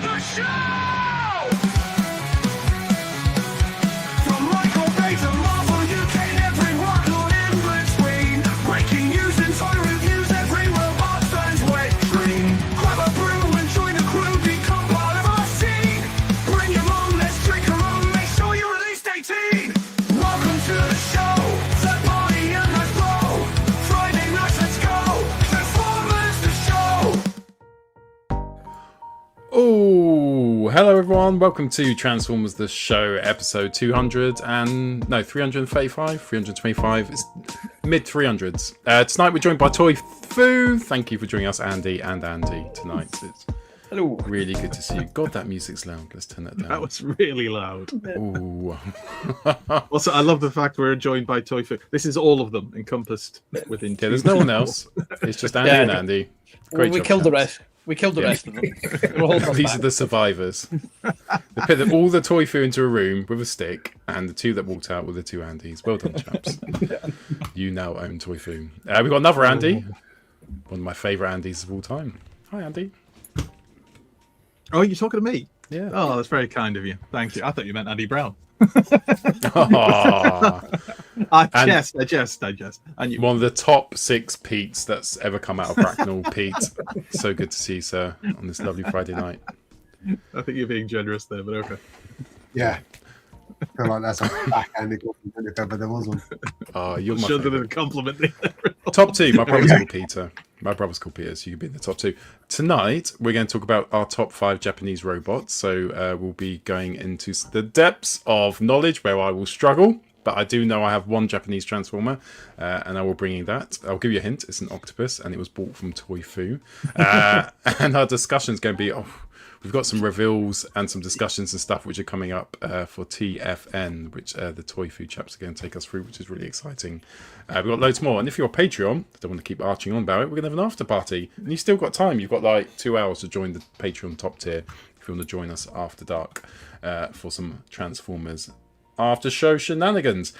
The show! From Michael Bay to Marvel UK, everyone on in between. Breaking news and toy reviews, every robot fan's wet dream. Grab a brew and join the crew, become part of our scene. Bring your mom, let's drink her own, make sure you're at least 18. Welcome to the show, the party and let's blow. Friday nights, let's go, Transformers the show. Oh, hello everyone. Welcome to Transformers the Show, episode 335, 325. It's mid 300s. Tonight we're joined by Toy Fu. Thank you for joining us, Andy and Andy, tonight. It's Hello. really good to see you. God, that music's loud. Let's turn that down. That was really loud. Ooh. Also, I love the fact we're joined by Toy Fu. This is all of them encompassed within two. Yeah, there's no one else. It's just Andy and Andy. Great we job, killed the chaps. rest. We killed the rest of them. We're all come These back. are the survivors. They put all the Toy Fu into a room with a stick, and the two that walked out were the two Andys. Well done, chaps. You now own Toy Fu. We've got another Andy. One of my favourite Andys of all time. Hi, Andy. Oh, you're talking to me? Yeah. Oh, that's very kind of you. Thank you. I thought you meant Andy Brown. Aw. I And- jest. And you, One of the top 6 Petes that's ever come out of Bracknell. Pete, so good to see you, sir, on this lovely Friday night. I think you're being generous there, but okay. Yeah. I feel like that's a backhanded compliment if ever there was one. Oh, you're my Should have favourite. been a compliment there. Top 2. My brother's called Peter. My brother's called Peter, so you can be in the top 2. Tonight, we're going to talk about our top 5 Japanese robots. So we'll be going into the depths of knowledge where I will struggle. But I do know I have one Japanese Transformer, and I will bring you that. I'll give you a hint. It's an octopus, and it was bought from Toy Fu. And our discussion is going to be... we've got some reveals and some discussions and stuff which are coming up for TFN, which the Toy Fu chaps are going to take us through, which is really exciting. We've got loads more. And if you're a Patreon, I don't want to keep arching on about it, we're going to have an after party. And you've still got time. You've got like 2 hours to join the Patreon top tier if you want to join us after dark for some Transformers after show shenanigans.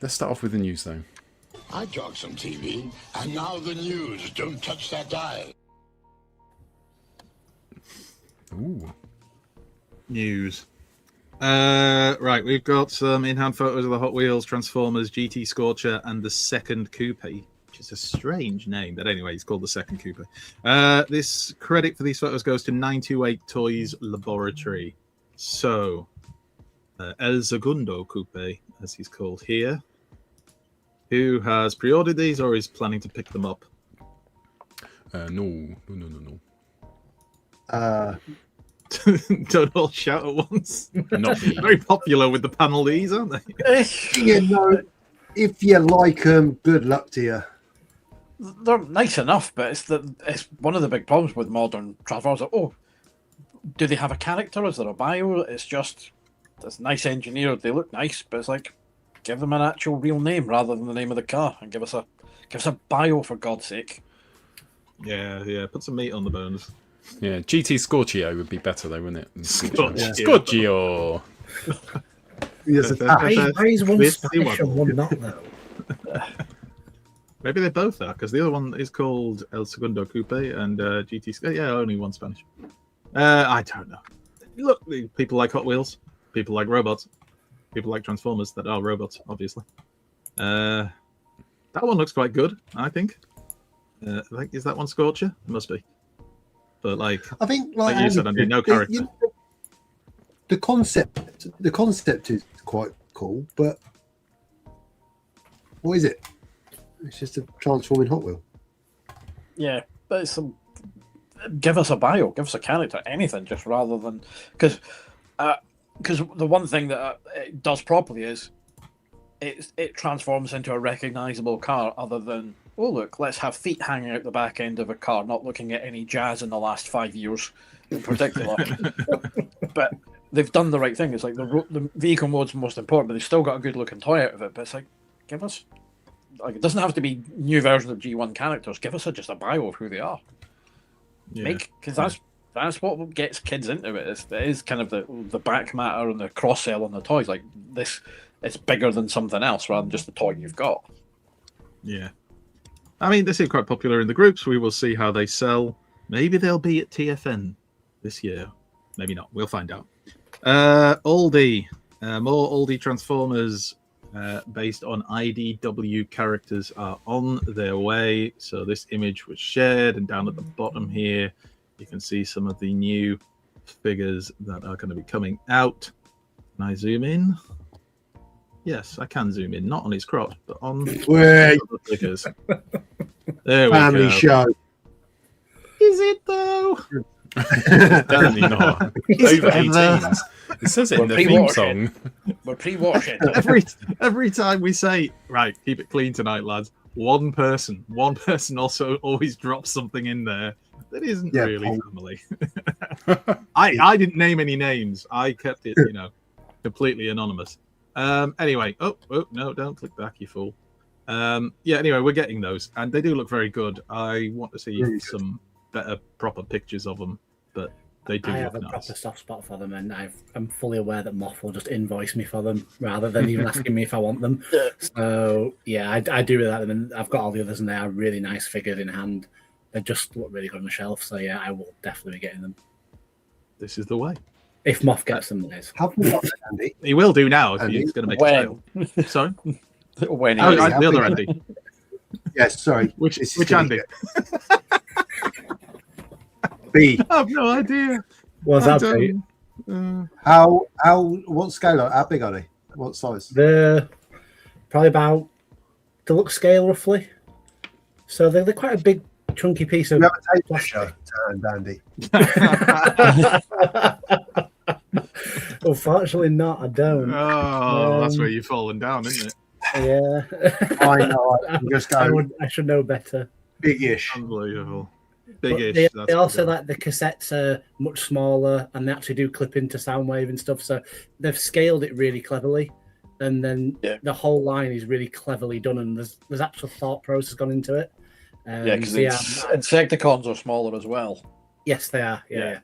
Let's start off with the news, though. I talk some TV, and now the news. Don't touch that dial. Ooh. News. Right, we've got some in-hand photos of the Hot Wheels, Transformers, GT Scorcher, and the second coupe, which is a strange name, but anyway, it's called the second coupe. This credit for these photos goes to 928 Toys Laboratory. So, El Segundo Coupe, as he's called here, who has pre-ordered these or is planning to pick them up? No. Don't all shout at once. Not me. Very popular with the panel these, aren't they? You know, if you like them, good luck to you. They're nice enough, but it's one of the big problems with modern Transformers. Oh, do they have a character? Is there a bio? It's nice engineered. They look nice, but it's like give them an actual real name rather than the name of the car, and give us a bio for God's sake. Yeah. Put some meat on the bones. Yeah, GT Scorchio would be better, though, wouldn't it? Scorchio. Scorchio. Yes, Why is one This Spanish and one not now? Maybe they both are, because the other one is called El Segundo Coupe and GT. Yeah, only one Spanish. I don't know. Look, people like Hot Wheels. People like robots. People like Transformers that are robots, obviously. That one looks quite good, I think. Is that one Scorcher? It must be. But I think, like you said, Andy, no character. The concept is quite cool, but what is it? It's just a transforming Hot Wheel. Yeah, but it's give us a bio, give us a character, anything, just rather than because the one thing that it does properly is it transforms into a recognizable car, other than oh look, let's have feet hanging out the back end of a car, not looking at any jazz in the last 5 years in particular. But they've done the right thing. It's like the vehicle mode's most important, but they've still got a good looking toy out of it. But it's like give us. Like, it doesn't have to be new versions of G1 characters. Give us just a bio of who they are. Yeah. Because that's what gets kids into it. It is kind of the back matter and the cross sell on the toys. Like this, it's bigger than something else rather than just the toy you've got. Yeah, I mean they seem quite popular in the groups. We will see how they sell. Maybe they'll be at TFN this year. maybe not. We'll find out. Aldi, more Aldi Transformers based on IDW characters are on their way. So this image was shared, and down at the bottom here, you can see some of the new figures that are going to be coming out. Can I zoom in? Yes, I can zoom in. Not on his crotch, but on Wait. the figures. There we Family go. show. Is it though? Definitely not. Over 18s. It says it in the theme pre-watching. song. We're pre-watching. Every time we say, right, keep it clean tonight, lads, one person also always drops something in there that isn't Yeah, really Paul. family. I didn't name any names. I kept it, completely anonymous. Anyway, oh no, don't click back, you fool. Anyway, we're getting those, and they do look very good. I want to see Really good. some better, proper pictures of them, but they do I look have a nice. proper soft spot for them, and I'm fully aware that Moth will just invoice me for them rather than even asking me if I want them. So yeah, I do really like them, and I've got all the others, and they are really nice figured in hand. They just look really good on the shelf. So yeah, I will definitely be getting them This is the way. if Moth gets them. That is. Have we got that, Andy? He will do now if And he's going to make a When? sale. Sorry? When Oh, he the other Andy. Yes, sorry. Which This is which gonna Andy? get- B. I have no idea. Was I that be? don't- What scale? How big are they? What size? They're probably about deluxe scale, roughly. So they're quite a big, chunky piece of. You have a tape plastic. measure to hand, Andy. Unfortunately, not. I don't. Oh, that's where you've fallen down, isn't it? Yeah. I know. I'm just going I should know better. big-ish. Unbelievable. But Big-ish. they that's also good. like the cassettes are much smaller, and they actually do clip into Soundwave and stuff. So they've scaled it really cleverly, and then the whole line is really cleverly done, and there's actual thought process gone into it. Yeah, because so Insecticons are smaller as well. yes, they are. Yeah. Yeah.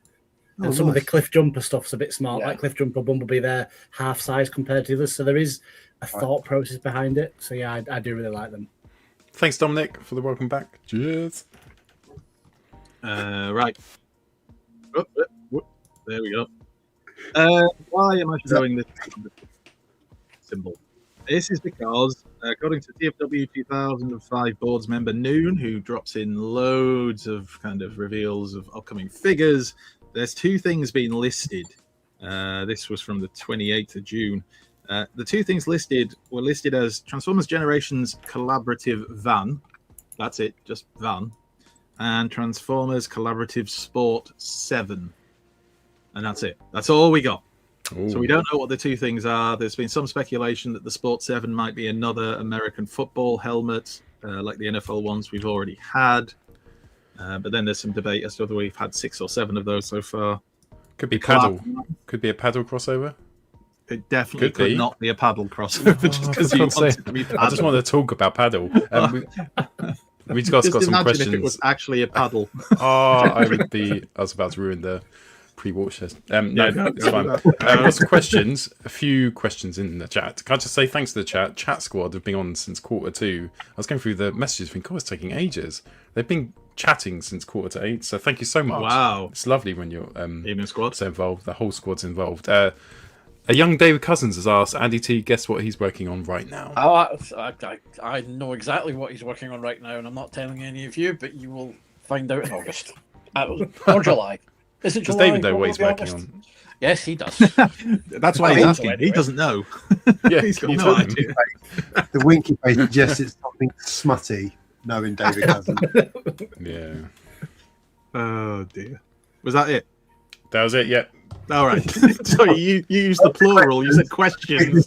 And Oh, some of the nice. Cliff Jumper stuff's a bit small. Yeah. Like Cliff Jumper, Bumblebee, they're half size compared to the others. So there is a thought process behind it. So yeah, I do really like them. Thanks, Dominic, for the welcome back. Cheers. Right. There we go. Why am I showing this symbol? This is because, according to TFW 2005 boards member Noon, who drops in loads of kind of reveals of upcoming figures, there's two things being listed. This was from the 28th of June. The two things listed were listed as Transformers Generations Collaborative Van. That's it, just Van. And Transformers Collaborative Sport 7. And that's it. That's all we got. So we don't know what the two things are. There's been some speculation that the Sport 7 might be another American football helmet, like the NFL ones we've already had. But then there's some debate as to whether we've had 6 or 7 of those so far. Could be The collab- paddle. Could be a paddle crossover. It definitely Could be. not be a paddle crossover just because for you God's want sake. it to be I just paddle. want to talk about paddle. We've got Just some imagine questions. if it was actually a paddle. Oh, I was about to ruin the pre-watch test. No, no, it's fine. I've got some questions. A few questions in the chat. Can I just say thanks to the chat? Chat Squad have been on since Q2. I was going through the messages, thinking, oh, it's taking ages. They've been chatting since Q8, so thank you so much. Wow. It's lovely when you're Evening squad. so involved. The whole squad's involved. A young David Cousins has asked, Andy T, guess what he's working on right now? Oh, I know exactly what he's working on right now, and I'm not telling any of you, but you will find out in August. Or July. Is it Does July? David know what he's Probably working August? on? Yes, he does. That's why I he's think asking. so, He anyway. doesn't know. Yeah, He's can got you no tell him? idea. The winky face suggests it's something smutty, knowing David Cousins. Yeah. Oh dear. Was that it? That was it, yeah. All right. Sorry, you used the plural. You said questions.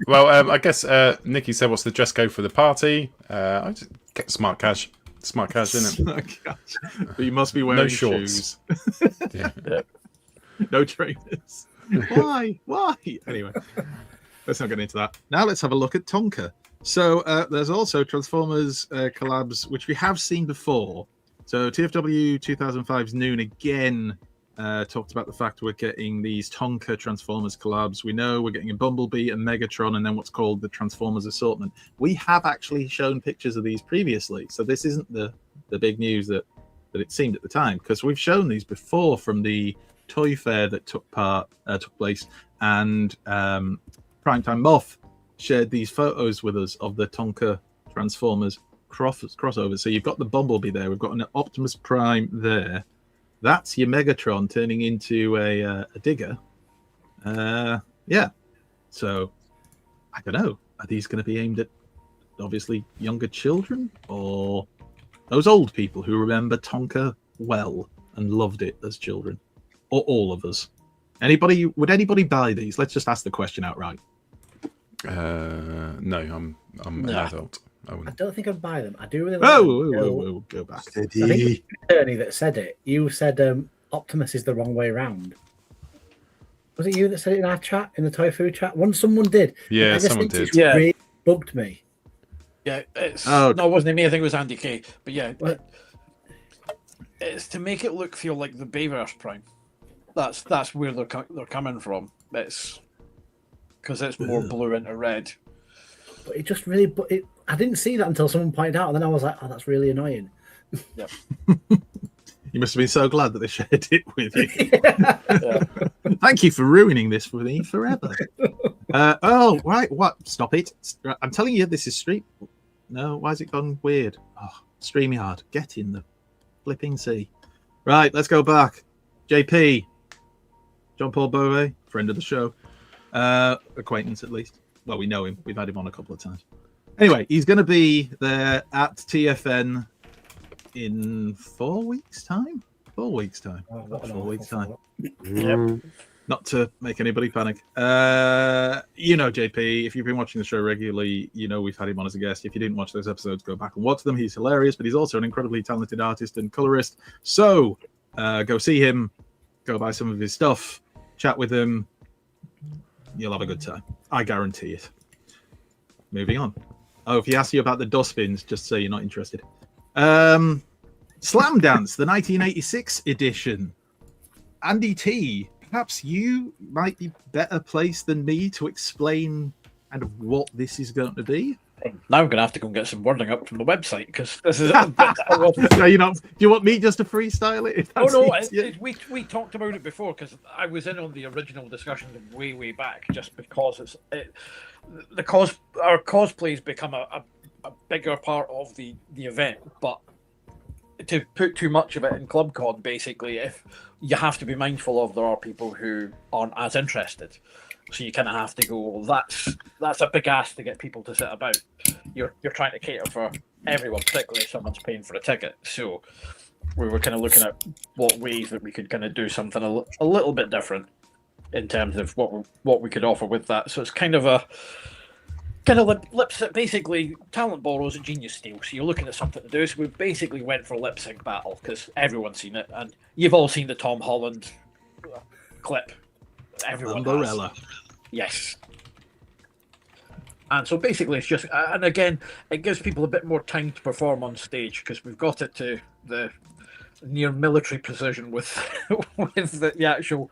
I guess Nikki said, what's the dress code for the party? I just get smart cash. Smart cash, isn't it? But you must be wearing No shorts. shoes. Yeah. No trainers. Why? Why? Anyway, let's not get into that. Now let's have a look at Tonka. So there's also Transformers collabs, which we have seen before. So TFW 2005's Noon again talked about the fact we're getting these Tonka Transformers collabs. We know we're getting a Bumblebee, a Megatron, and then what's called the Transformers assortment. We have actually shown pictures of these previously, so this isn't the big news that it seemed at the time, because we've shown these before from the toy fair that took place, and Primetime Moth shared these photos with us of the Tonka Transformers crossover. So you've got the Bumblebee there. We've got an Optimus Prime there. That's your Megatron turning into a digger. Yeah. So I don't know. Are these going to be aimed at obviously younger children or those old people who remember Tonka well and loved it as children, or all of us? Would anybody buy these? Let's just ask the question outright. No, I'm an adult. I I wouldn't. don't think I'd buy them. I do really like Oh, go back. I think it was Ernie that said it. You said Optimus is the wrong way round. Was it you that said it in our chat, in the Toy Food chat? Someone did. Yeah, I just someone think did. It's really bugged me. Yeah, it's Oh. no, it wasn't me. I think it was Andy K. But yeah, What? it's to make it feel like the Bayverse Prime. That's where they're coming from. It's because it's more blue into red. But it just really, I didn't see that until someone pointed out, and then I was like, "Oh, that's really annoying." Yep. You must have been so glad that they shared it with you. Yeah. Thank you for ruining this for me forever. Oh, right. What? Stop it. I'm telling you, this is Stream. No, why has it gone weird? Oh, StreamYard. Get in the flipping sea. Right, let's go back. JP. John Paul Bove, friend of the show. Acquaintance, at least. Well, we know him. We've had him on a couple of times. Anyway, he's going to be there at TFN in 4 weeks' time. 4 weeks' time. Oh, Not what an 4 weeks' time. Yep. Not to make anybody panic. You know, JP, if you've been watching the show regularly, you know we've had him on as a guest. If you didn't watch those episodes, go back and watch them. He's hilarious, but he's also an incredibly talented artist and colorist. So go see him, go buy some of his stuff, chat with him. You'll have a good time. I guarantee it. Moving on. Oh, if he asks you about the dustbins, just say you're not interested. Slam Dance, the 1986 edition. Andy T, perhaps you might be better placed than me to explain kind of what this is going to be. Now I'm gonna have to go and get some wording up from the website because this is. No, you know, do you want me just to freestyle it? Oh no, we talked about it before because I was in on the original discussion way back. Just because our cosplay's become a bigger part of the event, but to put too much of it in ClubCon, basically, if you have to be mindful of there are people who aren't as interested. So you kind of have to go, well, that's a big ask to get people to sit about. You're trying to cater for everyone, particularly if someone's paying for a ticket. So we were kind of looking at what ways that we could kind of do something a little bit different in terms of what we could offer with that. So it's kind of lip sync. Basically, talent borrows and genius steals. So you're looking at something to do. So we basically went for a lip sync battle because everyone's seen it, and you've all seen the Tom Holland clip. Everyone Umbrella. has. Yes. And so basically it's just, and again, it gives people a bit more time to perform on stage because we've got it to the near military precision with with the actual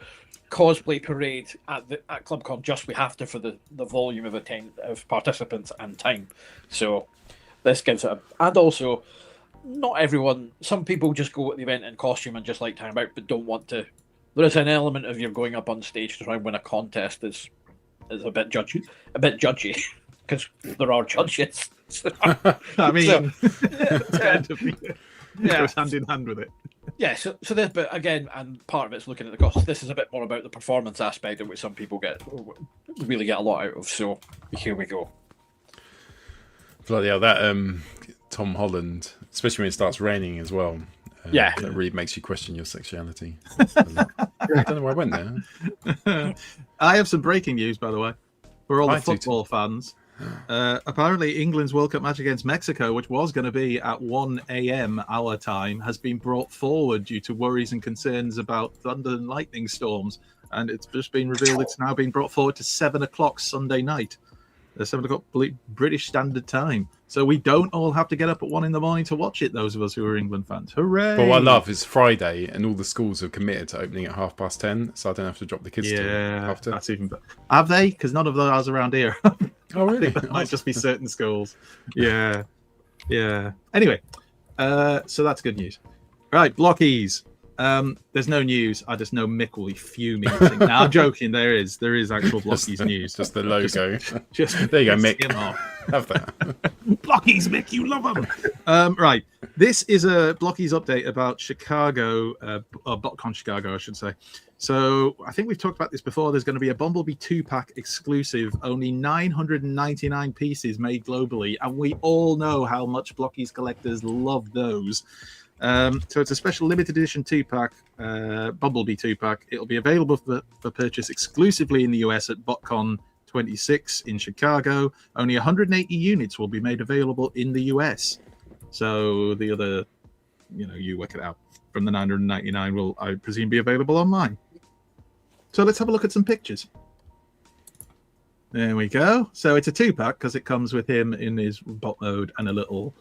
cosplay parade at ClubCon. Just we have to for the volume of participants and time. So this gives it and also not everyone, some people just go at the event in costume and just like to hang out but don't want to. There is an element of you're going up on stage to try and win a contest is a bit judgy because there are judges. I mean, Yeah. goes hand in hand with it. Yeah, so this, but again, and part of it's looking at the cost. This is a bit more about the performance aspect of which some people really get a lot out of. So here we go. Bloody hell, that Tom Holland, especially when it starts raining as well. Yeah. That really makes you question your sexuality. I don't know where I went there. I have some breaking news, by the way, for all the I do football fans. Apparently, England's World Cup match against Mexico, which was going to be at 1 a.m. our time, has been brought forward due to worries and concerns about thunder and lightning storms. And it's just been revealed it's now been brought forward to 7 o'clock Sunday night. 7 o'clock British Standard Time. So we don't all have to get up at 1 in the morning to watch it, those of us who are England fans. Hooray! But what I love is Friday, and all the schools have committed to opening at 10:30, so I don't have to drop the kids till half 10. That's even better. Have they? Because none of those around here. Oh, really? That might just be certain schools. Yeah. Anyway, so that's good news. Right, blockies. There's no news. I just know Mick will be fuming. Now, I'm joking. There is actual Blockies news. Just the logo. Just There you go, piss Mick. him off. Have that. Blockies, Mick, you love them. Right. This is a Blockies update about Chicago, or BotCon Chicago, I should say. So I think we've talked about this before. There's going to be a Bumblebee 2-pack exclusive, only 999 pieces made globally. And we all know how much Blockies collectors love those. So it's a special limited edition 2-pack, Bumblebee 2-pack. It'll be available for purchase exclusively in the US at BotCon 26 in Chicago. Only 180 units will be made available in the US. So the other, you work it out. From the 999 will, I presume, be available online. So let's have a look at some pictures. There we go. So it's a 2-pack because it comes with him in his bot mode and a little,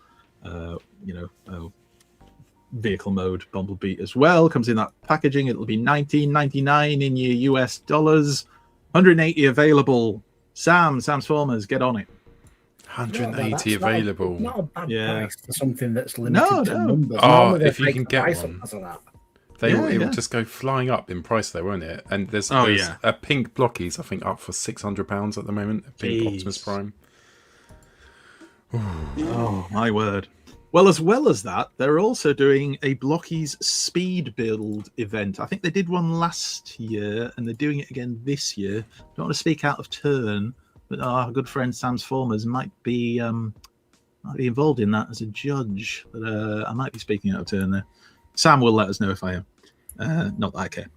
vehicle mode Bumblebee as well. Comes in that packaging. It'll be $19.99 in your US dollars. 180 available. Sam's Formers, get on it. 180 available. Not a bad Yeah. price for something that's limited to numbers. Oh, Normally if they you take can the get price one. up because of that. It will just go flying up in price, though, won't it? And there's a pink Blockies, I think, up for £600 at the moment. A pink Optimus Prime. Oh, my word. Well as that, they're also doing a Blockies speed build event. I think they did one last year, and they're doing it again this year. Don't want to speak out of turn, but our good friend Sam's Formers might be involved in that as a judge. But I might be speaking out of turn there. Sam will let us know if I am. Not that I care.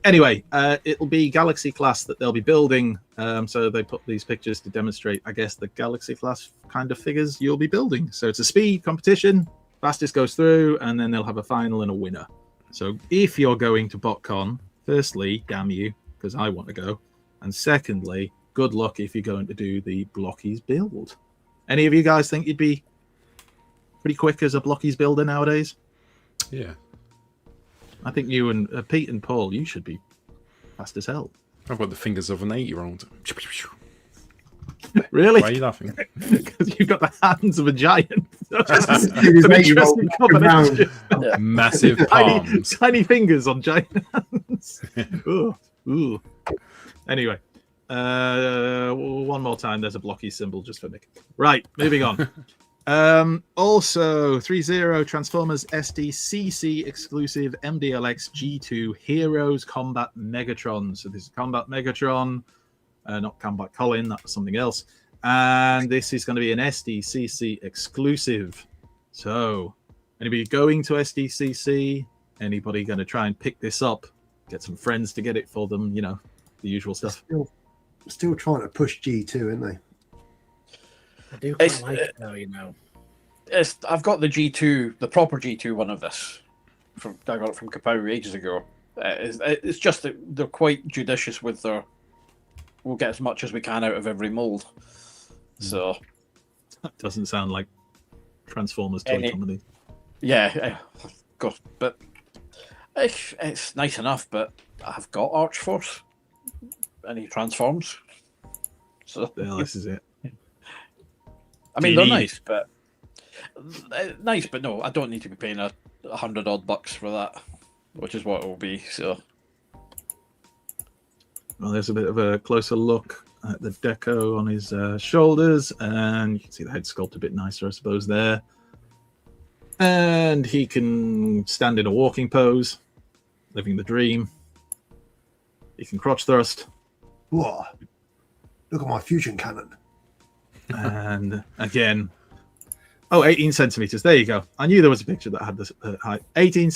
Anyway, it'll be Galaxy class that they'll be building. So they put these pictures to demonstrate, I guess, the Galaxy class kind of figures you'll be building. So it's a speed competition. Fastest goes through, and then they'll have a final and a winner. So if you're going to BotCon, firstly, damn you, because I want to go. And secondly, good luck if you're going to do the Blockies build. Any of you guys think you'd be pretty quick as a Blockies builder nowadays? Yeah. I think you and Pete and Paul, you should be fast as hell. I've got the fingers of an 8-year-old. Really? Why are you laughing? Because you've got the hands of a giant. His It's an 8-year-old interesting walking around. combination. Massive Tiny, palms. tiny fingers on giant hands. Ooh. Anyway, one more time. There's a blocky symbol just for Mick. Right, moving on. Also, 3.0 Transformers SDCC exclusive MDLX G2 Heroes Combat Megatron. So this is Combat Megatron, not Combat Colin, that was something else. And this is going to be an SDCC exclusive. So, anybody going to SDCC? Anybody going to try and pick this up? Get some friends to get it for them, the usual stuff. Still trying to push G2, aren't they? I do quite like it though, I've got the G2, the proper G2 one of this. I got it from Kapow ages ago. It's just that they're quite judicious with their. We'll get as much as we can out of every mold. So That doesn't sound like Transformers toy company. Yeah, but it's nice enough. But I've got Archforce, and he transforms. So This is it. I mean, they're nice, but no, I don't need to be paying $100 for that, which is what it will be. So, well, there's a bit of a closer look at the deco on his shoulders, and you can see the head sculpt a bit nicer, I suppose, there. And he can stand in a walking pose, living the dream. He can crotch thrust. Whoa. Look at my fusion cannon. And again, 18 centimeters. There you go. I knew there was a picture that had this height. 18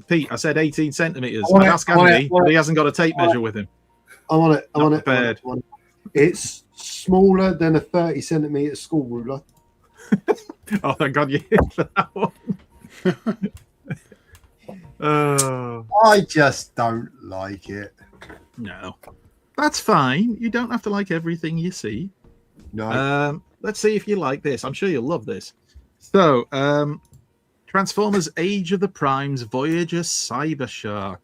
Pete, I said 18 centimeters. I asked Andy, but he hasn't got a tape measure with him. I want it. Prepared. It's smaller than a 30 centimeter school ruler. Oh, thank God you hit that one. Oh. I just don't like it. No. That's fine. You don't have to like everything you see. No. Let's see if you like this. I'm sure you'll love this. So, Transformers Age of the Primes Voyager Cyber Shark.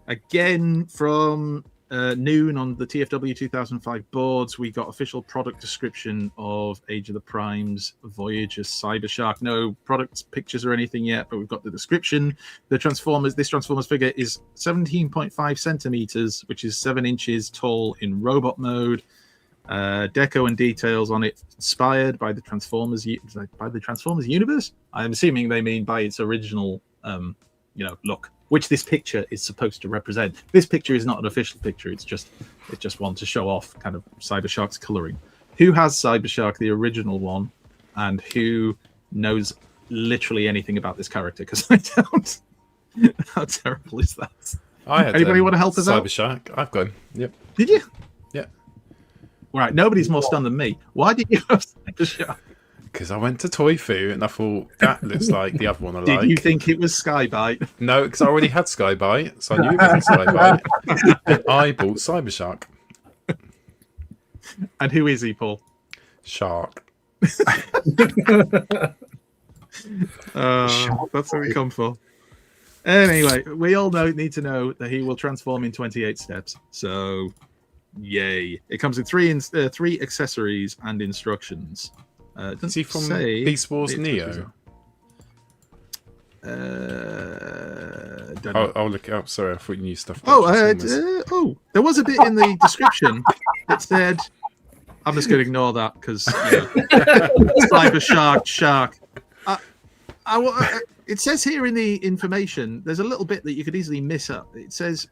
Again, from noon on the TFW 2005 boards, we got official product description of Age of the Primes Voyager Cyber Shark. No product pictures or anything yet, but we've got the description. This Transformers figure is 17.5 centimeters, which is 7 inches tall in robot mode. Deco and details on it inspired by the Transformers universe. I'm assuming they mean by its original look, which this picture is supposed to represent. This picture is not an official picture. It's just one to show off kind of Cybershark's coloring. Who has Cybershark, the original one, and who knows literally anything about this character? Because I don't. How terrible is that? Anybody want to help us out? Cybershark. I've got him. Yep. Did you? Yeah. Right. Nobody's more stunned than me. Why did you have Cybershark? Because I went to Toy Foo and I thought that looks like the other one I like. Did you think it was Skybite? No, because I already had Skybite, so I knew it wasn't Skybite. And I bought Cybershark. And who is he, Paul? Shark. That's what we come for. Anyway, we all need to know that he will transform in 28 steps. So, yay! It comes with three accessories and instructions. Is he from Beast Wars Neo? I'll look it up. Sorry, I thought you knew stuff. There was a bit in the description that said. I'm just going to ignore that because Cyber Shark. It says here in the information, there's a little bit that you could easily miss up. It says,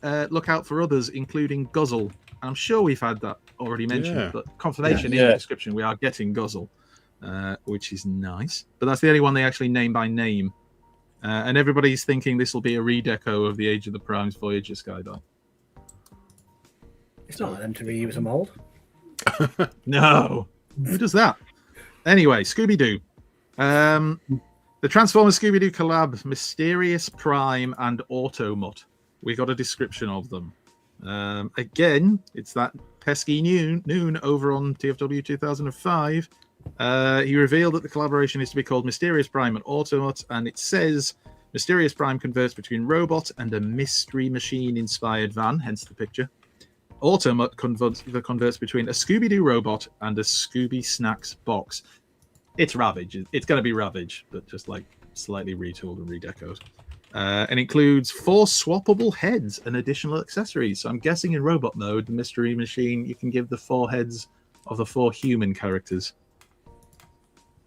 "Look out for others, including Guzzle." I'm sure we've had that already mentioned, but confirmation in the description, we are getting Guzzle, which is nice. But that's the only one they actually name by name. And everybody's thinking this will be a redeco of the Age of the Primes Voyager Skydome. It's not like them to reuse a mold. No. Who does that? Anyway, Scooby-Doo. The Transformers Scooby-Doo collab, Mysterious Prime and Autobot. We got a description of them. Again, it's that pesky noon over on TFW 2005. He revealed that the collaboration is to be called Mysterious Prime and Autobot, and it says Mysterious Prime converts between robot and a mystery machine-inspired van, hence the picture. Autobot converts between a Scooby-Doo robot and a Scooby Snacks box. It's Ravage. It's going to be Ravage, but just like slightly retooled and redecoed. And includes 4 swappable heads and additional accessories. So I'm guessing in robot mode, the mystery machine, you can give the 4 heads of the 4 human characters.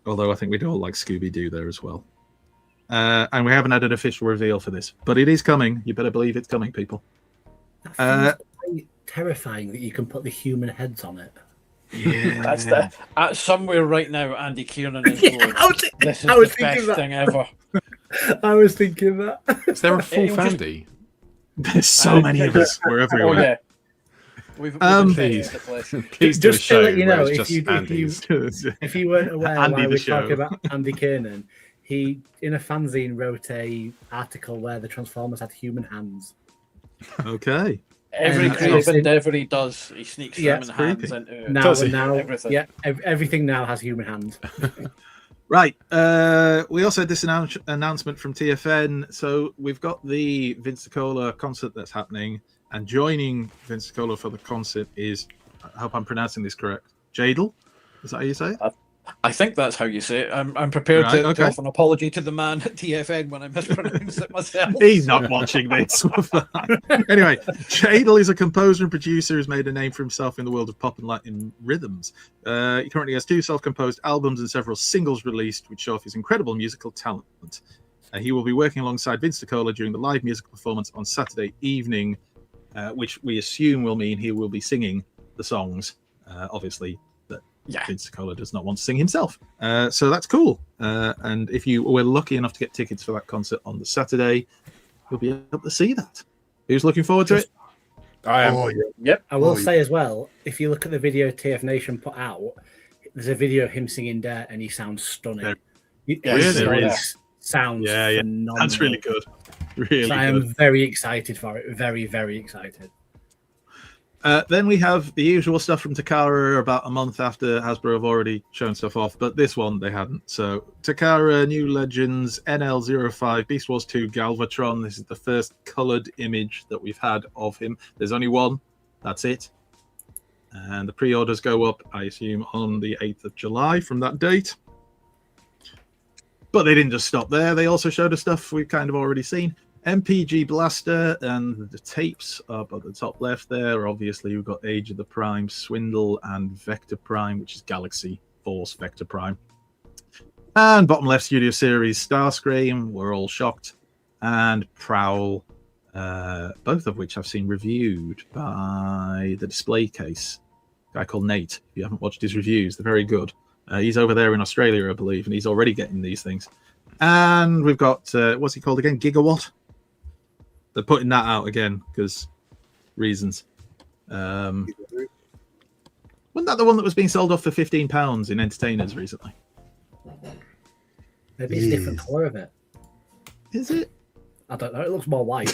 Although I think we'd all like Scooby-Doo there as well. And we haven't had an official reveal for this, but it is coming. You better believe it's coming, people. That feels terrifying that you can put the human heads on it. Yeah, somewhere right now, Andy Kiernan is going, this is the best thing ever. I was thinking that. Is there a full Fandy? There's so many of us. We're everywhere. Oh, yeah. We've Please do a just show to let you know, where it's if you weren't aware Andy why the we're show. talking about Andy Kiernan, he in a fanzine wrote a article where the Transformers had human hands. Okay. Every creative endeavour he does, he sneaks human hands into it. Now, everything. Yeah, everything now has human hands. Right. We also had this announcement from TFN. So we've got the Vince DiCola concert that's happening, and joining Vince DiCola for the concert is, I hope I'm pronouncing this correct, Jadal? Is that how you say it? I think that's how you say it. I'm prepared to offer an apology to the man at TFN when I mispronounce it myself. He's not watching this. Anyway, Jadal is a composer and producer who's made a name for himself in the world of pop and Latin rhythms. He currently has 2 self-composed albums and several singles released, which show off his incredible musical talent. He will be working alongside Vince DiCola during the live musical performance on Saturday evening, which we assume will mean he will be singing the songs, obviously. Vince DiCola does not want to sing himself. So that's cool. And if you were lucky enough to get tickets for that concert on the Saturday, you'll be able to see that. Who's looking forward to it? I am. Oh, yeah. Yep. I will say as well, if you look at the video TF Nation put out, there's a video of him singing Dare and he sounds stunning. There is. Sounds phenomenal. That's really good. Really so I am very excited for it. Very, very excited. Then we have the usual stuff from Takara about a month after Hasbro have already shown stuff off, but this one they hadn't. So Takara, New Legends, NL05, Beast Wars 2, Galvatron. This is the first coloured image that we've had of him. There's only one. That's it. And the pre-orders go up, I assume, on the 8th of July from that date. But they didn't just stop there. They also showed us stuff we've kind of already seen. MPG Blaster and the tapes up at the top left there. Obviously, we've got Age of the Prime, Swindle, and Vector Prime, which is Galaxy Force Vector Prime. And bottom left, Studio Series Starscream. We're all shocked. And Prowl, both of which I've seen reviewed by the Display Case, a guy called Nate. If you haven't watched his reviews, they're very good. He's over there in Australia, I believe, and he's already getting these things. And we've got, what's he called again? Gigawatt? They're putting that out again because reasons. Wasn't that the one that was being sold off for £15 in Entertainers recently? Maybe it's a different colour of it. Is it? I don't know. It looks more white.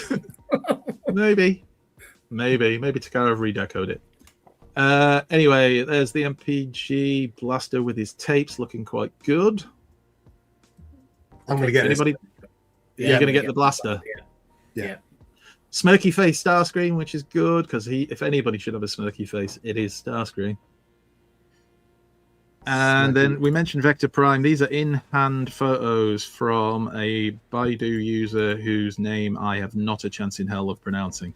Maybe Takara have redecoed it. Anyway, there's the MPG Blaster with his tapes looking quite good. I'm going to get anybody. Yeah, You're going to get the Blaster. Yeah. Smirky face Starscream, which is good because if anybody should have a smirky face, it is Starscream. And then we mentioned Vector Prime. These are in-hand photos from a Baidu user whose name I have not a chance in hell of pronouncing.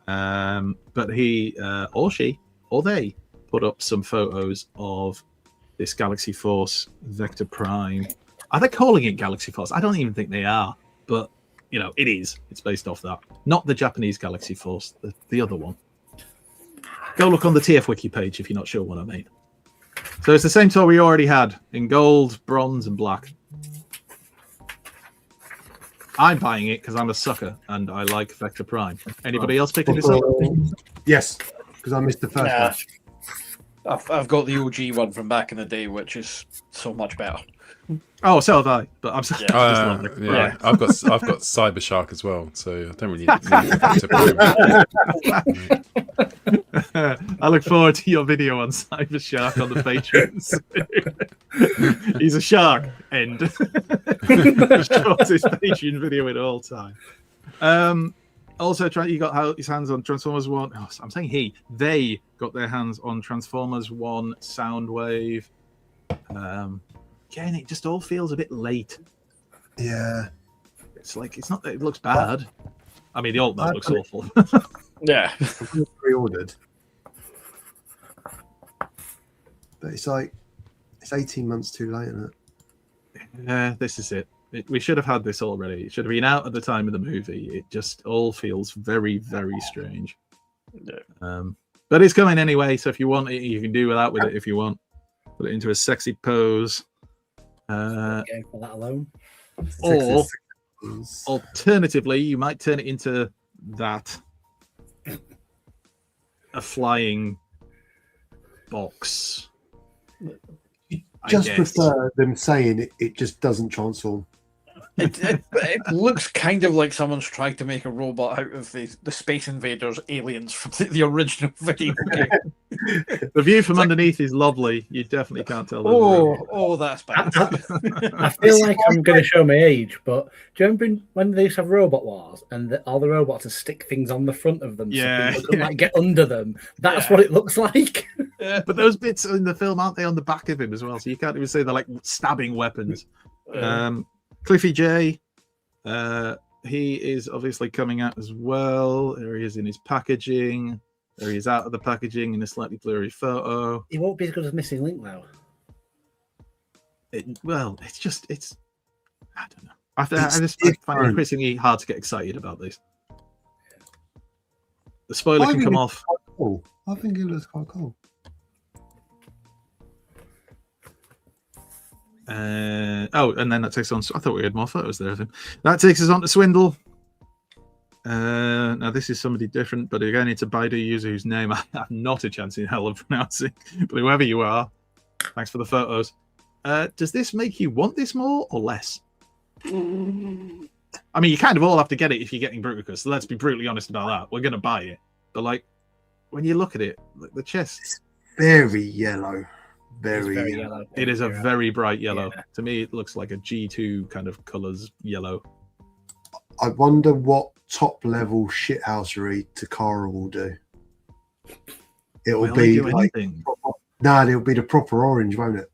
But he or she or they put up some photos of this Galaxy Force Vector Prime. Are they calling it Galaxy Force? I don't even think they are. But, you know, it is. It's based off that. Not the Japanese Galaxy Force, the other one. Go look on the TF Wiki page if you're not sure what I mean. So it's the same toy we already had in gold, bronze, and black. I'm buying it because I'm a sucker and I like Vector Prime. Anybody else picking this up? Yes, because I missed the first batch. I've got the OG one from back in the day, which is so much better. Oh, so have I. But I'm sorry. Yeah, I've got Cyber Shark as well, so I don't really need to I look forward to your video on Cyber Shark on the Patreons. He's a shark. End. Shortest Patreon video in all time. Also, you got his hands on Transformers 1. Oh, I'm saying they got their hands on Transformers 1 Soundwave. Again, it just all feels a bit late. Yeah. It's like, it's not that it looks bad. I mean, the old man looks awful. Yeah. Pre-ordered. But it's like, it's 18 months too late, isn't it? Yeah, this is it. We should have had this already. It should have been out at the time of the movie. It just all feels very, very strange. Yeah. But it's coming anyway, so if you want it, you can do without with it if you want. Put it into a sexy pose. For that alone. Or alternatively, you might turn it into that. A flying box. Just prefer them saying it just doesn't transform. It looks kind of like someone's tried to make a robot out of the Space Invaders aliens from the original video game. The view from underneath is lovely. You definitely can't tell. That's bad. I feel like I'm going to show my age, but do you remember when they used to have Robot Wars and all the robots would stick things on the front of them so people could like get under them? That's what it looks like. Yeah, but those bits in the film aren't they on the back of him as well? So you can't even say they're like stabbing weapons. Cliffy J, he is obviously coming out as well. There he is in his packaging. There he is out of the packaging in a slightly blurry photo. He won't be as good as Missing Link, though. I don't know. I just find it increasingly hard to get excited about this. The spoiler can come off. Cool. I think it looks quite cool. And then that takes on. I thought we had more photos there. That takes us on to Swindle. Now this is somebody different, but again, it's a Baidu user whose name I have not a chance in hell of pronouncing. But whoever you are, thanks for the photos. Does this make you want this more or less? I mean, you kind of all have to get it if you're getting Bruticus. So let's be brutally honest about that. We're going to buy it, but like, when you look at it, the chest, Very yellow. It's Very, very yellow. yellow. it is a very bright yellow. Yeah. To me, it looks like a G2 kind of colours yellow. I wonder what top level shithousery Takara will do. It will Will they be do like anything? it'll be the proper orange, won't it?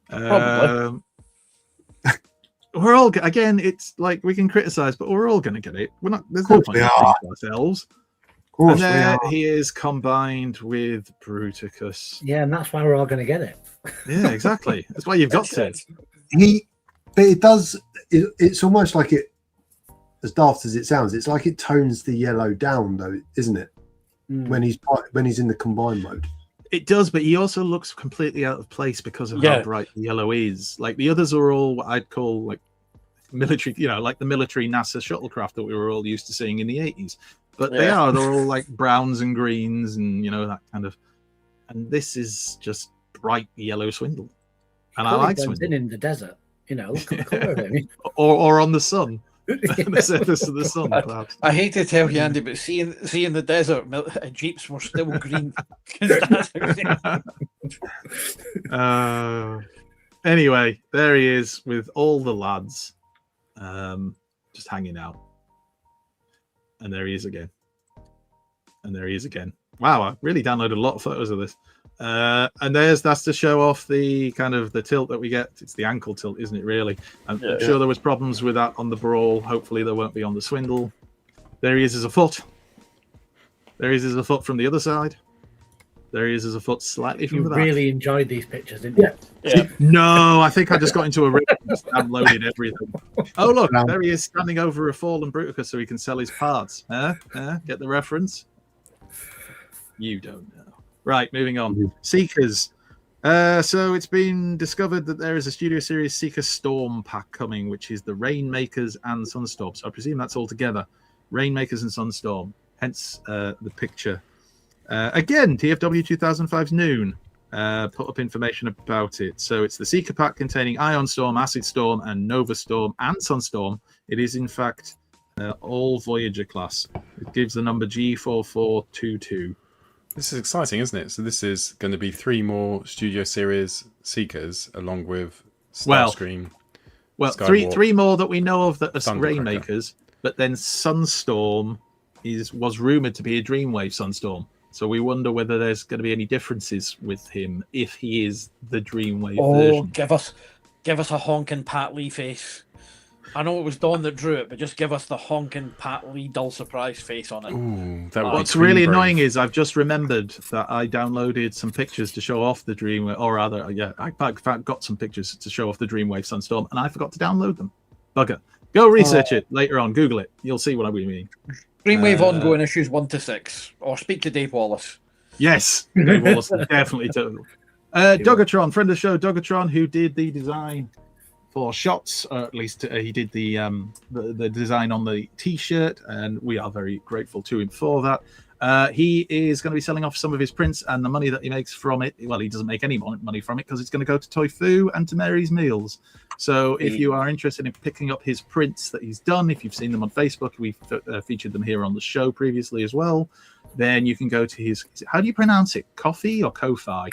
Probably. We're all again. It's like we can criticize, but we're all going to get it. We're not. There's Of no course point we in are. being ourselves. Of course And we there are. he is combined with Bruticus. Yeah, and that's why we're all going to get it. Yeah, exactly. That's why you've got to. But it does. It's almost like it, as daft as it sounds. It's like it tones the yellow down, though, isn't it? Mm. When he's in the combined mode. It does, but he also looks completely out of place because of Yeah. how bright the yellow is. Like the others are all what I'd call like military, like the military NASA shuttlecraft that we were all used to seeing in the 80s. But they're all like browns and greens and that kind of. And this is just bright yellow swindle. And I like blends swindle. in the desert. Look at the colour of him. or on the sun. The surface of the sun, perhaps. I hate to tell you, Andy, but seeing the desert, Jeeps were still green. Anyway, there he is with all the lads, just hanging out. And there he is again. And there he is again. Wow, I really downloaded a lot of photos of this. And that's to show off the kind of the tilt that we get. It's the ankle tilt, isn't it, really? I'm sure there was problems with that on the Brawl. Hopefully there won't be on the Swindle. There he is as a foot. There he is as a foot from the other side. There he is as a foot slightly from You the back. really enjoyed these pictures, didn't you? Yeah. No, I think I just got into a rig and just downloaded everything. Oh, look, there he is standing over a fallen Bruticus so he can sell his parts. Get the reference? You don't know. Right, moving on. Seekers. So it's been discovered that there is a Studio Series Seeker Storm pack coming, which is the Rainmakers and Sunstorm. So I presume that's all together. Rainmakers and Sunstorm. Hence the picture. Again, TFW 2005's Noon put up information about it. So it's the Seeker pack containing Ion Storm, Acid Storm, and Nova Storm, and Sunstorm. It is, in fact, all Voyager class. It gives the number G4422. This is exciting, isn't it? So this is going to be 3 more Studio Series Seekers, along with Starscream. Well, Skywalk, three more that we know of that are Thundercracker. Rainmakers, but then Sunstorm was rumored to be a Dreamwave Sunstorm. So we wonder whether there's going to be any differences with him if he is the Dreamwave version. give us a honking Pat Lee face. I know it was Dawn that drew it, but just give us the honking Pat Lee dull surprise face on it. Ooh, that would be What's really Green Brave. annoying is I've just remembered that I downloaded some pictures to show off the Dreamwave, or rather, I in fact got some pictures to show off the Dreamwave Sunstorm, and I forgot to download them. Bugger. Go research it later on. Google it. You'll see what I mean. Dreamwave ongoing issues 1 to 6, or speak to Dave Wallace. Yes, Dave Wallace, definitely. Dogatron, friend of the show, Dogatron, who did the design for shots, or at least he did the design on the T-shirt, and we are very grateful to him for that. He is going to be selling off some of his prints, and the money that he makes from it, well, he doesn't make any money from it because it's going to go to Toy Fu and to Mary's Meals. So if you are interested in picking up his prints that he's done, if you've seen them on Facebook, we've featured them here on the show previously as well, then you can go to his, how do you pronounce it? Coffee or Ko-Fi?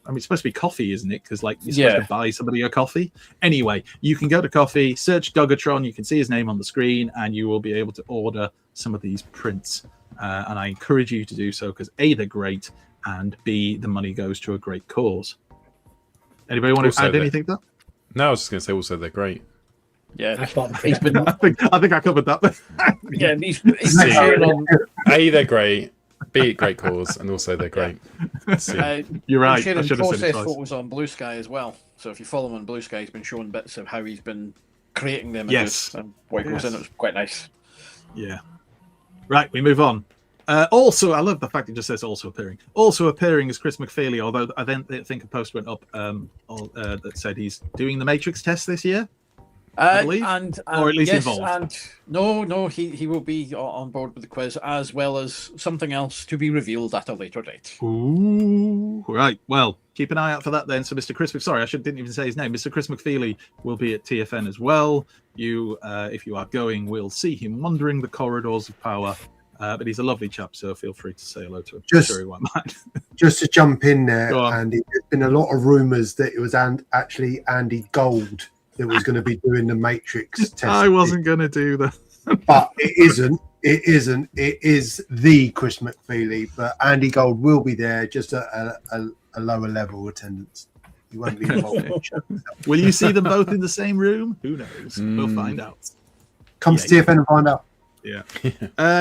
I mean, it's supposed to be coffee, isn't it? Because you're supposed to buy somebody a coffee. Anyway, you can go to Coffee, search Dogatron, you can see his name on the screen, and you will be able to order some of these prints. And I encourage you to do so because A, they're great, and B, the money goes to a great cause. Anybody want to add anything to that? No, I was just going to say also they're great. Yeah, I thought he's been. I think I covered that. Yeah, he's been sharing on. A, they're great. B, great cause, and also they're great. You're right. He's I sharing should have said it process twice. photos on Blue Sky as well. So if you follow him on Blue Sky, he's been showing bits of how he's been creating them. And what goes in. It was quite nice. Yeah. Right, we move on. Also, I love the fact it just says also appearing. Also appearing is Chris McFeely, although I then think a post went up that said he's doing the Matrix test this year. I believe, or at least yes, involved. And no, he will be on board with the quiz as well as something else to be revealed at a later date. Ooh. Right. Well, keep an eye out for that then. So, Mr. Chris, sorry, didn't even say his name. Mr. Chris McFeely will be at TFN as well. You, if you are going, will see him wandering the corridors of power. But he's a lovely chap, so feel free to say hello to him. I'm sure he won't mind. Just to jump in there, Go on. Andy, there's been a lot of rumours that it was actually Andy Gold that was going to be doing the Matrix test. I wasn't going to do that. But it isn't. It isn't. It is the Chris McFeely, but Andy Gold will be there, just at a lower level attendance. He won't be involved. Will you see them both in the same room? Who knows? We'll find out. Come to TFN and find out. Yeah.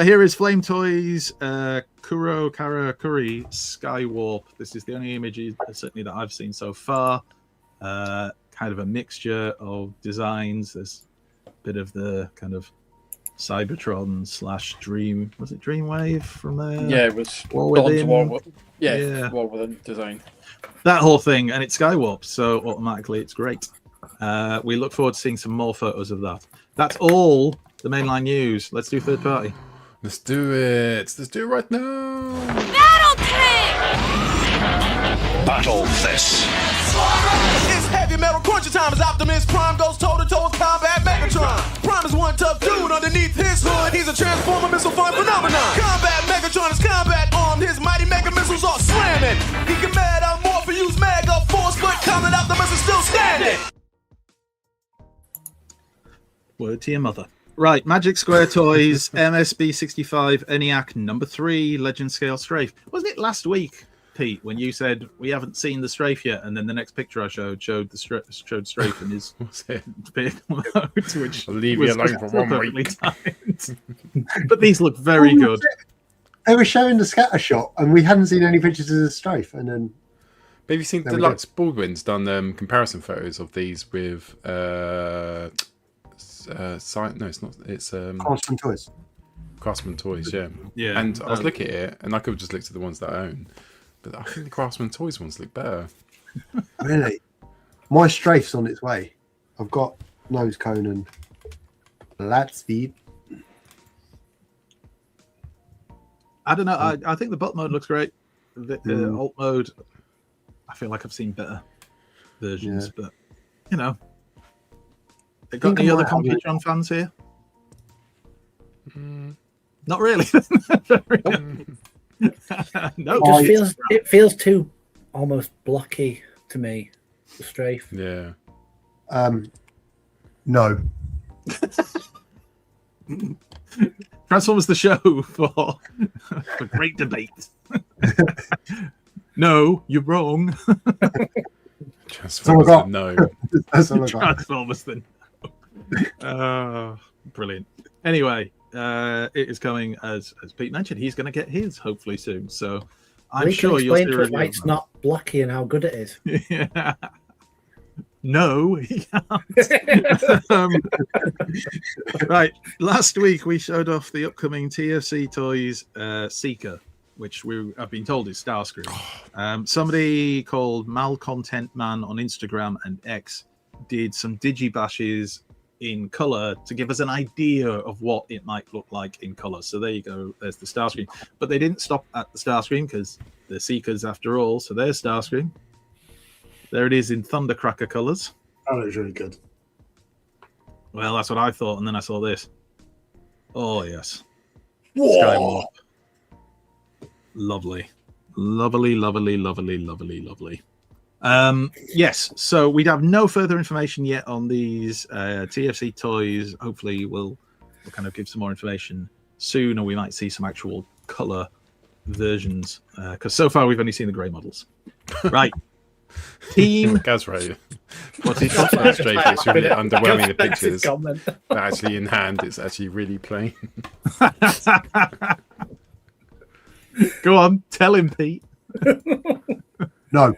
Here is Flame Toys, Kuro Kara Kuri Skywarp. This is the only image certainly that I've seen so far. Kind of a mixture of designs. There's a bit of the kind of Cybertron / Dream. Was it Dreamwave from there? Yeah, it was War Within. War Within design. That whole thing, and it's Skywarp, so automatically it's great. We look forward to seeing some more photos of that. That's all the mainline news. Let's do third party. Let's do it. Let's do it right now. Battle this. It's heavy metal cruncher time as Optimus Prime goes toe to toe with Combat Megatron. Prime is one tough dude underneath his hood. He's a transformer missile fire phenomenon. Combat Megatron is combat armed. His mighty mega missiles are slamming. He can mad out more for use mega force, but Combat Optimus is still standing. Word to your mother. Right, Magic Square Toys, MSB 65, ENIAC number 3, Legend Scale Strafe. Wasn't it last week, Pete, when you said we haven't seen the Strafe yet, and then the next picture I showed the Strafe in his vehicle mode, which I'll leave you alone for 1 week. But these look very good. They were showing the scatter shot, and we hadn't seen any pictures of the Strafe, and then. Have you seen There we Deluxe Baldwin's done comparison photos of these with no, it's not. It's Craftsman Toys. Craftsman Toys, yeah. Yeah. And I was looking at it, and I could have just looked at the ones that I own, but I think the Craftsman Toys ones look better. Really? My Strafe's on its way. I've got nose cone and lat speed. I don't know. I think the bot mode looks great. The alt mode, I feel like I've seen better versions, but you know. Got any other Computron fans here? Not really. No. It feels too almost blocky to me. The Strafe. Yeah. No. Transformers the show for great debate. No, you're wrong. Transformers the no. That's all I got. Transformers the no. Brilliant. Anyway, it is coming as Pete mentioned. He's going to get his hopefully soon. So I'm sure you'll see why it's not blocky and how good it is. Yeah. No, he can't. Right. Last week we showed off the upcoming TFC Toys Seeker, which I've been told is Starscream. Somebody called Malcontent Man on Instagram and X did some digibashes in color to give us an idea of what it might look like in color. So there you go. There's the Starscream. But they didn't stop at the Starscream because they're Seekers after all. So there's Starscream. There it is in Thundercracker colors. That looks really good. Well, that's what I thought, and then I saw this. Oh yes, Skywalk. Lovely, lovely, lovely, lovely, lovely, lovely. Yes, so we have no further information yet on these TFC toys. Hopefully, we'll kind of give some more information soon, or we might see some actual color versions. Because so far we've only seen the grey models. Right. Team. Gaz right. What's he talking about straight? It's really underwhelming the That's his pictures. comment. But actually in hand, it's actually really plain. Go on, tell him, Pete. No.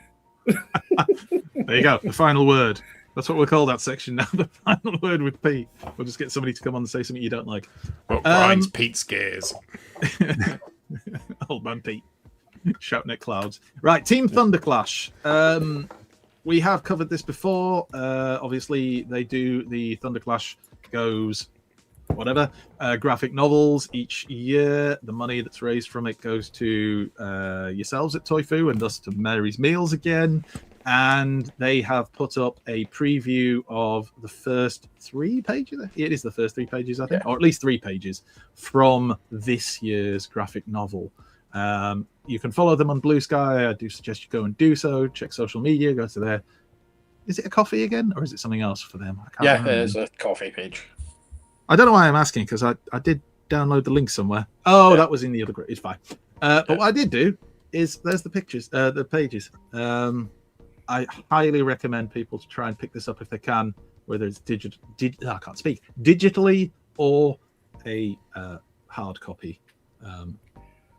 There you go. The final word. That's what we'll call that section now. The final word with Pete. We'll just get somebody to come on and say something you don't like. What grinds Pete scares? Old man Pete. Shouting at clouds. Right, Team Thunderclash. We have covered this before. Obviously, they do the Thunderclash goes whatever. Graphic novels each year. The money that's raised from it goes to yourselves at Toyfu and thus to Mary's Meals again. And they have put up a preview of the first 3 pages. It is the first 3 pages, I think, or at least 3 pages from this year's graphic novel. You can follow them on Blue Sky. I do suggest you go and do so. Check social media. Go to their. Is it a coffee again, or is it something else for them? I can't remember. It is a coffee page. I don't know why I'm asking because I did download the link somewhere. Oh, that was in the other group. It's fine. But what I did do is there's the pictures, the pages. I highly recommend people to try and pick this up if they can, whether it's I can't speak, digitally or a hard copy.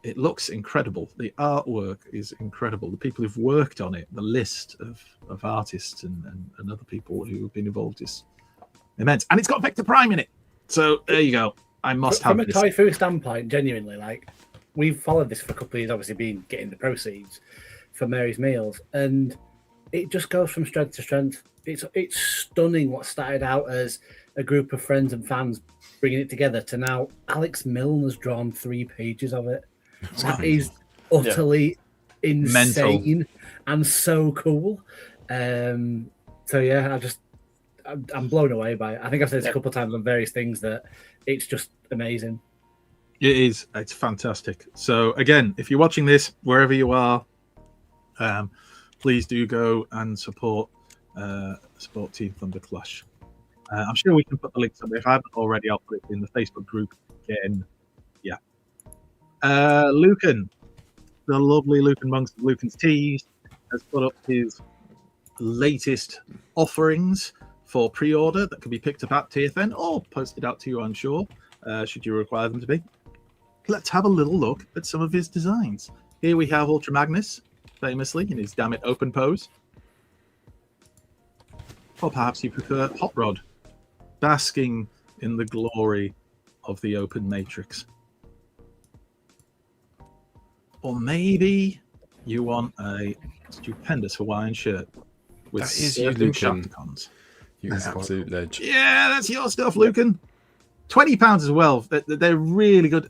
It looks incredible. The artwork is incredible. The people who've worked on it, the list of artists and other people who have been involved is immense. And it's got Vector Prime in it. So there you go. I must have from a this. Toyfu standpoint, genuinely, like we've followed this for a couple of years, obviously been getting the proceeds for Mary's Meals, and it just goes from strength to strength. It's stunning what started out as a group of friends and fans bringing it together to now Alex Milne has drawn 3 pages of it. That is utterly insane and so cool. So yeah, I'm blown away by it. I think I've said this a couple of times on various things that it's just amazing. It is. It's fantastic. So again, if you're watching this wherever you are, please do go and support Team Thunder Clash. I'm sure we can put the links up. If I haven't already, I'll put it in the Facebook group again. Yeah. Lucan, the lovely Lucan Monks of Lucan's Teas, has put up his latest offerings for pre-order that can be picked up at TFN or posted out to you, I'm sure, should you require them to be. Let's have a little look at some of his designs. Here we have Ultra Magnus, famously in his Damn It Open pose. Or perhaps you prefer Hot Rod, basking in the glory of the open matrix. Or maybe you want a stupendous Hawaiian shirt with That is you, certain Lucan. Shafticons. You absolute ledge. Yeah, that's your stuff, Lucan. £20 as well. They're really good.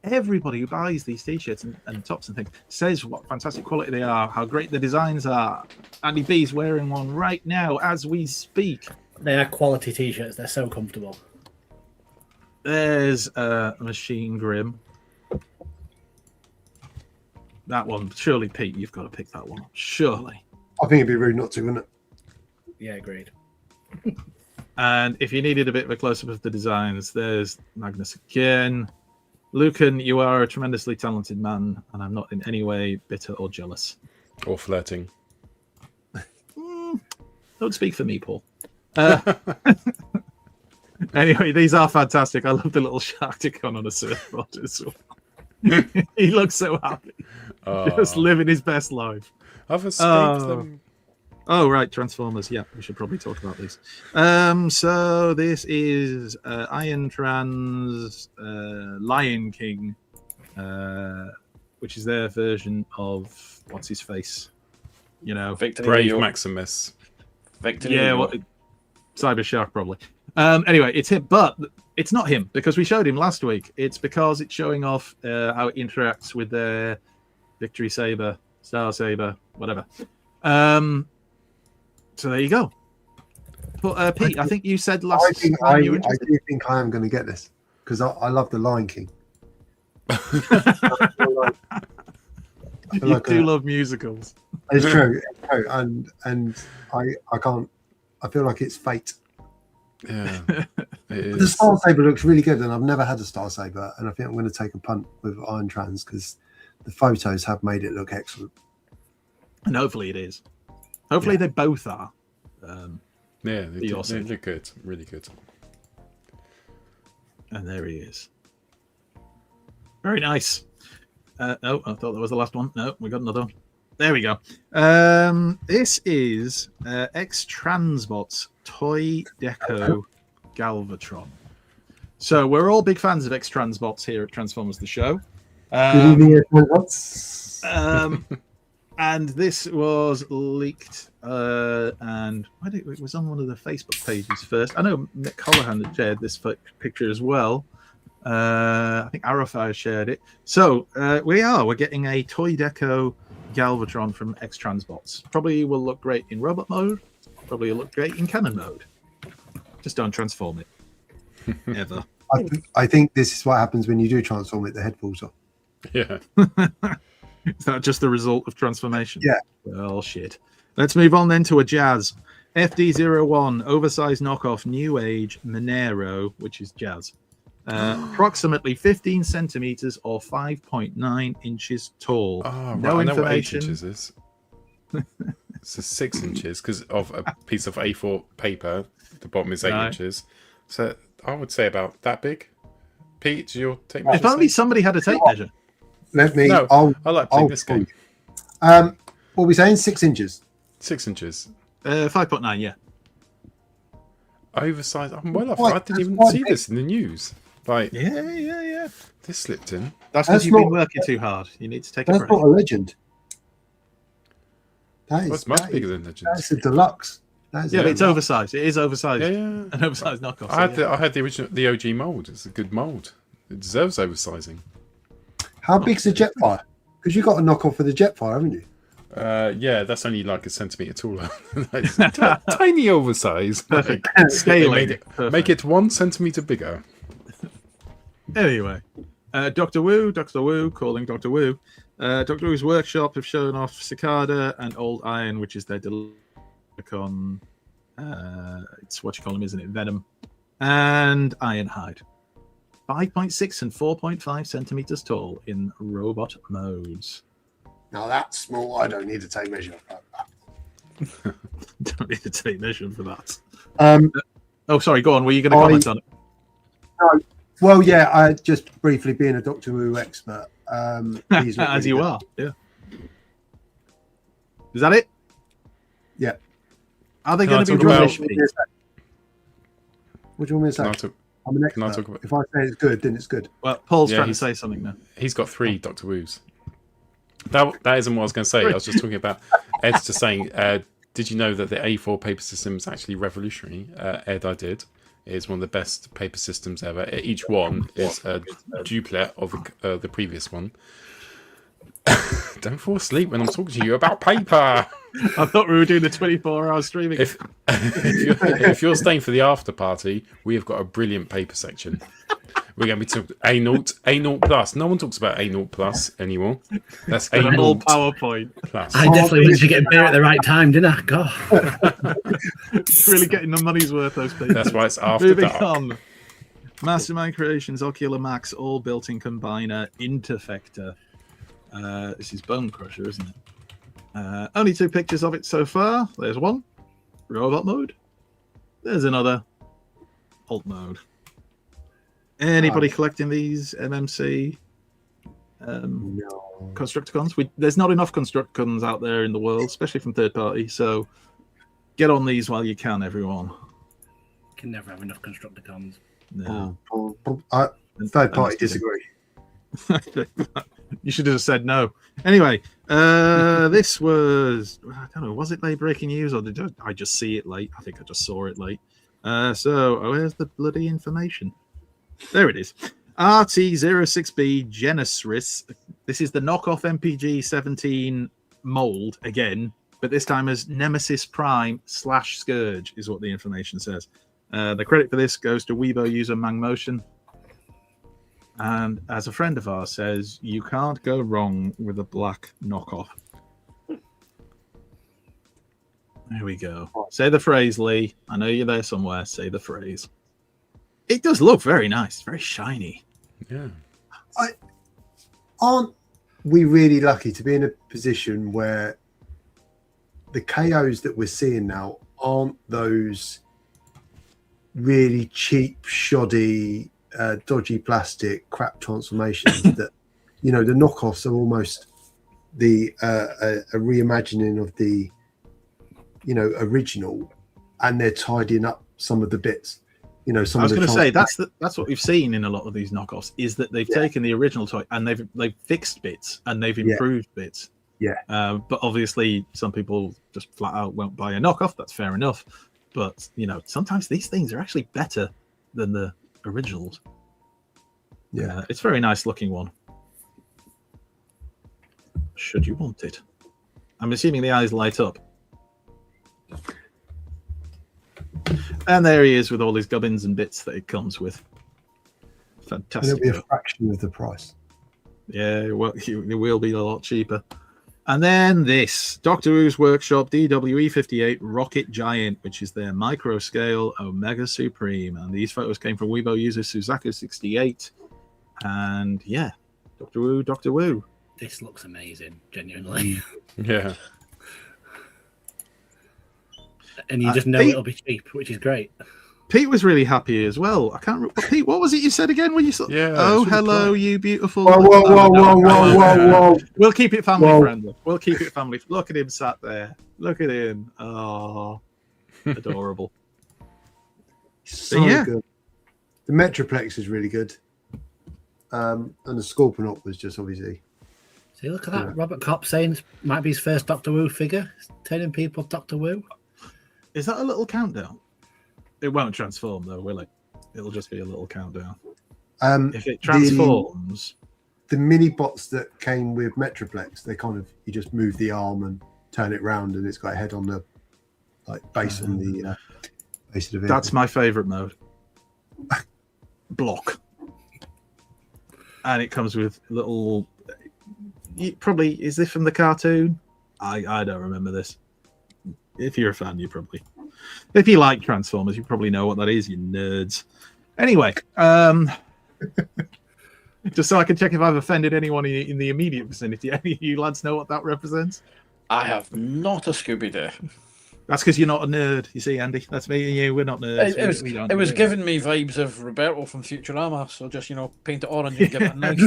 Everybody who buys these t-shirts and tops and things says what fantastic quality they are, how great the designs are. Andy B's wearing one right now as we speak. They are quality t-shirts. They're so comfortable. There's Machine Grim. That one, surely, Pete, you've got to pick that one up. Surely. I think it'd be rude not to, wouldn't it? Yeah, agreed. And if you needed a bit of a close-up of the designs, there's Magnus again. Lucan, you are a tremendously talented man, and I'm not in any way bitter or jealous. Or flirting. Don't speak for me, Paul. Anyway, these are fantastic. I love the little Shakticon on a surfboard as well. He looks so happy. Just living his best life. I've escaped them. Oh, right. Transformers. Yeah, we should probably talk about these. So this is Iron Trans Lion King, which is their version of what's his face? You know, Victor Brave Maximus. Victor. yeah, Cyber Shark probably. Anyway, it's him, but it's not him because we showed him last week. It's because it's showing off how it interacts with their Victory Saber, Star Saber, whatever. So there you go. But Pete, I think you said last time you were I do think I am going to get this because I love the Lion King. You do love musicals. It's true, and I can't. I feel like it's fate. Yeah, it is. The Star Saber looks really good, and I've never had a Star Saber, and I think I'm going to take a punt with Iron Trans because the photos have made it look excellent. And hopefully it is. Hopefully they both are. Yeah, they look good. Really good. And there he is. Very nice. Oh, I thought that was the last one. No, we got another one. There we go. This is X-Transbot's Toy Deco Galvatron. So we're all big fans of X-Transbots here at Transformers the Show. Good evening, everyone. And this was leaked and it was on one of the Facebook pages first. I know Nick Holohan had shared this picture as well. I think Arrowfire shared it. So we're getting a Toy Deco Galvatron from X-Transbots. Probably will look great in robot mode. Probably will look great in cannon mode. Just don't transform it. Ever. I think this is what happens when you do transform it. The head falls off. Yeah. Is that just the result of transformation? Yeah. Well, shit. Let's move on then to a Jazz. FD01, oversized knockoff, new age, Monero, which is Jazz. Approximately 15 centimeters or 5.9 inches tall. Oh, right. No I know what 8 information. inches is. It's 6 inches because of a piece of A4 paper. The bottom is 8 Right. inches. So I would say about that big. Pete, do you take If measures? only somebody had a tape measure. Let me. No, I like playing this game. What are we saying? 6 inches. 6 inches. 5.9, yeah. Oversized. I'm well off. Quite- I didn't that's even quite see big. this in the news. Like, Yeah. this slipped in. That's because That's you've been not- working too hard. You need to take a That's break. not a legend. That is Well, it's much that bigger is- than Legends. That's a deluxe. That is Yeah, a but it's deluxe. oversized. It is oversized. Yeah, yeah. An oversized knockoff. I had the original, the OG mold. It's a good mold. It deserves oversizing. How big's the Jetfire? Because you got a knockoff for the Jetfire, haven't you? Yeah, that's only like a centimetre taller. It's tiny oversize. Perfect. Like, Scaling. they made it, Perfect. make it 1 centimetre bigger. Anyway, Dr. Wu, calling Dr. Wu. Dr. Wu's workshop have shown off Cicada and Old Iron, which is their Delicon. It's what you call them, isn't it? Venom. And Ironhide. 5.6 and 4.5 centimeters tall in robot modes. Now that's small. I don't need to take measure of that. Don't need to take measure for that. Um, Oh, sorry, go on. Were you going to comment on it? well, yeah, I just briefly being a Doctor Who expert. These look As really you good. are, yeah. Is that it? Yeah. Are they Can I going to be talk about- rubbish? What do you want me to say? What do you want me to Can I say? talk- I'm an can I expert. talk about- If I say it's good, then it's good. Well, Paul's Yeah, trying to he's- say something now. He's got 3 Doctor Woos. That isn't what I was going to say. I was just talking about Ed's just saying, did you know that the A4 paper system is actually revolutionary? Ed, I did. It's one of the best paper systems ever. Each one is a duplicate of the previous one. Don't fall asleep when I'm talking to you about paper. I thought we were doing the 24-hour streaming. If you're staying for the after party, we have got a brilliant paper section. We're going to be talking A0 plus. No one talks about A0 plus anymore. That's An A0 old PowerPoint. plus. I definitely managed to get a beer at the right time, didn't I? God. Really getting the money's worth, those papers. That's why it's after Moving dark. on. Mastermind Creations, Ocular Max, all built-in combiner, Interfector. This is Bone Crusher, isn't it? Only 2 pictures of it so far. There's one. Robot mode. There's another. Alt mode. Anybody collecting these MMC No. Constructicons? There's not enough Constructicons out there in the world, especially from third party. So get on these while you can, everyone. Can never have enough Constructicons. No. Third party disagree. You should have said no. Anyway, this was, I don't know, was it late breaking news or did I just see it late? I think I just saw it late. So where's the bloody information? There it is. RT06B Genesis. This is the knockoff MPG 17 mold again, but this time as Nemesis Prime / Scourge is what the information says. The credit for this goes to Weibo user Mangmotion. And as a friend of ours says, you can't go wrong with a black knockoff. There we go. Say the phrase, Lee. I know you're there somewhere. Say the phrase. It does look very nice, very shiny. Yeah. Aren't we really lucky to be in a position where the KOs that we're seeing now aren't those really cheap, shoddy, dodgy plastic crap transformations that, you know, the knockoffs are almost the a reimagining of the, you know, original, and they're tidying up some of the bits. You know, some I was of the going to say that's what we've seen in a lot of these knockoffs is that they've Yeah. taken the original toy and they've fixed bits and they've Yeah. improved bits. Yeah. But obviously, some people just flat out won't buy a knockoff. That's fair enough. But sometimes these things are actually better than the originals. Yeah. It's a very nice looking one. Should you want it? I'm assuming the eyes light up. And there he is with all his gubbins and bits that it comes with. Fantastic. It'll be a fraction of the price. Yeah, it will be a lot cheaper. And then this Doctor Who's Workshop DWE58 Rocket Giant, which is their micro scale Omega Supreme. And these photos came from Weibo user Suzaku68. And yeah, Doctor Who, Doctor Who. This looks amazing, genuinely. Yeah. And you just know it'll be cheap, which is great. Pete was really happy as well. I can't remember. Pete, what was it you said again when you saw? Yeah. Oh, it's really hello, cool. you beautiful. Whoa. We'll keep it family Whoa. friendly. We'll keep it family. Look at him sat there. Look at him. Oh, adorable. So Yeah. good. The Metroplex is really good. And the Scorponok was just obviously. See, look at that. Robert Kopp saying it might be his first Doctor Who figure. He's telling people Doctor Who. Is that a little countdown? It won't transform though, will it? It'll just be a little countdown. If it transforms, the mini bots that came with Metroplex, they kind of you just move the arm and turn it round, and it's got a head on the base on the base of the vehicle. that's my favourite mode. Block, and it comes with little. Probably is this from the cartoon? I don't remember this. If you're a fan, you probably. If you like Transformers, you probably know what that is, you nerds. Anyway, just so I can check if I've offended anyone in the immediate vicinity. Any of you lads know what that represents? I have not a Scooby-Doo. That's because you're not a nerd. You see, Andy, that's me and you. We're not nerds. It was giving me vibes of Roberto from Futurama, so just paint it orange and give it a nice.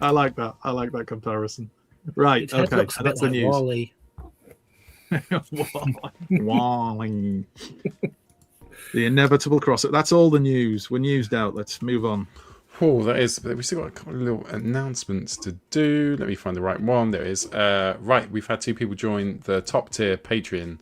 I like that. I like that comparison. Right. Its head Okay. looks a That's bit the like news. Wall-E. Wally. The inevitable crossover. That's all the news. We're newsed out. Let's move on. Oh, that is. We've still got a couple of little announcements to do. Let me find the right one. There it is. Right, we've had 2 people join the top tier Patreon.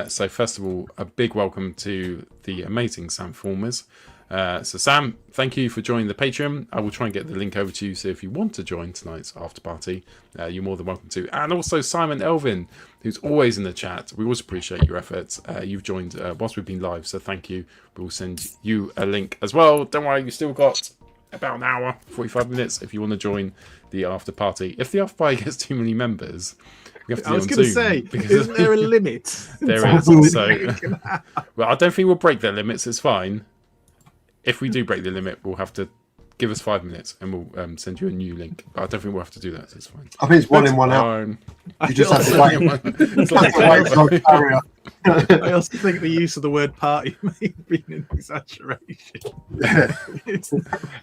So first of all, a big welcome to the amazing Sam Formers. So Sam, thank you for joining the Patreon. I will try and get the link over to you. So if you want to join tonight's after party, you're more than welcome to. And also Simon Elvin, who's always in the chat. We always appreciate your efforts. You've joined whilst we've been live, so thank you. We will send you a link as well. Don't worry, you still got about an hour, 45 minutes if you want to join the after party. If the after party gets too many members, we have to do I was it on going to Zoom, say, because isn't there a limit? there is. So, well, I don't think we'll break their limits. It's fine. If we do break the limit, we'll have to give us 5 minutes and we'll send you a new link. But I don't think we'll have to do that, so it's fine. I think it's one in, one out. Fine. You just have to wait. It's like Wait for a barrier. I also think the use of the word party may have been an exaggeration.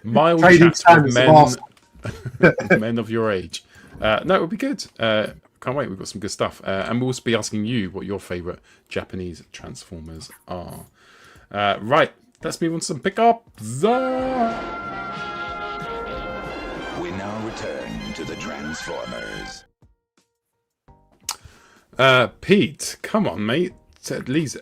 mild Trading chats with standards men of your age. No, it would be good. Can't wait. We've got some good stuff. And we'll also be asking you what your favourite Japanese Transformers are. Right, let's move on to some pickups. We now return to the Transformers. Pete, come on, mate. Lee's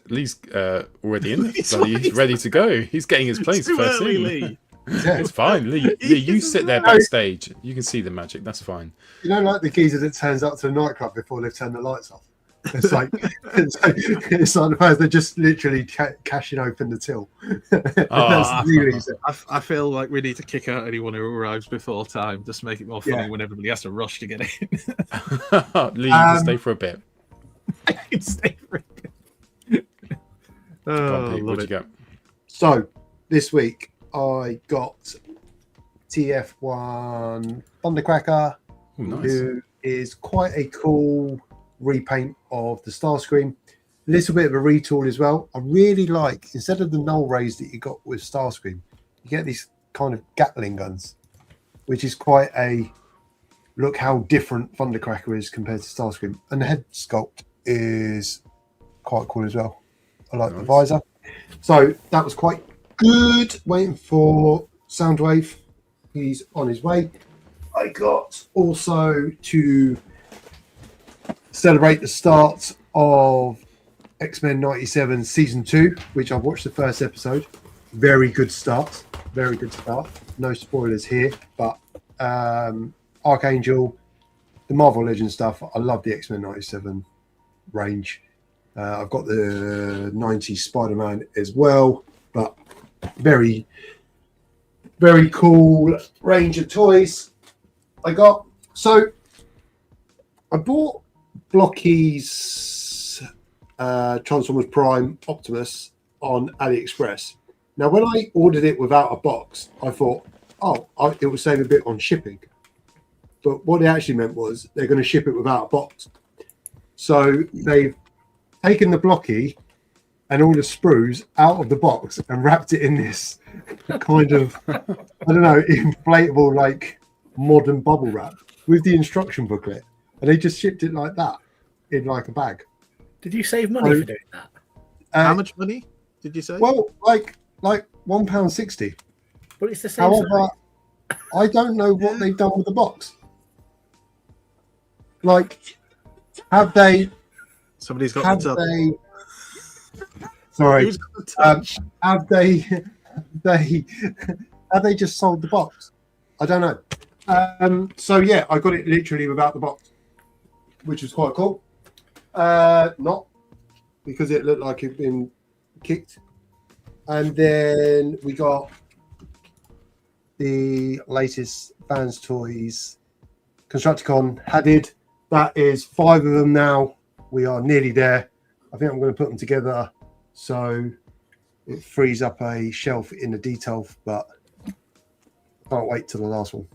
already in. He's ready to go. He's getting his place Too first early, scene. Lee. It's fine, Lee. Lee, you sit there backstage. You can see the magic. That's fine. You know, like the geezer that turns up to the nightclub before they've turned the lights off. It's like it's like the person they're just literally cashing open the till. That's really it. I feel like we need to kick out anyone who arrives before time. Just make it more funny when everybody has to rush to get in. Lee, you can stay for a bit. I can stay for a bit. Come on, Pete, love what'd you it. get? So this week I got TF1 Thundercracker, Oh, nice. who is quite a cool repaint of the Starscream. A little bit of a retool as well. I really like, instead of the null rays that you got with Starscream, you get these kind of Gatling guns, which is quite a look how different Thundercracker is compared to Starscream. And the head sculpt is quite cool as well. I like the visor. So that was quite good. Waiting for Soundwave. He's on his way. I got also to celebrate the start of X-Men 97 Season 2, which I've watched the first episode. Very good start. Very good start. No spoilers here, but Archangel, the Marvel Legends stuff, I love the X-Men 97 range. I've got the 90s Spider-Man as well, but very, very cool range of toys I got. So I bought Blocky's Transformers Prime Optimus on AliExpress. Now, when I ordered it without a box, I thought, it will save a bit on shipping. But what it actually meant was they're going to ship it without a box. So they've taken the Blocky and all the sprues out of the box and wrapped it in this kind of, I don't know, inflatable, like modern bubble wrap with the instruction booklet. And they just shipped it like that in like a bag. Did you save money for doing that? How much money did you say? Well, like £1.60. But it's the same However, size. I don't know what they've done with the box. Like, have they? Somebody's got Have the top. they? Sorry. Who's got the touch? Have they just sold the box? I don't know. So yeah, I got it literally without the box, which was quite cool. Not because it looked like it'd been kicked. And then we got the latest Fans Toys Constructicon Hadid. That is 5 of them now. We are nearly there. I think I'm going to put them together so it frees up a shelf in the detail, but I can't wait till the last one.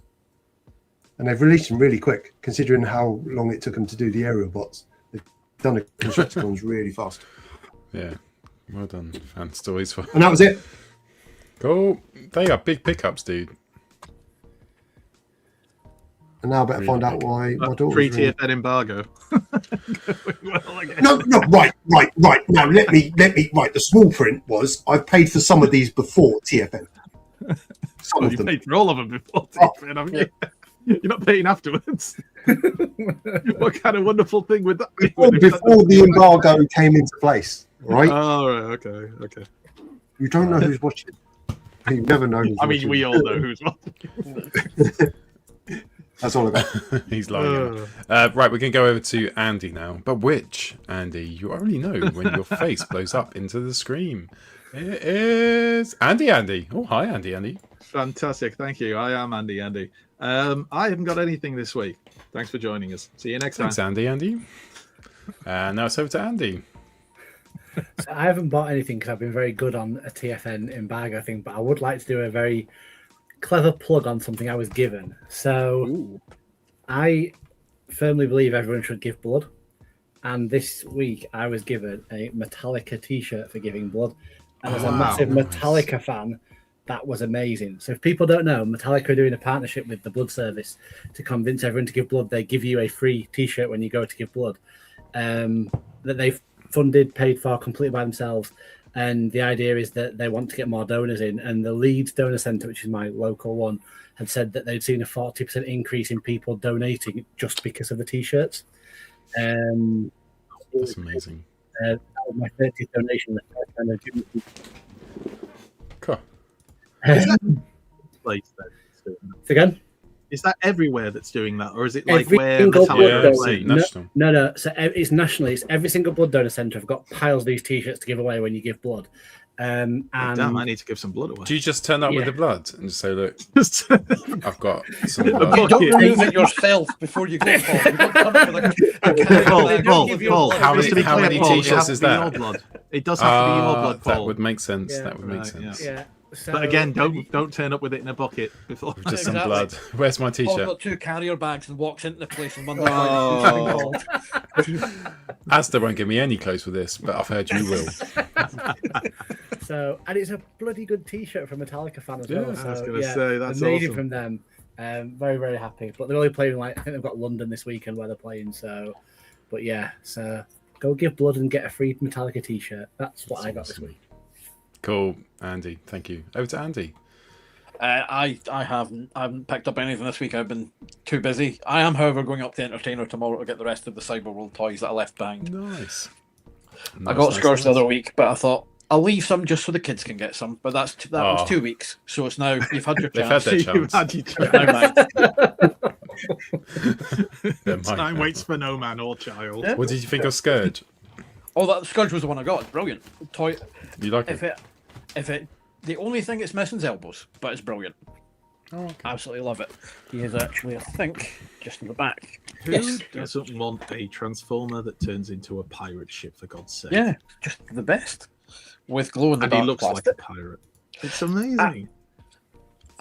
And they've released them really quick, considering how long it took them to do the aerial bots. They've done the Constructicons really fast. Yeah, well done, Fans Toys. And that was it. Cool. They are big pickups, dude. And now I better find out why my daughter. Free TFN embargo. No, right. Now let me. Right, the small print was I've paid for some of these before TFN. Some of You them. paid for all of them before TFN, haven't you? You're not paying afterwards. What kind of wonderful thing would that be? Before the embargo came into place, right? Oh, right, okay. You don't know who's watching. You never know. Who's I mean, watching. we all know who's watching. That's all about. He's lying. Right, we're going to go over to Andy now. But which Andy? You only know when your face blows up into the screen. It is Andy. Oh, hi, Andy. Fantastic, thank you. I am Andy. I haven't got anything this week. Thanks for joining us. See you next time. Thanks, Andy. And now it's over to Andy. So I haven't bought anything because I've been very good on a TFN embargo thing, but I would like to do a very clever plug on something I was given. So I firmly believe everyone should give blood. And this week I was given a Metallica t-shirt for giving blood. And as a massive Metallica fan, that was amazing. So if people don't know, Metallica are doing a partnership with the Blood Service to convince everyone to give blood. They give you a free t-shirt when you go to give blood that they've funded, paid for completely by themselves. And the idea is that they want to get more donors in. And the Leeds Donor Centre, which is my local one, had said that they'd seen a 40% increase in people donating just because of the t-shirts. That's amazing. That was my 30th donation. The first time I've given Cool. Place then. Again? Is that everywhere that's doing that, or is it like Every where single Metallica blood donor. play? National. No. So it's nationally. It's every single blood donor centre have got piles of these t-shirts to give away when you give blood. And Damn, I need to give some blood away. Do you just turn up with Yeah. the blood and just say, look, Just- I've got some The blood. bucket. Don't remove it yourself before you go, Paul. You don't come for the Paul, How just to be how clear, many Paul, it t-shirts has to is be that? your blood. It does have to be your blood, That Paul. would make sense. Yeah. That would make Right, sense. yeah. So, But again, don't turn up with it in a bucket before. With just some Exactly. blood. Where's my Paul's t-shirt? got 2 carrier bags and walks into the place and wonders Oh. why he's been called. Asda won't give me any clothes for this, but I've heard you will. and it's a bloody good t-shirt from Metallica fan as Yeah, well. I So, was gonna say, that's amazing awesome. from them. Very, very happy. But they're only playing I think they've got London this weekend where they're playing. So, but yeah, so go give blood and get a free Metallica t-shirt. That's what I got this week. Cool, Andy. Thank you. Over to Andy. I haven't picked up anything this week. I've been too busy. I am, however, going up to Entertainer tomorrow to get the rest of the Cyberworld toys that I left behind. Nice. I got Scourge the other week, but I thought I'll leave some just so the kids can get some. But that was 2 weeks, so it's now you've had your They've chance. had their chance. You've had your chance. Now mine. Time waits for no man or child. Yeah. What did you think of Scourge? Oh, that Scourge was the one I got. It's brilliant. Toy. You like If it? the only thing it's missing is elbows, but it's brilliant. Oh, okay. Absolutely love it. He is actually, I think, just in the back. Who Yes. doesn't want a transformer that turns into a pirate ship, for God's sake? Yeah, just the best. With glow in the And he dark looks plastic. like a pirate. It's amazing.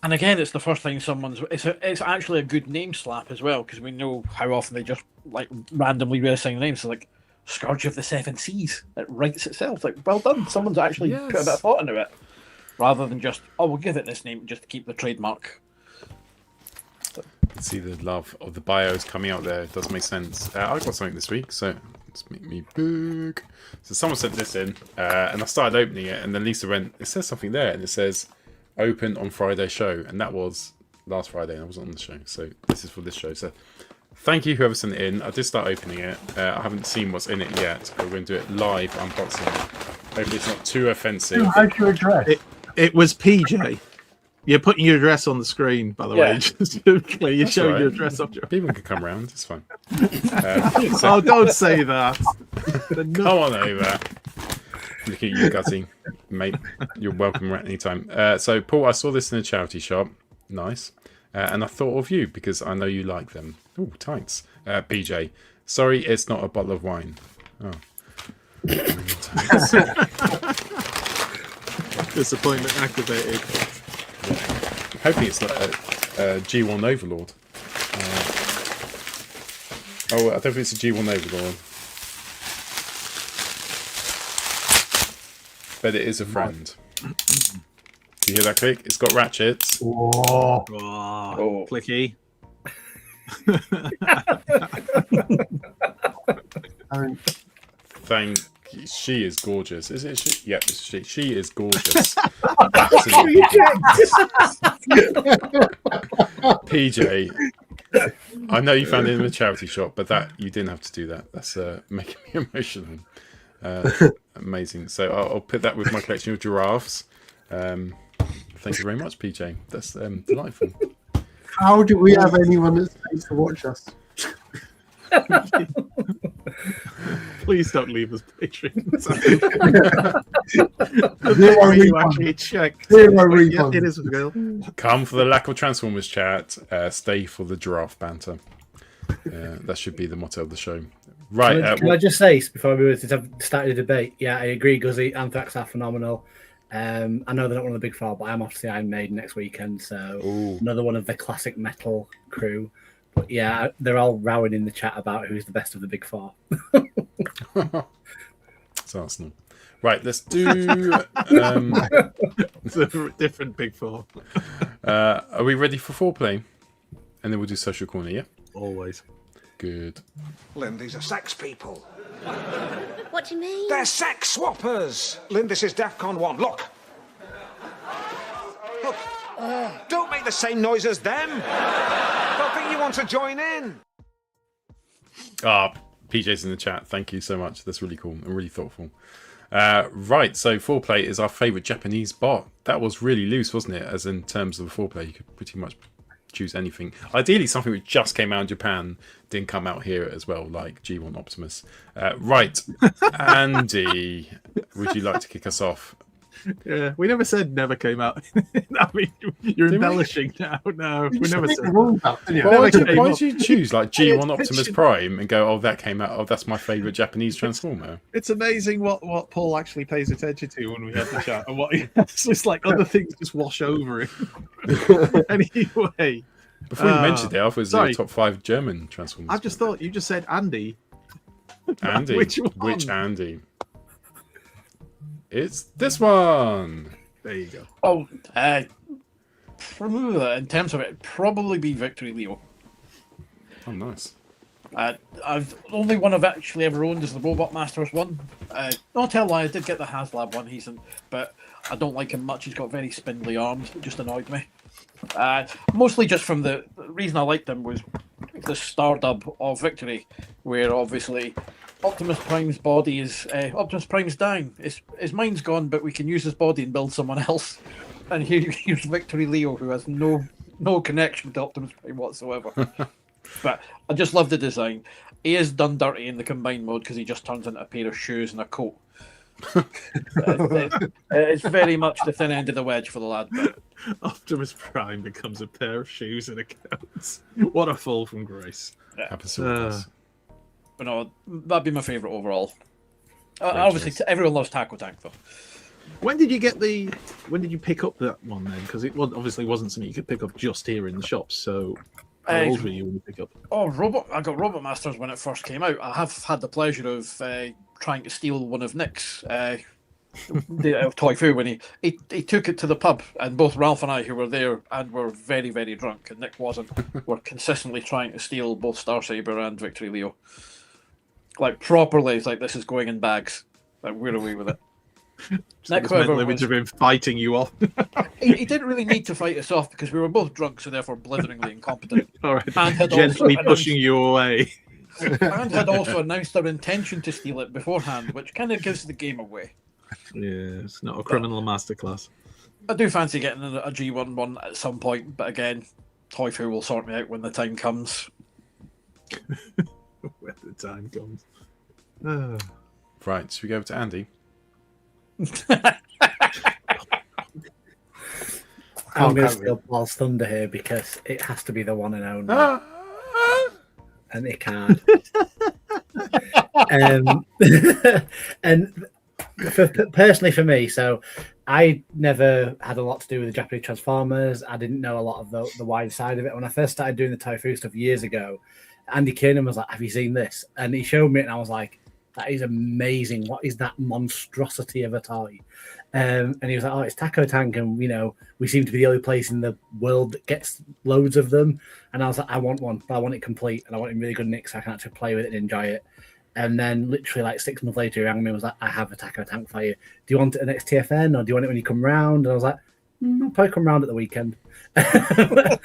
And again, it's the first time someone's. It's actually a good name slap as well, because we know how often they just like randomly reassign names. So like Scourge of the Seven Seas, it writes itself. Like, well done. Someone's actually put a bit of thought into it, rather than just we'll give it this name just to keep the trademark. You can see the love of the bios coming out there. It does make sense. I got something this week, so let's make me big. So someone sent this in, and I started opening it, and then Lisa went, it says something there, and it says, open on Friday show, and that was last Friday, and I wasn't on the show, so this is for this show. So thank you whoever sent it in. I did start opening it. I haven't seen what's in it yet, but we're going to do it live unboxing. Hopefully it's not too offensive. How's your address? It was PJ. You're putting your address on the screen, by the way. Just you're That's showing right. your address up. People can come round, it's fine. Oh, don't say that. Come on over. Look at you, Gutty, mate. You're welcome at any time. So, Paul, I saw this in a charity shop. Nice. And I thought of you because I know you like them. Oh, tights. PJ, sorry, it's not a bottle of wine. Oh. Disappointment activated. Hopefully it's not a G1 Overlord. I don't think it's a G1 Overlord. But it is a friend. Do you hear that click? It's got ratchets. Oh, Oh, clicky. Thank you. She is gorgeous. Is it she? Yep, it's she. She is gorgeous. Absolutely. PJ, I know you found it in a charity shop, but that you didn't have to do that. That's making me emotional. Amazing. So I'll put that with my collection of giraffes. Thank you very much, PJ. That's delightful. how do we have anyone that stays to watch us? Please don't leave us patrons. Zero You refund. actually checked. Zero Yeah, refund. it is a girl. Come for the lack of Transformers chat. Stay for the giraffe banter. That should be the motto of the show. Right. Can I just say before we started a debate? Yeah, I agree. Guzzy, Anthrax are phenomenal. I know they're not one of the big four, but I'm off to see Iron Maiden next weekend, so another one of the classic metal crew. But yeah, they're all rowing in the chat about who's the best of the big four. It's Arsenal. Right, let's do. It's a different big four. Are we ready for foreplay? And then we'll do social corner, yeah? Always. Good. Lynn, these are sex people. What do you mean? They're sex swappers. Lynn, this is DEFCON 1. Look. Look. Don't make the same noise as them. Don't think you want to join in. PJ's in the chat. Thank you so much. That's really cool and really thoughtful. Right, so foreplay is our favourite Japanese bot. That was really loose, wasn't it? As in terms of the foreplay, you could pretty much choose anything. Ideally, something which just came out in Japan didn't come out here as well, like G1 Optimus. Right, Andy, would you like to kick us off? Yeah, we never said never came out. I mean, you're embellishing now. No, we never said. Why did you choose like G1 Optimus Prime and go, oh, that came out, oh, that's my favourite Japanese Transformer? It's amazing what Paul actually pays attention to when we have the chat, and what it's just like other things just wash over him. Anyway, Before you mentioned it, I thought it was sorry. the top 5 German Transformers. I just thought you just said Andy. Andy. Which one? Which Andy? It's this one. There you go. Oh, in terms of it, probably be Victory Leo. Oh, nice. I've only one I've actually ever owned is the Robot Masters one. Not tell lie, I did get the HasLab one. But I don't like him much. He's got very spindly arms. It just annoyed me. Mostly just from the reason I liked them was the Stardub of Victory, where obviously Optimus Prime's body is Optimus Prime's dying. His mind's gone, but we can use his body and build someone else. And here's Victory Leo, who has no connection to Optimus Prime whatsoever. But I just love the design. He is done dirty in the combined mode because he just turns into a pair of shoes and a coat. It's very much the thin end of the wedge for the lad. But Optimus Prime becomes a pair of shoes and a coat. What a fall from grace. Absolutely. But no, that'd be my favourite overall. Obviously, everyone loves Taco Tank though. When did you pick up that one then? Because it obviously wasn't something you could pick up just here in the shops. So how old were you when you picked up? I got Robot Masters when it first came out. I have had the pleasure of trying to steal one of Nick's Toy Fu when he took it to the pub, and both Ralph and I, who were there and were very, very drunk, and Nick wasn't, were consistently trying to steal both Star Saber and Victory Leo. Like properly, it's like this is going in bags. Like we're away with it. Nick, however, was been fighting you off. he didn't really need to fight us off because we were both drunk, so therefore blitheringly incompetent. All right, and had gently pushing you away. And had also announced our intention to steal it beforehand, which kind of gives the game away. Yeah, it's not a criminal masterclass. I do fancy getting a G1 one at some point, but again, Toy Fu will sort me out when the time comes. When the time comes. Right, should we go over to Andy? I'm going to steal Paul's thunder here because it has to be the one and only. And it can't. And personally for me, so I never had a lot to do with the Japanese Transformers. I didn't know a lot of the wide side of it. When I first started doing the Toy Fu stuff years ago, Andy Kiernan was like, "Have you seen this?" And he showed me it, and I was like, "That is amazing! What is that monstrosity of a toy?" And he was like, "Oh, it's Taco Tank, and we seem to be the only place in the world that gets loads of them." And I was like, "I want one, but I want it complete, and I want it in really good nick so I can actually play with it and enjoy it." And then literally like 6 months later, he rang me and was like, "I have a Taco Tank for you. Do you want it at next TFN, or do you want it when you come round?" And I was like, "I'll probably come round at the weekend." and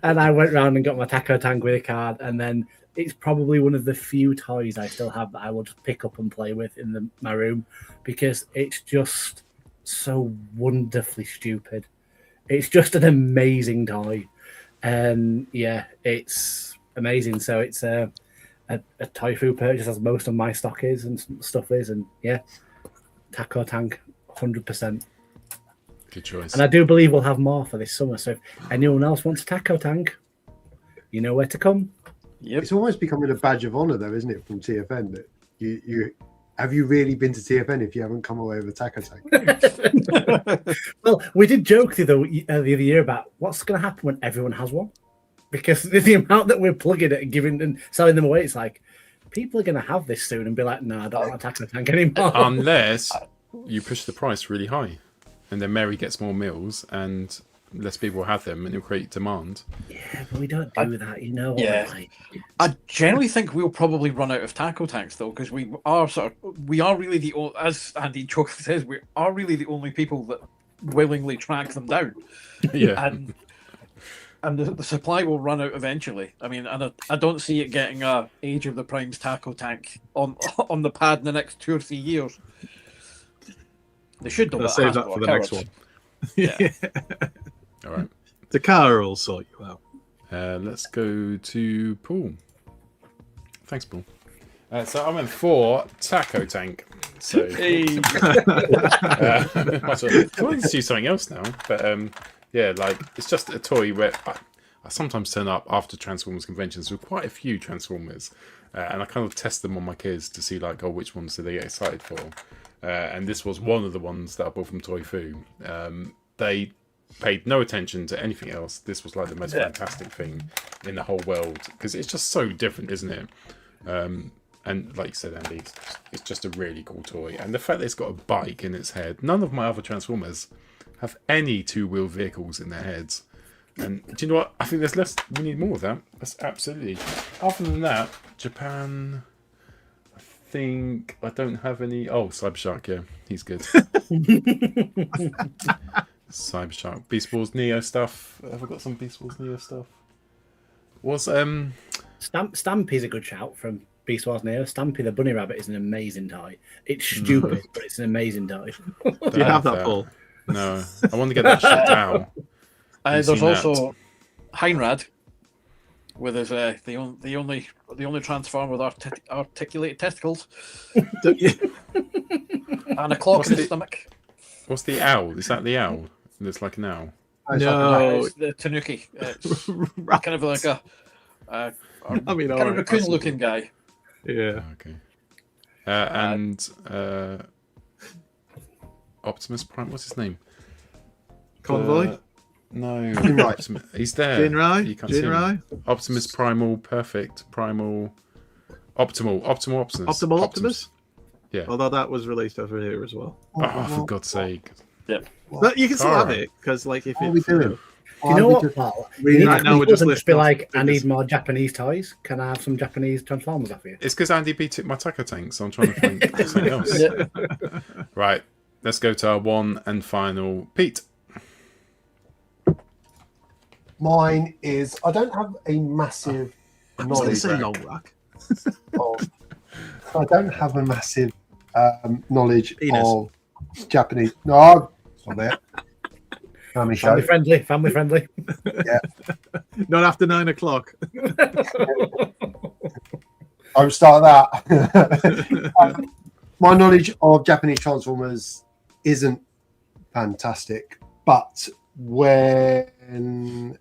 I went round and got my Taco Tank with a card, and then it's probably one of the few toys I still have that I would pick up and play with in my room because it's just so wonderfully stupid. It's just an amazing toy. And yeah, it's amazing. So it's a Toy Fu purchase, as most of my stock is and stuff is. And yeah, Taco Tank, 100%. Good choice. And I do believe we'll have more for this summer. So if anyone else wants a Taco Tank, you know where to come. Yep. It's almost becoming a badge of honor, though, isn't it, from TFN? That you have you really been to TFN if you haven't come away with a Taco Tank? Well, we did joke the other year about what's going to happen when everyone has one, because the amount that we're plugging it and giving and selling them away, it's like people are going to have this soon and be like, "No, I don't want a Taco Tank anymore." Unless you push the price really high, and then Mary gets more meals and less people have them, and it'll create demand. Yeah, but we don't do that, Yeah. Like. I generally think we'll probably run out of Taco Tanks though, because we are really the only, as Andy Choke says, we are really the only people that willingly track them down. Yeah. And the supply will run out eventually. I mean, and I don't see it getting a Age of the Primes Taco Tank on the pad in the next 2 or 3 years. They should do I'll save that for the next one. Yeah. All right. The car will sort you out. Let's go to Paul. Thanks, Paul. So I went for Taco Tank. So I wanted to do something else now, but yeah, like it's just a toy where I sometimes turn up after Transformers conventions with quite a few Transformers, and I kind of test them on my kids to see like, oh, which ones do they get excited for? And this was one of the ones that I bought from Toy Fu. They paid no attention to anything else. This was like the most fantastic thing in the whole world because it's just so different, isn't it? And like you said, Andy, it's just a really cool toy. And the fact that it's got a bike in its head, none of my other Transformers have any two-wheel vehicles in their heads. And do you know what? I think there's less. We need more of that. That's absolutely. Other than that, Japan. I think I don't have any. Oh, Cybershark. Yeah, he's good. Cybershark, Beast Wars Neo stuff. Have I got some Beast Wars Neo stuff? Was Stampy's a good shout from Beast Wars Neo. Stampy the bunny rabbit is an amazing toy. It's stupid, but it's an amazing toy. Do you have that, Paul? No, I want to get that shut down. There's also Heinrad with his the only transformer with articulated testicles and a clock in his stomach. What's the owl? Is that the owl? It looks like an owl. No, It's the Tanuki. It's kind of like a kind of raccoon-looking guy. Yeah. Okay. And Optimus Prime. What's his name? Convoy. No, Right. he's there. You can't see him. Optimus Primal, Perfect Primal, Optimal Optimus. Optimal Optimus. Yeah. Although that was released over here as well. Oh, for God's sake! Yeah. But you can still have Alright. it because, like, if What are we doing? You know what, Paul? You Really need right to now we're just be listing off like, the I biggest- need more Japanese toys. Can I have some Japanese Transformers off you? It's because Andy beat it my Tucker tank, so I'm trying to find something else. Right, let's go to our one and final. Pete. Mine is. I don't have a massive I was going to knowledge. say long rack. Of, I don't have a massive knowledge Penis. of Japanese. No, it's not there. Family show. Family friendly. Not after 9 o'clock. Don't start that. My knowledge of Japanese Transformers isn't fantastic, but when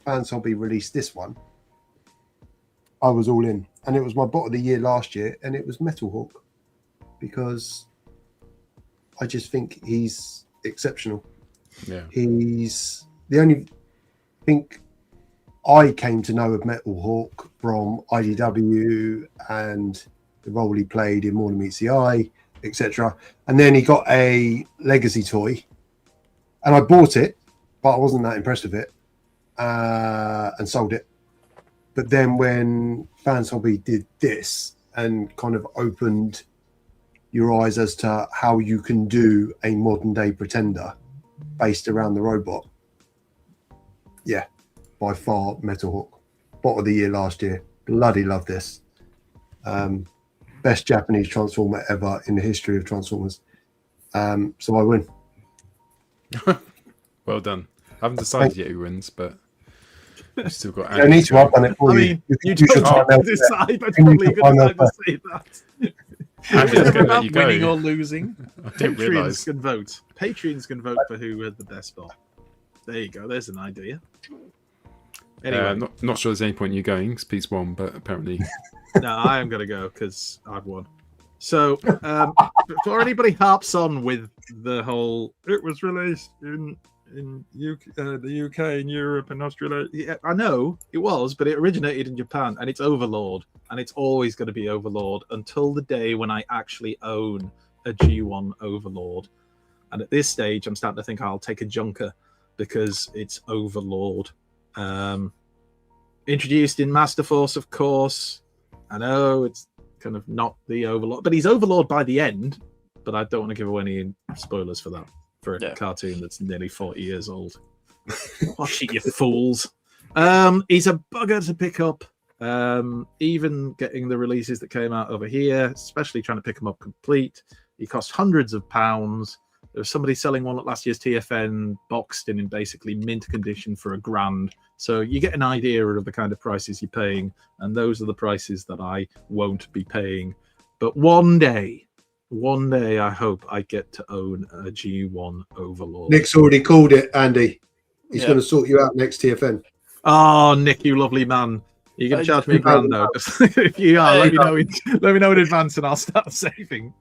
Fans Hobby released this one, I was all in, and it was my bot of the year last year, and it was Metal Hawk because I just think he's exceptional. Yeah. He's the only think I came to know of Metal Hawk from IDW and the role he played in More Than Meets the Eye, etc. And then he got a legacy toy, and I bought it, but I wasn't that impressed with it, and sold it. But then when Fans Hobby did this and kind of opened your eyes as to how you can do a modern day Pretender based around the robot, yeah, by far Metal Hawk. Bot of the year last year. Bloody love this. Best Japanese Transformer ever in the history of Transformers. So I win. Well done. I haven't decided yet who wins, but I've still got. I need to have done it for I you. mean, you should don't try have and to help decide, but You probably need a to good find time out to say that. Andy, I was gonna let About you go. winning or losing. I didn't Patreons realise. can vote. Patreons can vote for who had the best bot. There you go. There's an idea. Anyway, Not sure there's any point in you going, because Pete's won, but apparently. no, I am going to go because I've won. So, before anybody harps on with the whole, it was released in the UK and Europe and Australia. Yeah, I know it was, but it originated in Japan, and it's Overlord, and it's always going to be Overlord until the day when I actually own a G1 Overlord. And at this stage, I'm starting to think I'll take a Junker because it's Overlord. Introduced in Master Force, of course. I know it's kind of not the Overlord, but he's Overlord by the end. But I don't want to give away any spoilers for that, for a cartoon that's nearly 40 years old. Watch it, you fools. He's a bugger to pick up. Even getting the releases that came out over here, especially trying to pick them up complete. He cost hundreds of pounds. There was somebody selling one at last year's TFN, boxed in basically mint condition for $1,000. So you get an idea of the kind of prices you're paying, and those are the prices that I won't be paying. But one day, I hope I get to own a G1 Overlord. Nick's already called it, Andy. He's going to sort you out next TFN. Oh, Nick, you lovely man. You're going to charge me $1,000 though. If you are, let me know in advance, and I'll start saving.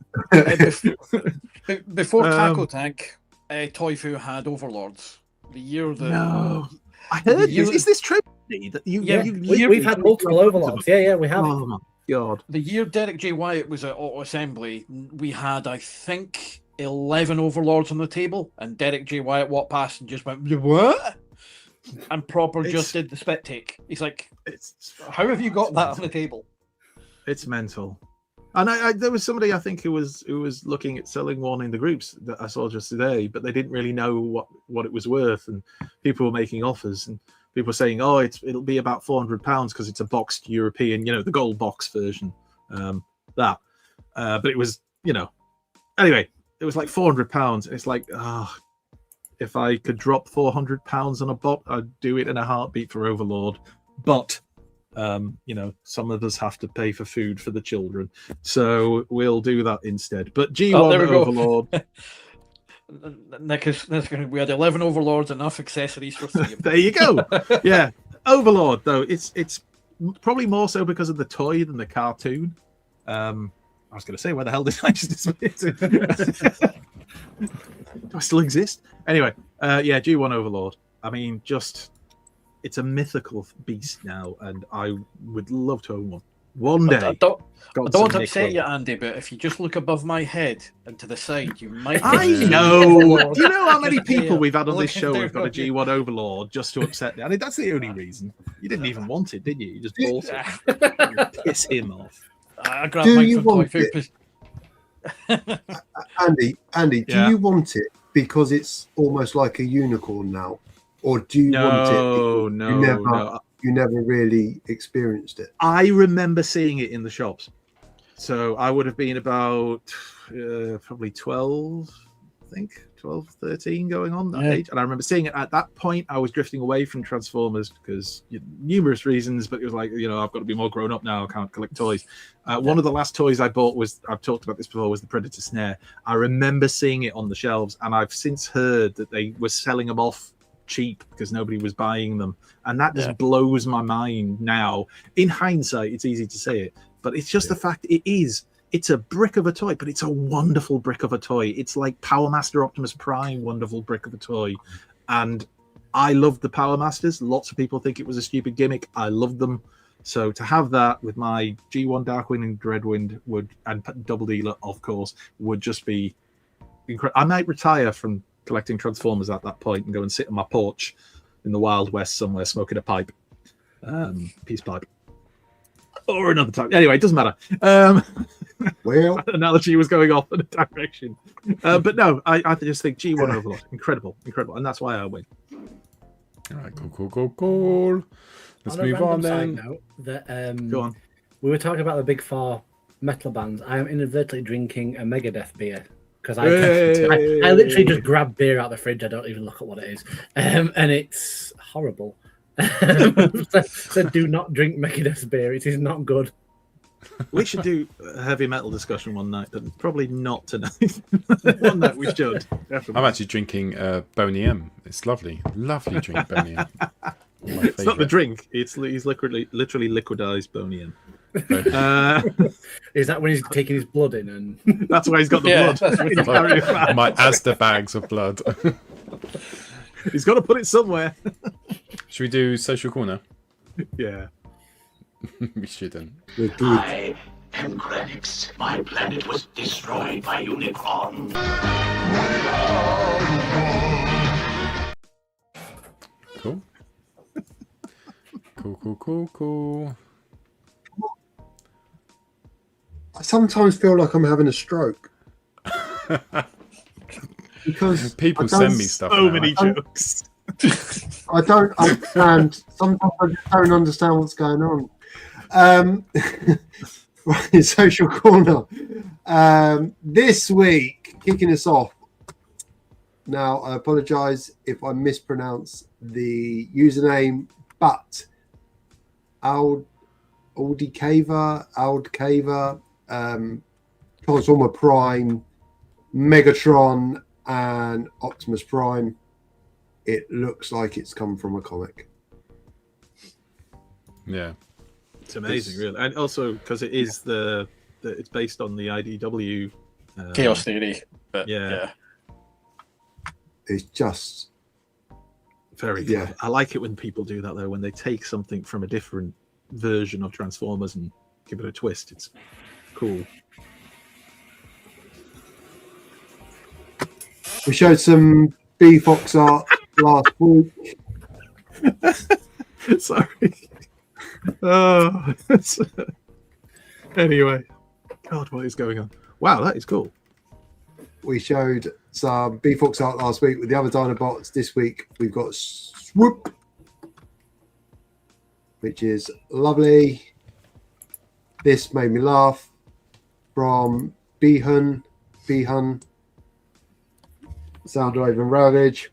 Before Taco Tank, Toyfu had Overlords. The year that No, I heard this. Is this true? That We've had multiple Overlords. Yeah, we have. Oh my god! The year Derek J. Wyatt was at Auto Assembly, we had, I think, 11 Overlords on the table, and Derek J. Wyatt walked past and just went, "What?" And just did the spit take. He's like, "How have you got that on the table?" It's mental. And there was somebody I think who was looking at selling one in the groups that I saw just today, but they didn't really know what it was worth, and people were making offers, and people were saying, "Oh, it'll be about £400 because it's a boxed European, the gold box version." But it was, anyway, it was like £400. It's like, if I could drop £400 on a bot, I'd do it in a heartbeat for Overlord, but. Some of us have to pay for food for the children, so we'll do that instead. But G1 Overlord. Nick is we had 11 Overlords, enough accessories for 3. There you go. Yeah, Overlord though, it's probably more so because of the toy than the cartoon. I was going to say, where the hell did I just disappear to? Do I still exist? Anyway, G1 Overlord. I mean, it's a mythical beast now, and I would love to own one. One day. I don't want to upset you, Andy, but if you just look above my head and to the side, you might. I know. Do you know how many people we've had on this show who've got a G1 Overlord just to upset me? I mean, that's the only reason. You didn't even want it, did you? You just bought it. Piss him off. I grabbed mine from Toy Food. Andy, do you want it because it's almost like a unicorn now? Or do you want it? No. You never really experienced it. I remember seeing it in the shops. So I would have been about probably 12, I think, 12, 13 going on that age. And I remember seeing it at that point. I was drifting away from Transformers because numerous reasons, but it was like, I've got to be more grown up now. I can't collect toys. One of the last toys I bought I've talked about this before, was the Predator Snare. I remember seeing it on the shelves, and I've since heard that they were selling them off cheap because nobody was buying them, and that just blows my mind now. In hindsight, it's easy to say it, but it's just the fact it's a brick of a toy, but it's a wonderful brick of a toy. It's like Power Master Optimus Prime, wonderful brick of a toy. And I loved the Power Masters. Lots of people think it was a stupid gimmick. I loved them. So to have that with my G1 Darkwind and Dreadwind and Double Dealer, of course, would just be incredible. I might retire from collecting Transformers at that point and go and sit on my porch in the Wild West somewhere smoking a pipe, peace pipe, or another type. Anyway, it doesn't matter. Well, analogy was going off in a direction, but no, I just think G1 Overlord, incredible, and that's why I win. All right, cool. Let's move on then. Go on. We were talking about the big four metal bands. I am inadvertently drinking a Megadeth beer. Because I literally just grab beer out of the fridge. I don't even look at what it is. And it's horrible. So do not drink Megadeth beer. It is not good. We should do a heavy metal discussion one night, but probably not tonight. One night we should. Definitely. I'm actually drinking Boney M. It's lovely. Lovely drink, Boney M. It's not the drink. He's literally liquidized Boney M. Is that when he's taking his blood in? And that's why he's got the blood. My Asda bags of blood. He's got to put it somewhere. Should we do Social Corner? Yeah. We shouldn't. I am Krenix. My planet was destroyed by Unicron. Cool. Cool. I sometimes feel like I'm having a stroke. Because people send me stuff. So many jokes. I don't understand. Sometimes I just don't understand what's going on. Right, Social Corner. This week, kicking us off. Now, I apologise if I mispronounce the username, but Aldcava, Transformer Prime, Megatron, and Optimus Prime. It looks like it's come from a comic. Yeah, it's amazing, really, and also because it is it's based on the IDW Chaos Theory. But yeah, it's just very good. Yeah. I like it when people do that though, when they take something from a different version of Transformers and give it a twist. It's cool. We showed some B-Fox art last week. Sorry. Oh, anyway, God, what is going on? Wow, that is cool. We showed some B-Fox art last week with the other Dinobots. This week we've got Swoop, which is lovely. This made me laugh from Behun, Soundwave and Ravage.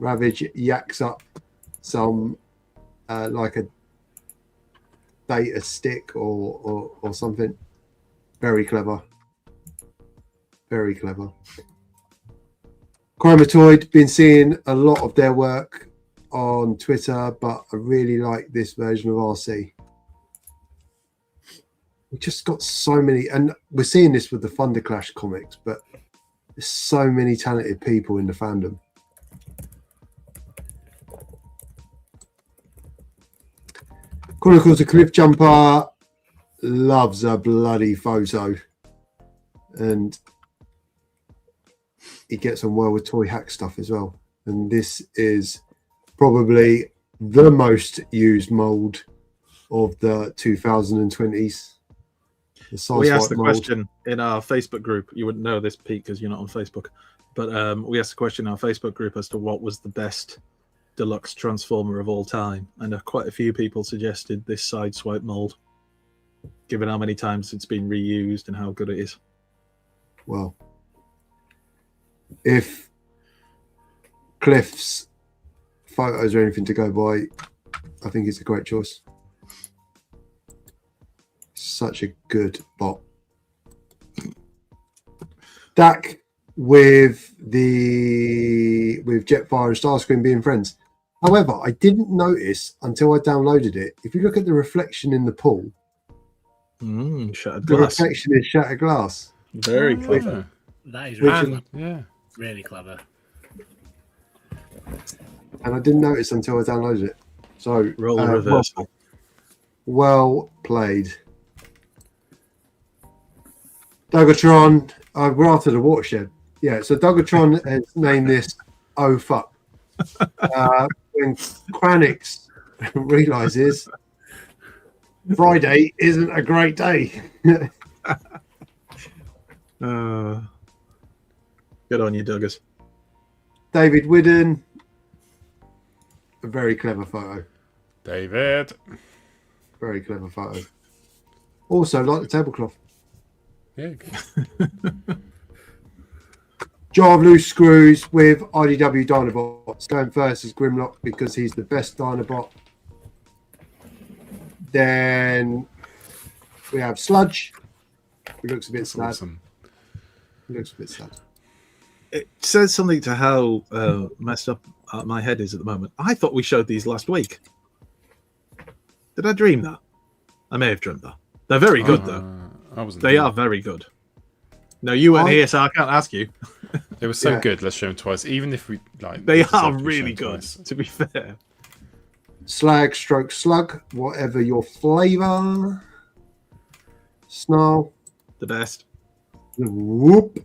Ravage yaks up some like a data stick or something. Very clever. Very clever. Chromatoid, been seeing a lot of their work on Twitter, but I really like this version of RC. We just got so many, and we're seeing this with the Thunderclash comics, but there's so many talented people in the fandom. Chronicles of Cliff Jumper loves a bloody photo, and he gets on well with toy hack stuff as well. And this is probably the most used mold of the 2020s. We asked the question in our Facebook group. You wouldn't know this, Pete, because you're not on Facebook. But we asked the question in our Facebook group as to what was the best deluxe Transformer of all time. And quite a few people suggested this Sideswipe mold, given how many times it's been reused and how good it is. Well, if Cliff's photos are anything to go by, I think it's a great choice. Such a good bot. Dak with Jetfire and Starscream being friends. However, I didn't notice until I downloaded it. If you look at the reflection in the pool, shattered the glass. reflection is shattered glass. Very clever. That is Yeah. really clever. And I didn't notice until I downloaded it. So Roll reversal. Well played. Dogatron, we're after the watershed. Yeah, so Dogatron has named this "Oh fuck." When Kranix realizes Friday isn't a great day. Good on you, Douglas. David Whidden, a very clever photo. David. Very clever photo. Also, like the tablecloth. Yeah. Jar of loose screws with IDW Dinobots. Going first is Grimlock because he's the best Dinobot. Then we have Sludge. He looks a bit sad. Awesome. He looks a bit sad. It says something to how messed up my head is at the moment. I thought we showed these last week. Did I dream that? I may have dreamt that. They're very good, though. I wasn't. They are very good. No, you weren't here, so I can't ask you. They were so good. Let's show them twice. Even if we like, They this is are after we really show them good, twice. to be fair. Slag stroke slug, whatever your flavour. Snarl. The best. Whoop.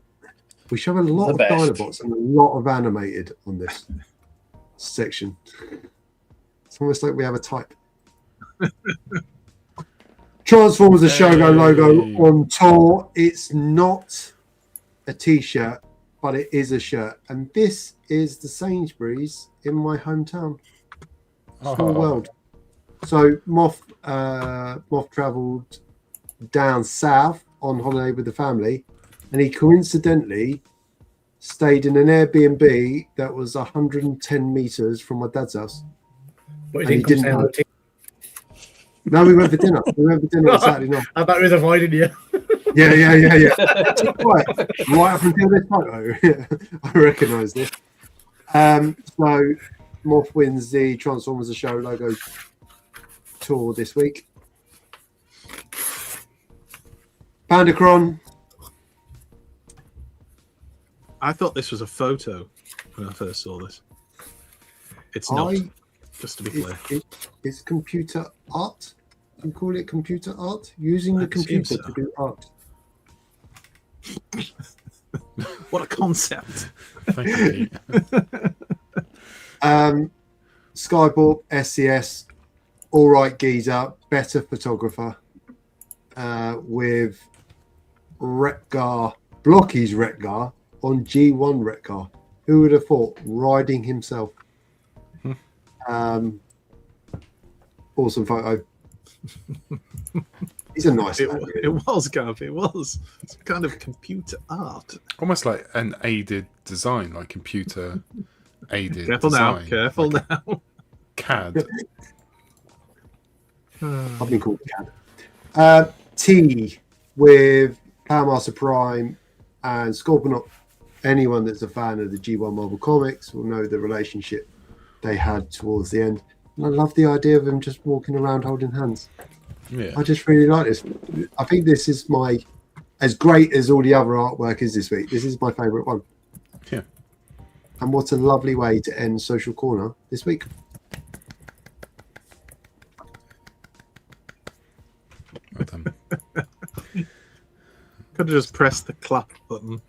We show a lot The of best. Dinobots and a lot of animated on this section. It's almost like we have a type. Transformers, the Shogo logo on tour. It's not a t-shirt, but it is a shirt. And this is the Sainsbury's in my hometown. Small world. So Moth travelled down south on holiday with the family, and he coincidentally stayed in an Airbnb that was 110 meters from my dad's house. But And he didn't know. No, we went for dinner. We went for dinner on Saturday night. I thought he was avoiding you. Yeah. right up until this photo, I recognise this. So Moth wins the Transformers the Show logo tour this week. Pandacron. I thought this was a photo when I first saw this. It's not, just to be clear. It's computer art. You call it computer art? Using the computer to do art. What a concept. Thank you, Pete. Skyborg, SCS, all right geezer, better photographer, with Retgar, Blocky's Retgar on G1 Retgar. Who would have thought? Riding himself. Awesome photo. He's a nice lad. It was, Gav. It was. It's kind of computer art. Almost like an aided design, like computer aided Careful design. now. Careful like now. CAD. I've been called CAD. T with Power Master Prime and Scorponok. Anyone that's a fan of the G1 Marvel Comics will know the relationship they had towards the end. And I love the idea of them just walking around holding hands. Yeah. I just really like this. I think this is as great as all the other artwork is this week. This is my favourite one. Yeah. And what a lovely way to end Social Corner this week. Well done. Could have just pressed the clap button.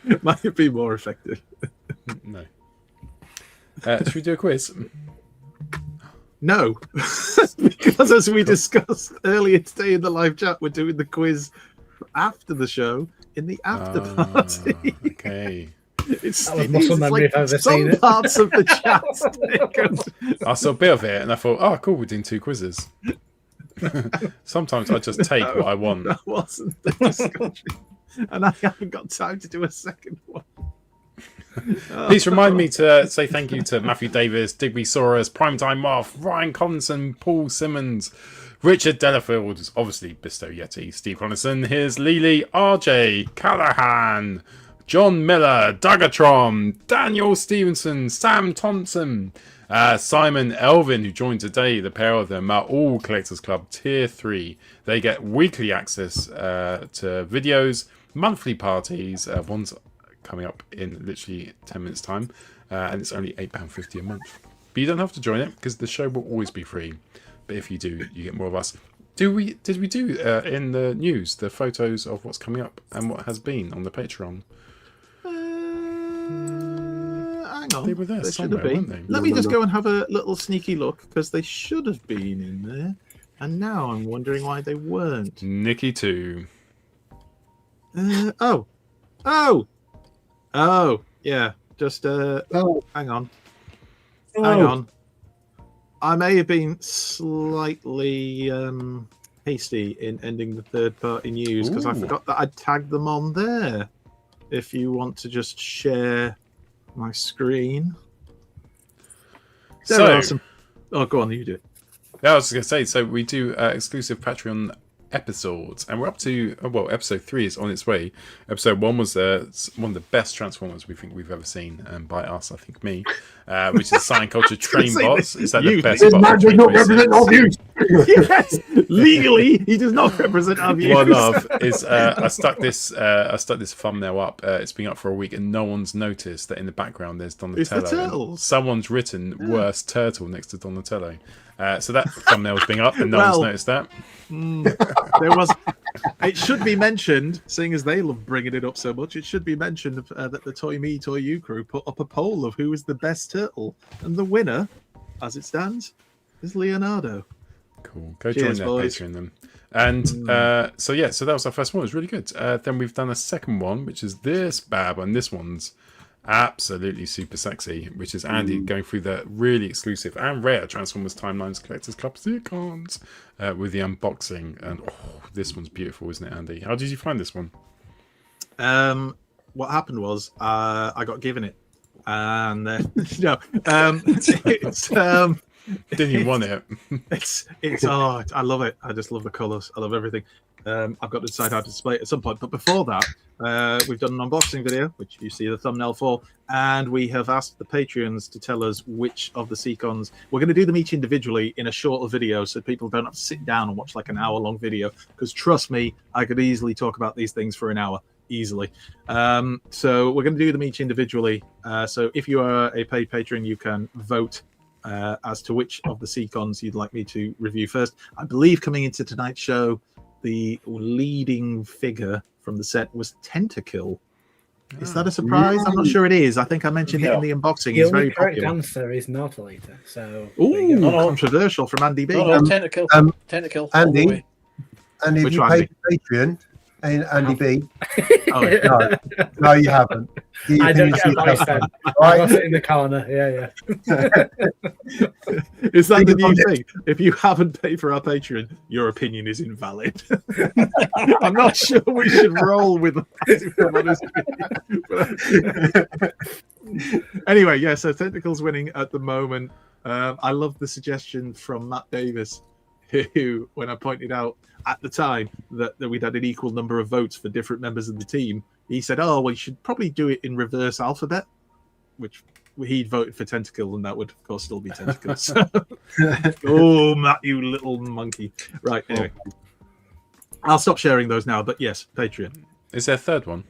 It might be more effective. No. Should we do a quiz? No, because as we discussed earlier today in the live chat, we're doing the quiz after the show in the after party. Okay. That was muscle memory if I've ever some seen it. parts of the chat. I saw a bit of it and I thought, oh, cool, we're doing 2 quizzes. Sometimes I just take what I want. That wasn't the discussion. And I haven't got time to do a second one. Please remind me to say thank you to Matthew Davis, Digby Soros, Primetime Moth, Ryan Collinson, Paul Simmons, Richard Delafield, obviously Bisto Yeti, Steve Connison, here's Lily, RJ, Callahan, John Miller, Duggatron, Daniel Stevenson, Sam Thompson, Simon Elvin, who joined today. The pair of them are all Collectors Club Tier 3. They get weekly access to videos, monthly parties. One's coming up in literally 10 minutes time, and it's only £8.50 a month. But you don't have to join it because the show will always be free. But if you do, you get more of us. Did we do in the news the photos of what's coming up and what has been on the Patreon? Hang on, They were there should somewhere, have been. weren't they? Let me just go and have a little sneaky look because they should have been in there, and now I'm wondering why they weren't. Nikki too. Oh, yeah. Just hang on. Hang on. I may have been slightly hasty in ending the third-party news because I Ooh. forgot that I'd tagged them on there. If you want to just share my screen. So- Oh, go on, you do it. Yeah, I was going to say, so we do exclusive Patreon episodes, and we're up to episode 3 is on its way. Episode 1 was one of the best Transformers we've ever seen, by us, I think me, which is Science Culture Train Bots. Is that the best This bot? man does not represent our views. Yes, legally, he does not represent our views. What I love is I stuck this thumbnail up. It's been up for a week, and no one's noticed that in the background there's Donatello. It's the turtles. Someone's written "worst turtle" next to Donatello. So that thumbnail's been up, and no one's noticed that. There was. It should be mentioned, seeing as they love bringing it up so much. It should be mentioned that the Toy Me Toy You crew put up a poll of who is the best turtle, and the winner, as it stands, is Leonardo. Cool. Go Cheers, join boys. their Patreon then. And so that was our first one. It was really good. Then we've done a second one, which is this bad one. This one's absolutely super sexy, which is Andy going through the really exclusive and rare Transformers Timelines Collectors Club Seacons with the unboxing. And this one's beautiful, isn't it, Andy? How did you find this one? What happened was I got given it, and it's Didn't you want it? It's I love it. I just love the colours. I love everything. I've got to decide how to display it at some point. But before that, we've done an unboxing video, which you see the thumbnail for, and we have asked the Patreons to tell us which of the Seacons. We're going to do them each individually in a shorter video, so people don't have to sit down and watch like an hour-long video. Because trust me, I could easily talk about these things for an hour. Easily. So we're going to do them each individually. So if you are a paid patron, you can vote as to which of the Seacons you'd like me to review first. I believe coming into tonight's show, the leading figure from the set was Tentakill. Is that a surprise? I'm not sure it is. I think I mentioned it in the unboxing. The It's only very correct popular. answer is Nautilator. So Ooh, controversial from Andy B. No, Tentakill. Tentakill. all the Andy, way. And if Which you one, paid for Patreon, and Andy B, Oh, no, you haven't. Your I don't opinion's get a voice yourself, then. right? I'll sit in the corner. Yeah. Is that the Think new about thing? If you haven't paid for our Patreon, your opinion is invalid. I'm not sure we should roll with that, if I'm honest. Anyway, yeah, so Tentacle's winning at the moment. I love the suggestion from Matt Davis, who, when I pointed out at the time that we'd had an equal number of votes for different members of the team, he said, oh, well, you should probably do it in reverse alphabet, which he'd voted for Tentacle, and that would, of course, still be Tentacle. So, oh, Matt, you little monkey. Right, anyway. I'll stop sharing those now, but yes, Patreon. Is there a third one?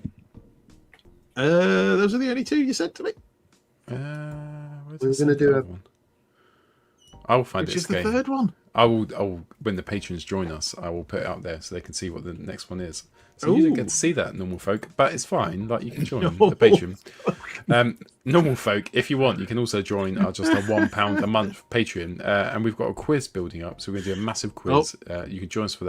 Those are the only two you sent to me. We're going to do a... one. I'll find Which it. is the third one? I will when the patrons join us, I will put it out there so they can see what the next one is. So you don't get to see that, normal folk, but it's fine. Like, you can join the Patreon. Normal folk, if you want, you can also join just a £1 a month Patreon, and we've got a quiz building up, so we're going to do a massive quiz. You can join us for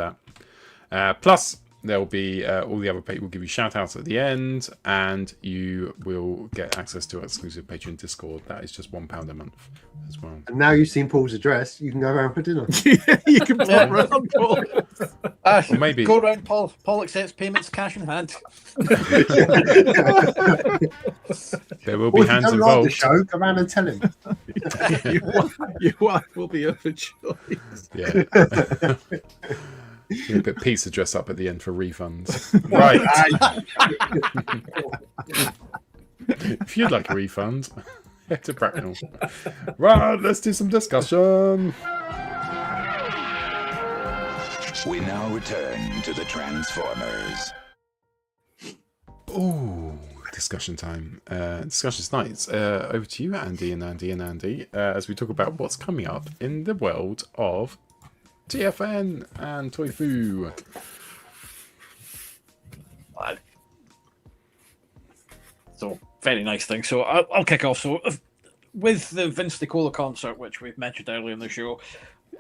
that. Plus, there'll be all the other people will give you shout outs at the end, and you will get access to our exclusive Patreon Discord. That is just £1 a month as well. And now you've seen Paul's address, you can go around for dinner. You can pop around, Paul. Or maybe Go around, Paul. Paul accepts payments cash in hand. there will Or be if you hands don't like the involved. show, go around and tell him. Your wife will be overjoyed. Yeah. A bit pizza dress up at the end for refunds. Right. If you'd like a refund, head to Bracknell. Right, let's do some discussion. We now return to the Transformers. Ooh, discussion time. Discussion tonight. Over to you, Andy, as we talk about what's coming up in the world of TFN and Toifu. So, very nice thing. So, I'll kick off. So, with the Vince DiCola concert, which we've mentioned earlier in the show,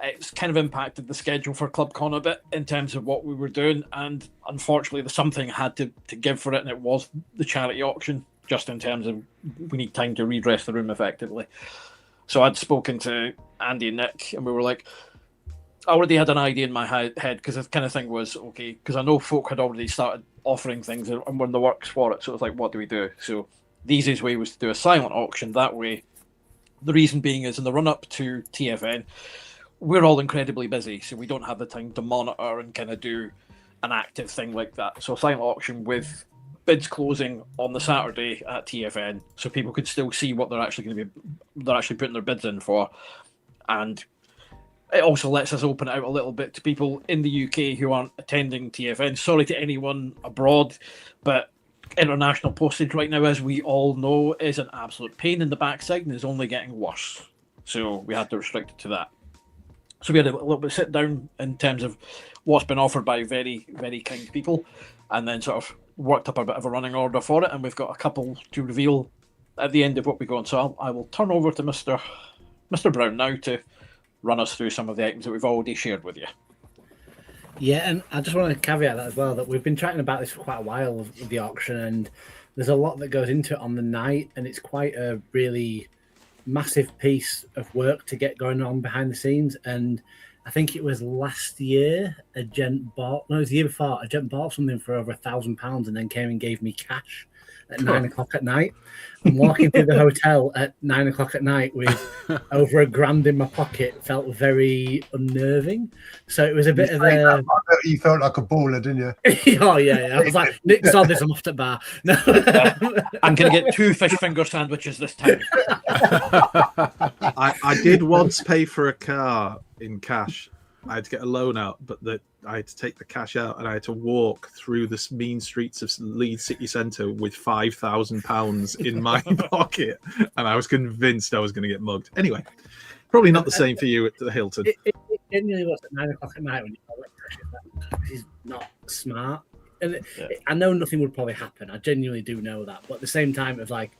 it's kind of impacted the schedule for ClubCon a bit in terms of what we were doing. And unfortunately, something had to give for it, and it was the charity auction, just in terms of we need time to redress the room effectively. So, I'd spoken to Andy and Nick, and we were like, I already had an idea in my head, because the kind of thing was, okay, because I know folk had already started offering things and were in the works for it. So it was like, what do we do? So the easiest way was to do a silent auction. That way, the reason being is in the run-up to TFN, we're all incredibly busy, so we don't have the time to monitor and kind of do an active thing like that. So a silent auction with bids closing on the Saturday at TFN, so people could still see what they're actually putting their bids in for. And it also lets us open it out a little bit to people in the UK who aren't attending TFN. Sorry to anyone abroad, but international postage right now, as we all know, is an absolute pain in the backside and is only getting worse. So we had to restrict it to that. So we had a little bit of sit down in terms of what's been offered by very, very kind people, and then sort of worked up a bit of a running order for it. And we've got a couple to reveal at the end of what we go on. So I will turn over to Mr. Brown now to run us through some of the items that we've already shared with you. Yeah, and I just want to caveat that as well, that we've been chatting about this for quite a while with the auction, and there's a lot that goes into it on the night, and it's quite a really massive piece of work to get going on behind the scenes. And I think it was last year the year before, a gent bought something for over £1,000 and then came and gave me cash at 9 o'clock at night. And walking through the hotel at 9 o'clock at night with over £1,000 in my pocket felt very unnerving. So it was a bit of a... You felt like a baller, didn't you? Oh, yeah. I was like, Nick saw this, I'm off to the bar. No. I'm going to get 2 fish finger sandwiches this time. I did once pay for a car in cash. I had to get a loan out, but I had to take the cash out, and I had to walk through the mean streets of Leeds city centre with £5,000 in my pocket, and I was convinced I was going to get mugged. Anyway, probably not the same for you at the Hilton. It genuinely was at 9 o'clock at night when you thought, this is not smart. And I know nothing would probably happen. I genuinely do know that. But at the same time, it was like,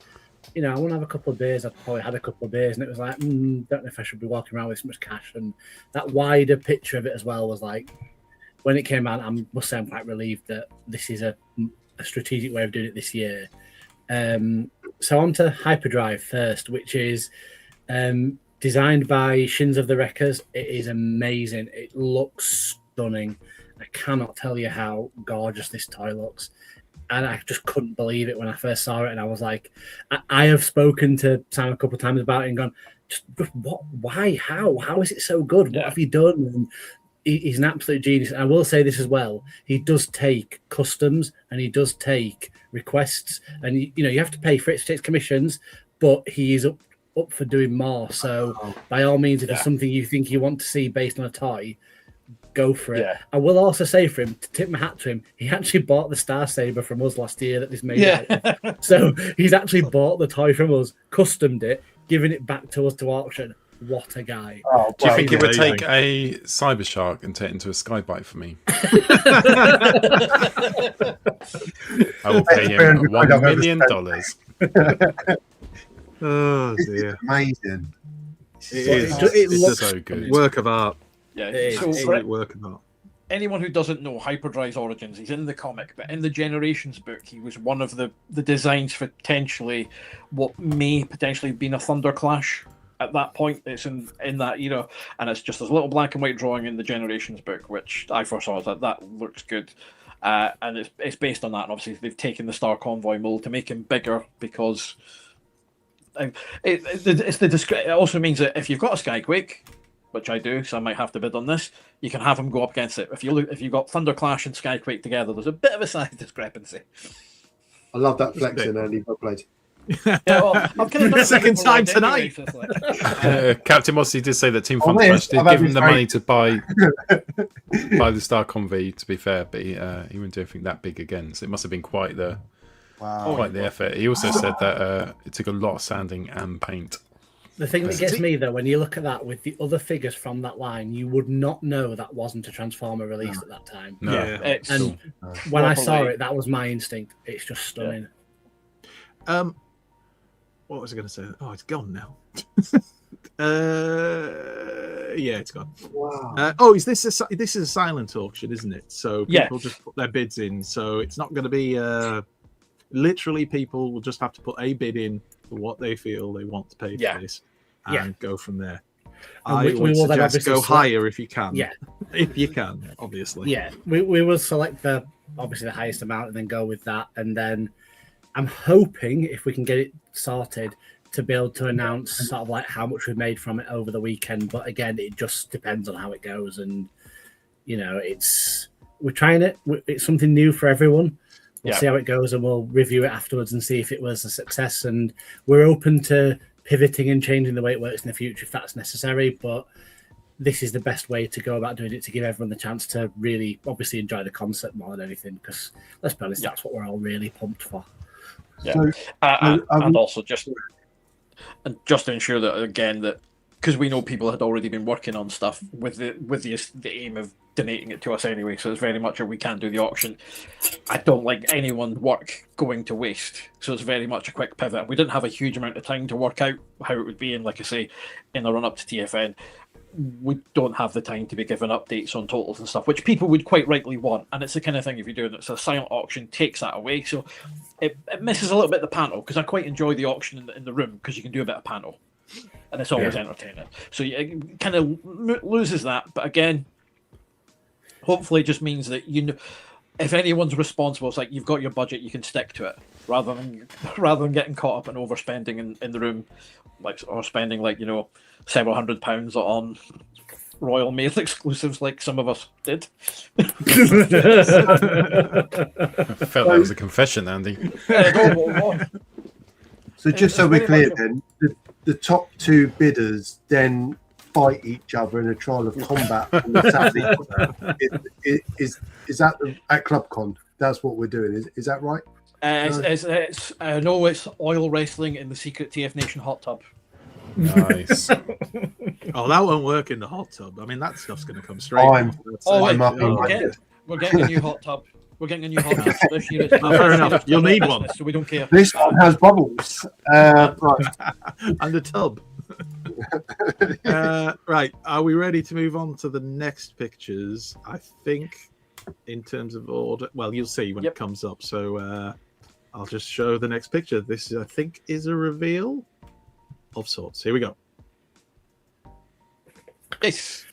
I want to have a couple of beers. I probably had a couple of beers, and it was like, don't know if I should be walking around with so much cash. And that wider picture of it as well was like, when it came out, I must say I'm quite relieved that this is a strategic way of doing it this year. So on to Hyperdrive first, which is designed by Shins of the Wreckers. It is amazing. It looks stunning. I cannot tell you how gorgeous this toy looks. And I just couldn't believe it when I first saw it. And I was like, I have spoken to Sam a couple of times about it and gone, just what? Why? How is it so good? What have you done? And he's an absolute genius. And I will say this as well. He does take customs and he does take requests. And, you have to pay for it. It takes commissions, but he is up for doing more. So by all means, if there's something you think you want to see based on a toy, go for it. Yeah. I will also say for him, to tip my hat to him, he actually bought the Star Saber from us last year that this made out of. So he's actually bought the toy from us, customed it, given it back to us to auction. What a guy. Oh, Do you think it would amazing. take a cyber shark and turn it into a skybite for me? I will pay him $1 million. Oh dear, amazing. It looks so good. work of art. Yeah. It So is. for Absolute work of art. anyone who doesn't know Hyperdrive's origins, he's in the comic, but in the Generations book, he was one of the designs for potentially what may potentially have been a Thunderclash. At that point, it's in that era, and it's just this little black and white drawing in the Generations book, which I first saw. That looks good, and it's based on that. And obviously, they've taken the Star Convoy mold to make him bigger because it also means that if you've got a Skyquake, which I do, so I might have to bid on this, you can have him go up against it. If you've got Thunderclash and Skyquake together, there's a bit of a size discrepancy. I love that flexing, Andy. Well played. Yeah, well, I've kind of done The it second before, time like, tonight. anyway, so it's like- Captain Mossy did say that Team Oh, Thunderclash did I've give had him the this money to buy the Star Convoy, to be fair, but he wouldn't do anything that big again. So it must have been quite the effort. He also said that it took a lot of sanding and paint. The thing that gets me, though, when you look at that with the other figures from that line, you would not know that wasn't a Transformer release at that time. No. Yeah. It's And when I saw it, that was my instinct. It's just stunning. What was I going to say? Oh, it's gone now. Yeah, it's gone. Wow. Is this is a silent auction, isn't it? So people just put their bids in. So it's not going to be literally people will just have to put a bid in for what they feel they want to pay for this and go from there. And I we would will then suggest obviously go select- higher if you can. Yeah. If you can, obviously. Yeah, we will select obviously the highest amount and then go with that. And then I'm hoping, if we can get it sorted, to be able to announce sort of like how much we've made from it over the weekend. But again, it just depends on how it goes. And, we're trying it. It's something new for everyone. We'll see how it goes and we'll review it afterwards and see if it was a success. And we're open to pivoting and changing the way it works in the future if that's necessary. But this is the best way to go about doing it, to give everyone the chance to really obviously enjoy the concept more than anything. Because let's be honest, that's what we're all really pumped for. Yeah, So, and also just to ensure that again that because we know people had already been working on stuff with the aim of donating it to us anyway, so it's very much a we can't do the auction. I don't like anyone's work going to waste, so it's very much a quick pivot. We didn't have a huge amount of time to work out how it would be, and like I say, in the run up to TFN, we don't have the time to be given updates on totals and stuff, which people would quite rightly want. And it's the kind of thing, if you're doing it, so a silent auction takes that away. So it misses a little bit the panel, because I quite enjoy the auction in the room, because you can do a bit of panel, and it's always entertaining. So it kind of loses that. But again, hopefully it just means that if anyone's responsible, it's like you've got your budget, you can stick to it, rather than getting caught up in overspending in the room, or spending several £100s on Royal Mail exclusives like some of us did. I felt that was a confession, Andy. So just so we're clear, then the top two bidders then fight each other in a trial of combat on the Saturday. Is that at ClubCon? That's what we're doing. Is that right? It's oil wrestling in the secret TF Nation hot tub. Nice. Oh, that won't work in the hot tub. I mean, that stuff's going to come straight. We're getting a new hot tub. We're getting a new hot tub this year. Fair enough. You'll need one, so we don't care. This one has bubbles. Right. And a tub. Right. Are we ready to move on to the next pictures? I think in terms of order. Well, you'll see when Yep. it comes up. So I'll just show the next picture. This, I think, is a reveal of sorts. Here we go. Yes.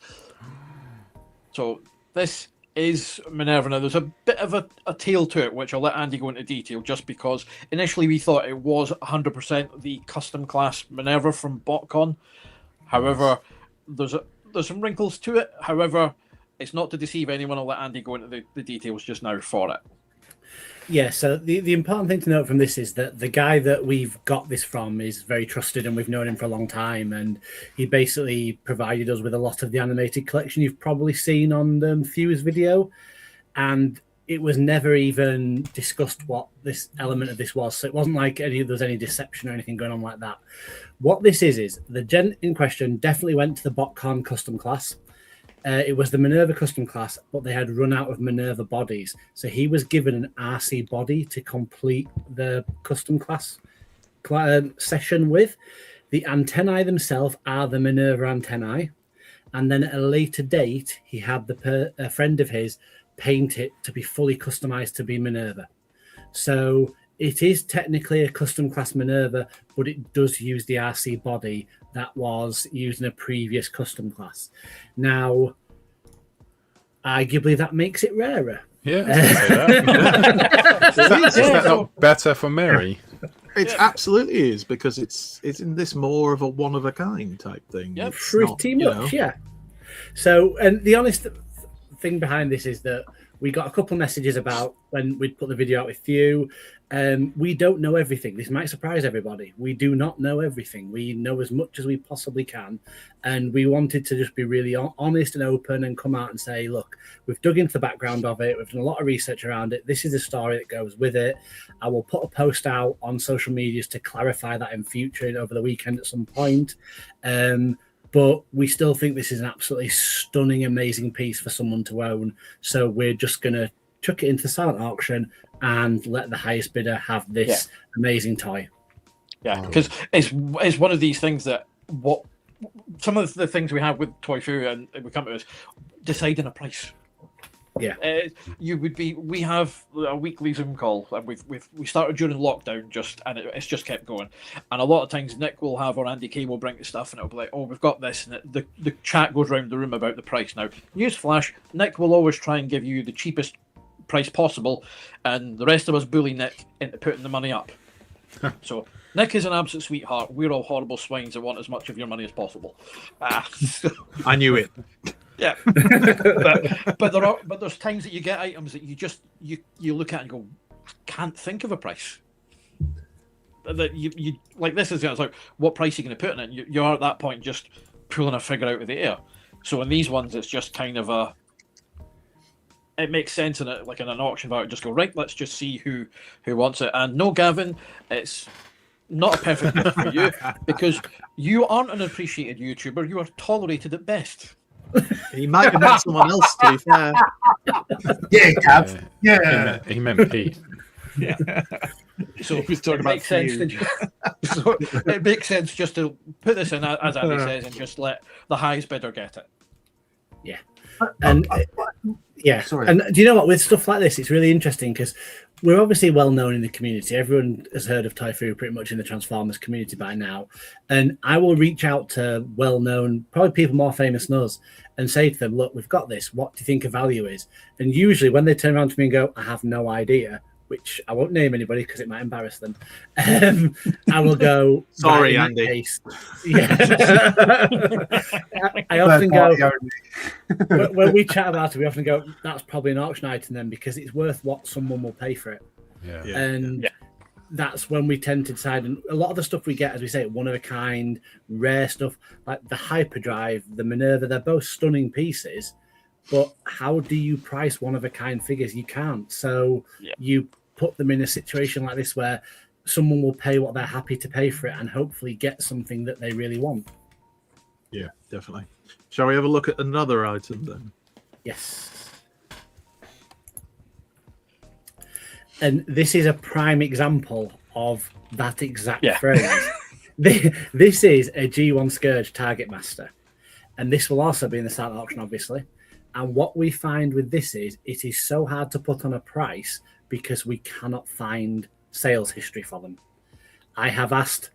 So this is Minerva. Now, there's a bit of a tale to it, which I'll let Andy go into detail, just because initially we thought it was 100% the custom class Minerva from BotCon. However, there's some wrinkles to it. However, it's not to deceive anyone. I'll let Andy go into the details just now for it. Yeah, so the important thing to note from this is that the guy that we've got this from is very trusted and we've known him for a long time, and he basically provided us with a lot of the animated collection you've probably seen on Few's video, and it was never even discussed what this element of this was, so it wasn't like there was any deception or anything going on like that. What this is the gent in question definitely went to the BotCon custom class. It was the Minerva custom class, but they had run out of Minerva bodies. So he was given an RC body to complete the custom class session with. The antennae themselves are the Minerva antennae. And then at a later date, he had a friend of his paint it to be fully customized to be Minerva. So it is technically a custom class Minerva, but it does use the RC body that was used in a previous custom class. Now, arguably that makes it rarer. Yeah, I was gonna say that. Is that not better for Mary? It absolutely is, because it's in this more of a one of a kind type thing. Yep. It's Pretty not, much, yeah. So, and the honest thing behind this is that we got a couple of messages about when we'd put the video out with you. We don't know everything. This might surprise everybody. We do not know everything. We know as much as we possibly can. And we wanted to just be really honest and open and come out and say, look, we've dug into the background of it. We've done a lot of research around it. This is the story that goes with it. I will put a post out on social medias to clarify that in future and over the weekend at some point. But we still think this is an absolutely stunning, amazing piece for someone to own. So we're just going to chuck it into the silent auction and let the highest bidder have this amazing toy. Yeah, because it's one of these things that some of the things we have with Toy Fu and we come to is deciding a price. Yeah, we have a weekly Zoom call, and we started during lockdown, and it's just kept going. And a lot of times Nick will have, or Andy K will bring the stuff, and it'll be like, oh, we've got this, and the chat goes around the room about the price. Now, newsflash, Nick will always try and give you the cheapest price possible, and the rest of us bully Nick into putting the money up. So Nick is an absolute sweetheart. We're all horrible swines that want as much of your money as possible. I knew it. Yeah, but there's times that you get items that you look at and go, can't think of a price. That you like this is it's like, what price are you going to put in it? You're at that point just pulling a figure out of the air. So in these ones, it's just kind of it makes sense in it, like in an auction value, just go right. Let's just see who wants it. And no, Gavin, it's not a perfect gift for you because you aren't an appreciated YouTuber. You are tolerated at best. He might have met someone else, to be fair. Yeah, Gav. Yeah. He meant Pete. Yeah. So He was talking it about makes sense so it makes sense just to put this in, as Andy says, and just let the highest bidder get it. Yeah. And yeah, Sorry. and do you know what? With stuff like this, it's really interesting because we're obviously well known in the community. Everyone has heard of Typhoo pretty much in the Transformers community by now. And I will reach out to well-known, probably people more famous than us, and say to them, "Look, we've got this. What do you think a value is?" And usually, when they turn around to me and go, "I have no idea," which I won't name anybody because it might embarrass them, I will go, Sorry, "Right, in that Andy." case." Yeah. I often go, when we chat about it, we often go, that's probably an auction item then because it's worth what someone will pay for it. Yeah. And that's when we tend to decide. And a lot of the stuff we get, as we say, one of a kind, rare stuff, like the Hyperdrive, the Minerva, they're both stunning pieces. But how do you price one of a kind figures? You can't. So you put them in a situation like this where someone will pay what they're happy to pay for it and hopefully get something that they really want. Yeah, definitely. Shall we have a look at another item then? Yes. And this is a prime example of that exact phrase. This is a G1 Scourge Target Master. And this will also be in the silent auction, obviously. And what we find with this is it is so hard to put on a price because we cannot find sales history for them. I have asked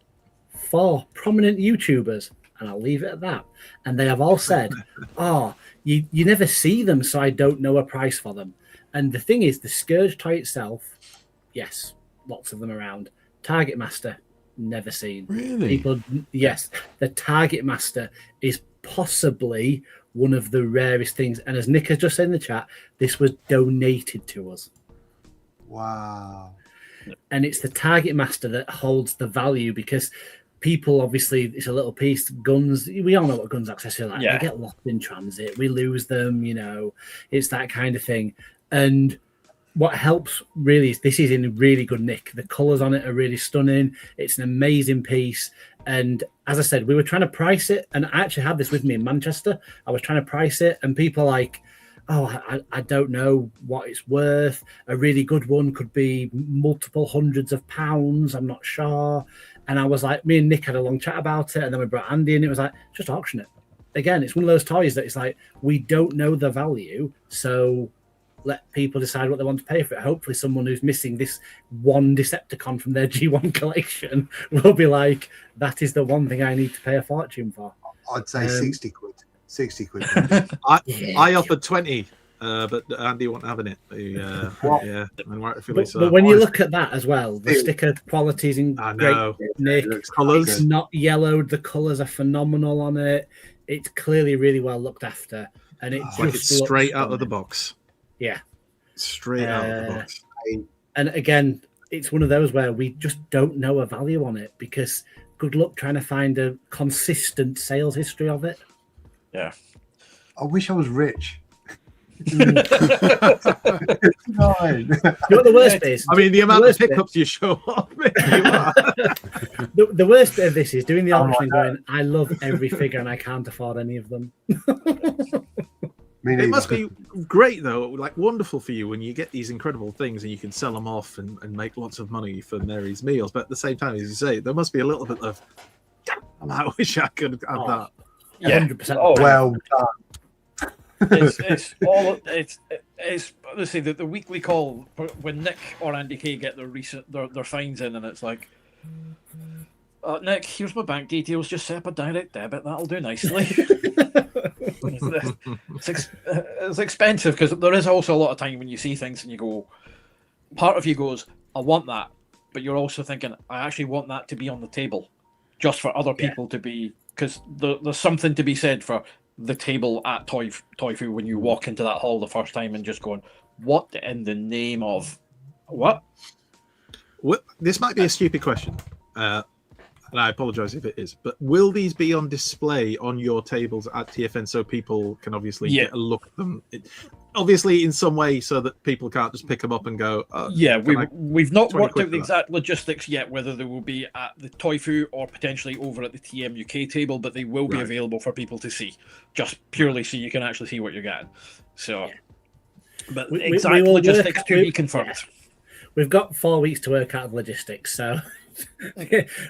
4 prominent YouTubers, and I'll leave it at that. And they have all said, oh, you never see them, so I don't know a price for them. And the thing is, the Scourge toy itself, yes, lots of them around. Target Master, never seen. Really? People, yes, the Target Master is possibly one of the rarest things. And as Nick has just said in the chat, this was donated to us. Wow. And it's the Target Master that holds the value because people, obviously, it's a little piece. Guns, we all know what guns accessories are like. Yeah. They get lost in transit. We lose them, it's that kind of thing. And what helps really is this is in really good nick. The colours on it are really stunning. It's an amazing piece. And as I said, we were trying to price it. And I actually had this with me in Manchester. I was trying to price it. And people are like, oh, I don't know what it's worth. A really good one could be multiple hundreds of pounds. I'm not sure. And I was like, me and Nick had a long chat about it. And then we brought Andy in. It was like, just auction it. Again, it's one of those toys that it's like, we don't know the value. So let people decide what they want to pay for it. Hopefully someone who's missing this one Decepticon from their G1 collection will be like, that is the one thing I need to pay a fortune for. I'd say 60 quid. 60 quid. I offered 20, but Andy wasn't having it. Yeah, and rightfully so. But when you look at that as well, the sticker quality's in great nick. It's not yellowed. The colours are phenomenal on it. It's clearly really well looked after, and it's like it's straight out of the box. Yeah, straight out of the box. And again, it's one of those where we just don't know a value on it because good luck trying to find a consistent sales history of it. Yeah, I wish I was rich. You know what the worst bit is? I mean, the amount of pickups you show up. The worst bit of this is doing the auction going, I love every figure and I can't afford any of them. It must be great, though, like wonderful for you when you get these incredible things and you can sell them off and make lots of money for Mary's meals. But at the same time, as you say, there must be a little bit of, I wish I could have that. Yeah, 100%. Oh, well done. it's let's say the weekly call when Nick or Andy K get their fines in, and it's like, Nick, here's my bank details. Just set up a direct debit. That'll do nicely. It's expensive because there is also a lot of time when you see things and you go, part of you goes, I want that, but you're also thinking, I actually want that to be on the table, just for other people to be, because there's something to be said for the table at Toy Fu when you walk into that hall the first time and just going, what in the name of what? This might be a stupid question. And I apologize if it is, but will these be on display on your tables at TFN so people can obviously get a look at them? Obviously, in some way, so that people can't just pick them up and go. We've not worked out the exact logistics yet, whether they will be at the Toy Fu or potentially over at the TM UK table, but they will be available for people to see, just purely so you can actually see what you're getting. So, but exact logistics to be confirmed. We've got 4 weeks to work out of logistics, so.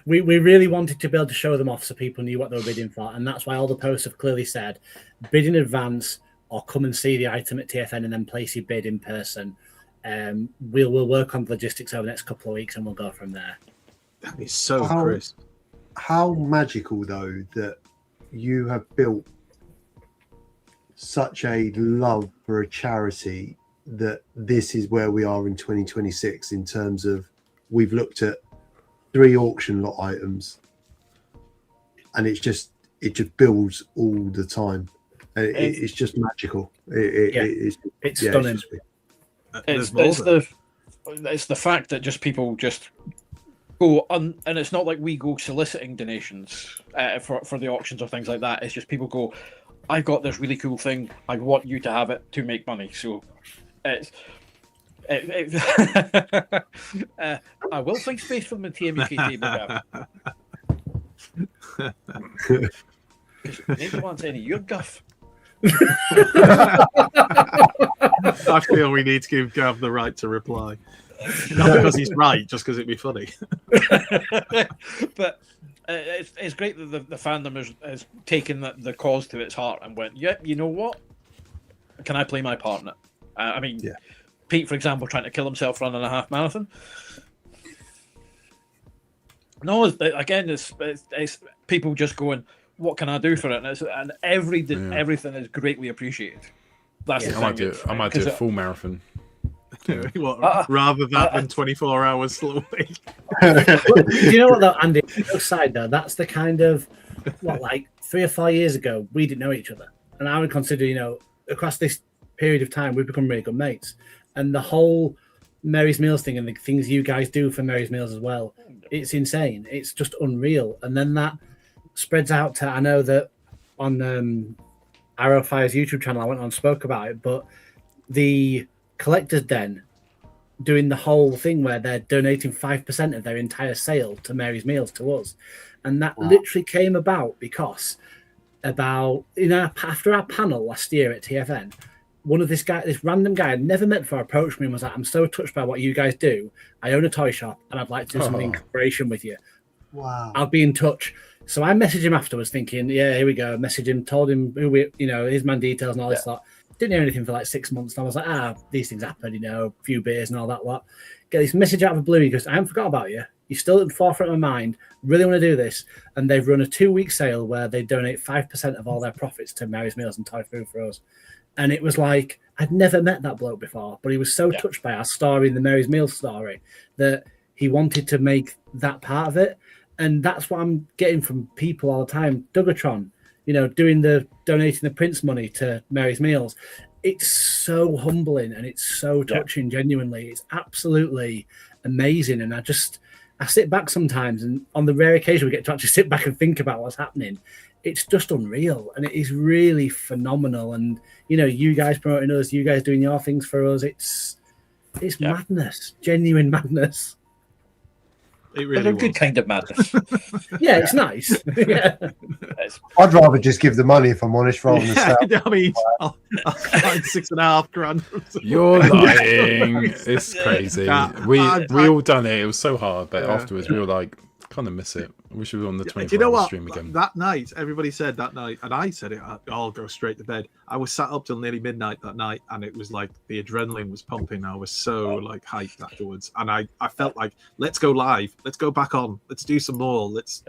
we really wanted to be able to show them off so people knew what they were bidding for, and that's why all the posts have clearly said bid in advance or come and see the item at TFN and then place your bid in person. We'll work on the logistics over the next couple of weeks and we'll go from there. That is so crisp. How magical though that you have built such a love for a charity that this is where we are in 2026 in terms of we've looked at 3 auction lot items, and it just builds all the time. And it's just magical. It's stunning. It's the fact that just people just go on, and it's not like we go soliciting donations for the auctions or things like that. It's just people go, I've got this really cool thing. I want you to have it to make money. So it's. I will find space for the TMUK table. Maybe wants any of your guff. I feel we need to give Gav the right to reply. Not because he's right, just because it'd be funny. But it's great that the fandom has taken the cause to its heart and went, yeah, you know what? Can I play my part in it? I mean, Yeah. Pete, for example, trying to kill himself running a half marathon. No, again, it's people just going, "What can I do for it?" And everything is greatly apprecied. That's the I might thing. do. I might do a full marathon. What, rather that than 24 hours slowly. Do you know what though, Andy? On the other side though, that's the kind of like 3 or 4 years ago we didn't know each other, and I would consider across this period of time we've become really good mates, and the whole Mary's Meals thing and the things you guys do for Mary's Meals as well, it's insane. It's just unreal, and then that spreads out to, I know that on Arrowfire's YouTube channel I went on and spoke about it, but the Collector's Den doing the whole thing where they're donating 5% of their entire sale to Mary's Meals to us, and that literally came about because after our panel last year at TFN, this random guy I'd never met before approached me and was like, "I'm so touched by what you guys do. I own a toy shop and I'd like to do something in cooperation with you. Wow. I'll be in touch." So I messaged him afterwards thinking, yeah, here we go. Messaged him, told him who his man details and all this lot. Didn't hear anything for like 6 months. And I was like, these things happen, a few beers and all that lot. Get this message out of the blue. He goes, "I haven't forgot about you. You're still at the forefront of my mind. Really want to do this." And they've run a 2-week sale where they donate 5% of all their profits to Mary's Meals and Toy Food for Us. And it was like, I'd never met that bloke before, but he was so touched by our story, the Mary's Meals story, that he wanted to make that part of it. And that's what I'm getting from people all the time. Dugatron, doing donating the Prince money to Mary's Meals. It's so humbling and it's so touching, genuinely. It's absolutely amazing. And I sit back sometimes, and on the rare occasion we get to actually sit back and think about what's happening, it's just unreal, and it is really phenomenal. And you guys promoting us, you guys doing your things for us, it's madness, genuine madness. It really But a good kind of madness. Yeah, it's nice. Yeah. I'd rather just give the money, if I'm honest, rather than sell. I mean, I'll find $6,500. You're lying. It's crazy. We I- all done it. It was so hard, but afterwards we were like, kind of miss it. I wish we were on the 24-hour Do you know what? stream again. That night, everybody said that night, and I said it, I'll go straight to bed. I was sat up till nearly midnight that night, and it was like the adrenaline was pumping. I was so like hyped afterwards, and I felt like, let's go live, let's go back on, let's do some more. It's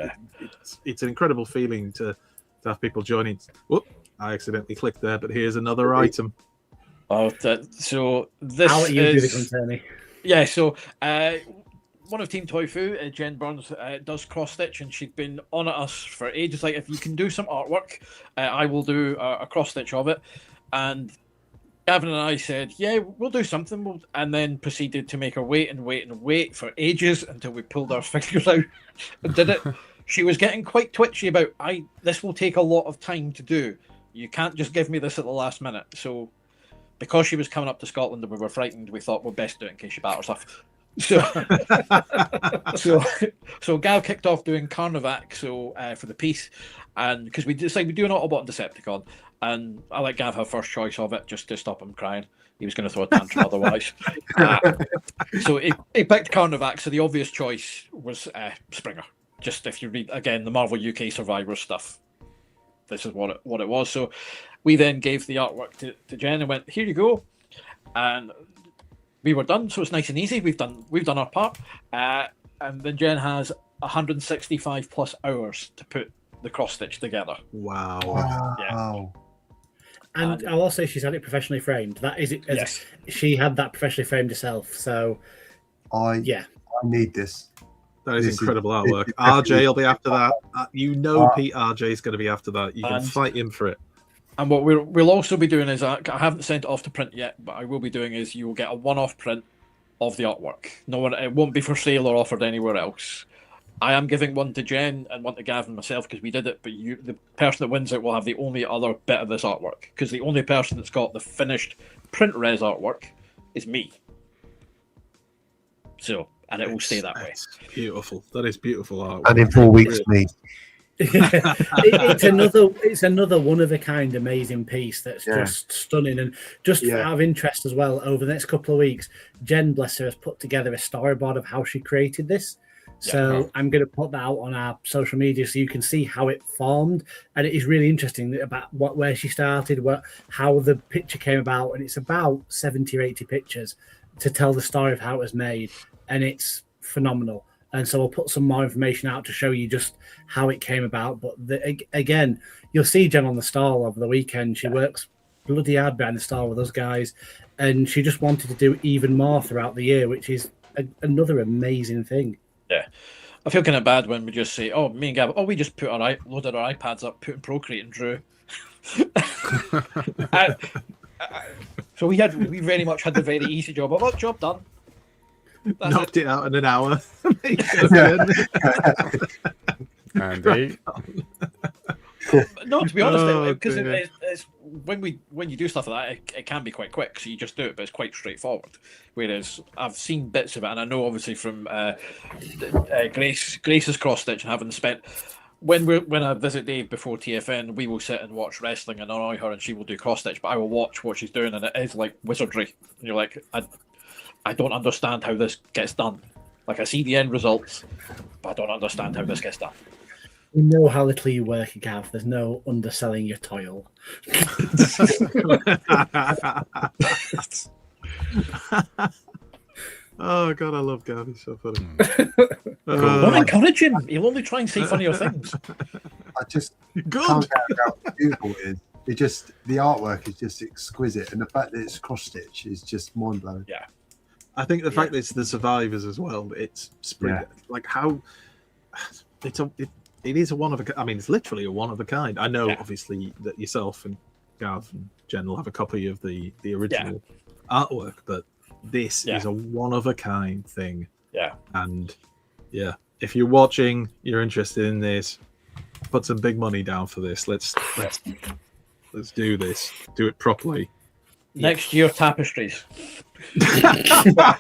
an incredible feeling to have people joining. Whoop, I accidentally clicked there, but here's another item. So this I'll let you do the is concerning. yeah. So one of Team Toy Fu, Jen Burns, does cross stitch, and she'd been on at us for ages. Like, if you can do some artwork, I will do a cross stitch of it. And Gavin and I said, "Yeah, we'll do something," and then proceeded to make her wait and wait and wait for ages until we pulled our fingers out and did it. She was getting quite twitchy about, this will take a lot of time to do. You can't just give me this at the last minute. So, because she was coming up to Scotland and we were frightened, we thought we'd best do it in case she batters stuff. So Gav kicked off doing Carnivac for the piece, and because we decided we do an Autobot and Decepticon, and I let Gav have first choice of it just to stop him crying. He was going to throw a tantrum otherwise. So he picked Carnivac, so the obvious choice was Springer. Just if you read again the Marvel UK Survivor stuff, this is what it was. So we then gave the artwork to Jen and went, "Here you go," and we were done. So it's nice and easy. We've done our part, and then Jen has 165 plus hours to put the cross stitch together. Wow. Wow. And I'll also say she's had it professionally framed. That is it. Yes. She had that professionally framed herself. So I need this. That is This is- incredible artwork. this is RJ will be after that. Uh, Pete RJ is going to be after that. You can and- fight him for it. And what we'll also be doing is, I haven't sent it off to print yet, but I will be doing is you will get a one-off print of the artwork. It won't be for sale or offered anywhere else. I am giving one to Jen and one to Gavin myself because we did it, but the person that wins it will have the only other bit of this artwork, because the only person that's got the finished print res artwork is me. So, and it will stay that way. It's beautiful. That is beautiful art. And in 4 weeks, me. it's another one of a kind amazing piece that's just stunning. And just out of interest as well, over the next couple of weeks, Jen, bless her, has put together a storyboard of how she created this. So I'm going to put that out on our social media so you can see how it formed, and it is really interesting about where she started, how the picture came about, and it's about 70 or 80 pictures to tell the story of how it was made, and it's phenomenal. And so I'll put some more information out to show you just how it came about. But again, you'll see Jen on the stall over the weekend. She works bloody hard behind the stall with us guys, and she just wanted to do even more throughout the year, which is another amazing thing. Yeah. I feel kind of bad when we just say, oh, me and Gab, we just loaded our iPads up, put in Procreate and drew. So we very much had the very easy job. Oh, job done. Knocked it out in an hour. Andy. No, to be honest, because it's when you do stuff like that, it can be quite quick. So you just do it, but it's quite straightforward. Whereas I've seen bits of it, and I know obviously from Grace's cross stitch and having spent when I visit Dave before TFN, we will sit and watch wrestling and annoy her, and she will do cross stitch. But I will watch what she's doing, and it is like wizardry. And you're like, I don't understand how this gets done. Like I see the end results, but I don't understand how this gets done. We know how little you work, Gav. There's no underselling your toil. Oh God, I love Gav. He's so funny. Don't encourage him. He'll only try and say funnier things. I just can't get out how beautiful it is. It just the artwork is just exquisite, and the fact that it's cross stitch is just mind blowing. Yeah. I think the fact that it's the survivors as well, it's like how it is a one of a. I mean, it's literally a one of a kind. I know, obviously, that yourself and Gav and Jen will have a copy of the original artwork, but this is a one of a kind thing. Yeah, and if you're watching, you're interested in this, put some big money down for this. Let's do this. Do it properly. Next year, tapestries. I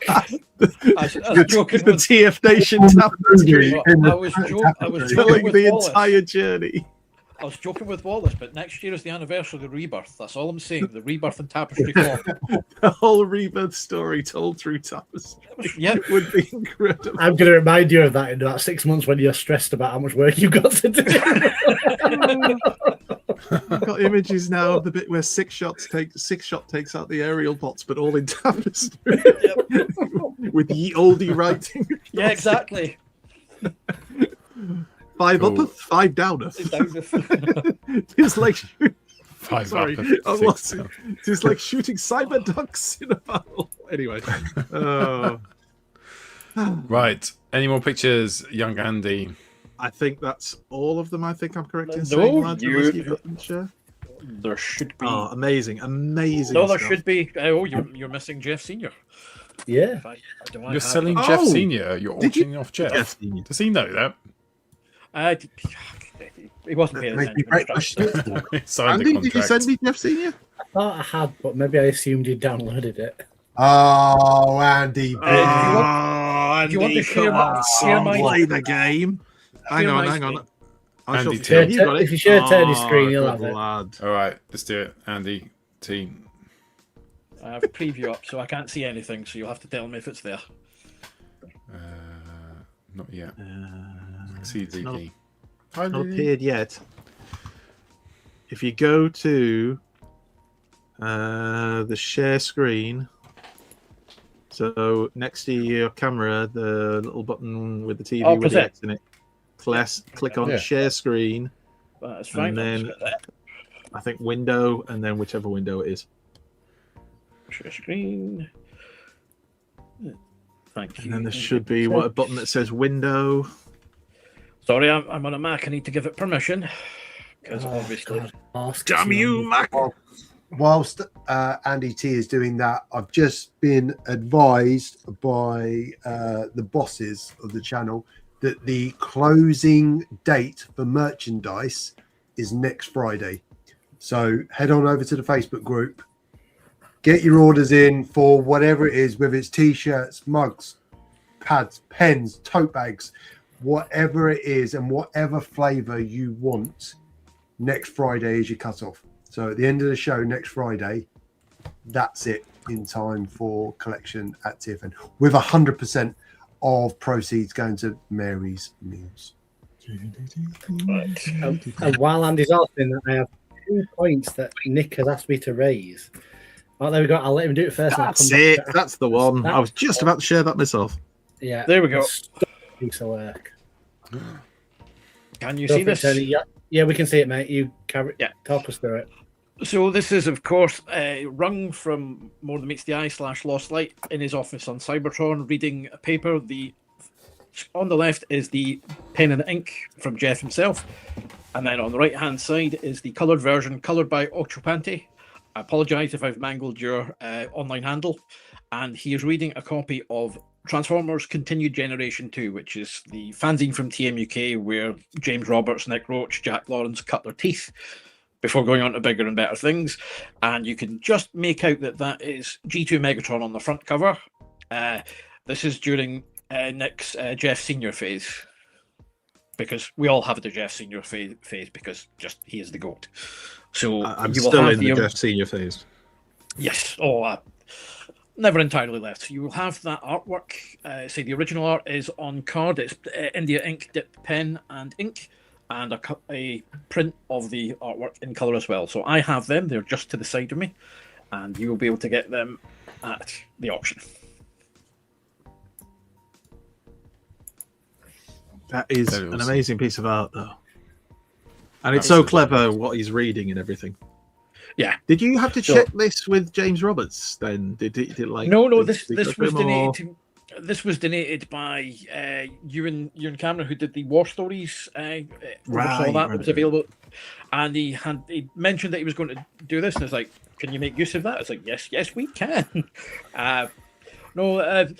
was joking the with TF Nation tapestry. I was telling with the Wallace. entire journey. I was joking with Wallace, but next year is the anniversary of the rebirth. That's all I'm saying. The rebirth and tapestry form. The whole rebirth story told through tapestry. It would be incredible. I'm going to remind you of that in about 6 months when you're stressed about how much work you've got to do. I've got images now of the bit where Six Shot takes out the aerial bots, but all in tapestry with ye oldie writing. Yeah, exactly. 5 upper, 5 downer. It's like it's like shooting cyber ducks in a battle. Anyway, right. Any more pictures, young Andy? I think that's all of them. I think I'm correct in No, saying there should be. Oh, amazing! No, there should be. Oh, you're missing Jeff Senior. Yeah, you're selling Jeff Senior. You're auctioning off Jeff. Does he know that? He wasn't paying attention. Andy, did you send me Jeff Senior? I thought I had, but maybe I assumed you'd downloaded it. Oh, Andy! Do you want to share my play the game? Hang on. Andy T. If you share Tony's screen, you'll have it. All right, let's do it. Andy T. I have a preview up, so I can't see anything. So you'll have to tell me if it's there. Not yet. See the key. Not appeared yet. If you go to the share screen, so next to your camera, the little button with the TV with the X in it, click on share screen. That's fine. And then I think window, and then whichever window it is. Share screen. Thank you. And then there should be a button that says window. Sorry, I'm on a Mac. I need to give it permission. Because obviously. Damn you, Mac! Whilst Andy T is doing that, I've just been advised by the bosses of the channel that the closing date for merchandise is next Friday. So head on over to the Facebook group, get your orders in for whatever it is, whether it's t-shirts, mugs, pads, pens, tote bags, whatever it is, and whatever flavor you want. Next Friday is your cutoff. So at the end of the show next Friday, that's it in time for collection at TFN with 100%. of proceeds going to Mary's Meals. And while Andy's asking that, I have 2 points that Nick has asked me to raise. Oh, there we go. I'll let him do it first. That's it. That's the one. I was just about to share that myself. Yeah. There we go. Piece of work. Can you see this? Yeah, we can see it, mate. You talk us through it. So this is, of course, Rung from More Than Meets the Eye / Lost Light in his office on Cybertron, reading a paper. On the left is the pen and ink from Jeff himself, and then on the right-hand side is the coloured version, coloured by Ochopante. I apologise if I've mangled your online handle. And he is reading a copy of Transformers Continued Generation 2, which is the fanzine from TMUK where James Roberts, Nick Roach, Jack Lawrence cut their teeth before going on to bigger and better things. And you can just make out that is G2 Megatron on the front cover. This is during Nick's Jeff Senior phase, because we all have the Jeff Senior phase because just he is the GOAT. So I'm you will still have in the Jeff Senior phase. Yes. Never entirely left. So you will have that artwork. Say the original art is on card. It's India ink, dip pen and ink, and a print of the artwork in colour as well. So I have them. They're just to the side of me, and you will be able to get them at the auction. That is an amazing piece of art, though. And it's so clever what he's reading and everything. Yeah. Did you have to check this with James Roberts then? Did like? No. This was donated. This was donated by Ewan Cameron, who did the War Stories. Oversaw that. It was available, and he mentioned that he was going to do this, and it's like, can you make use of that? It's like, yes, we can. Well,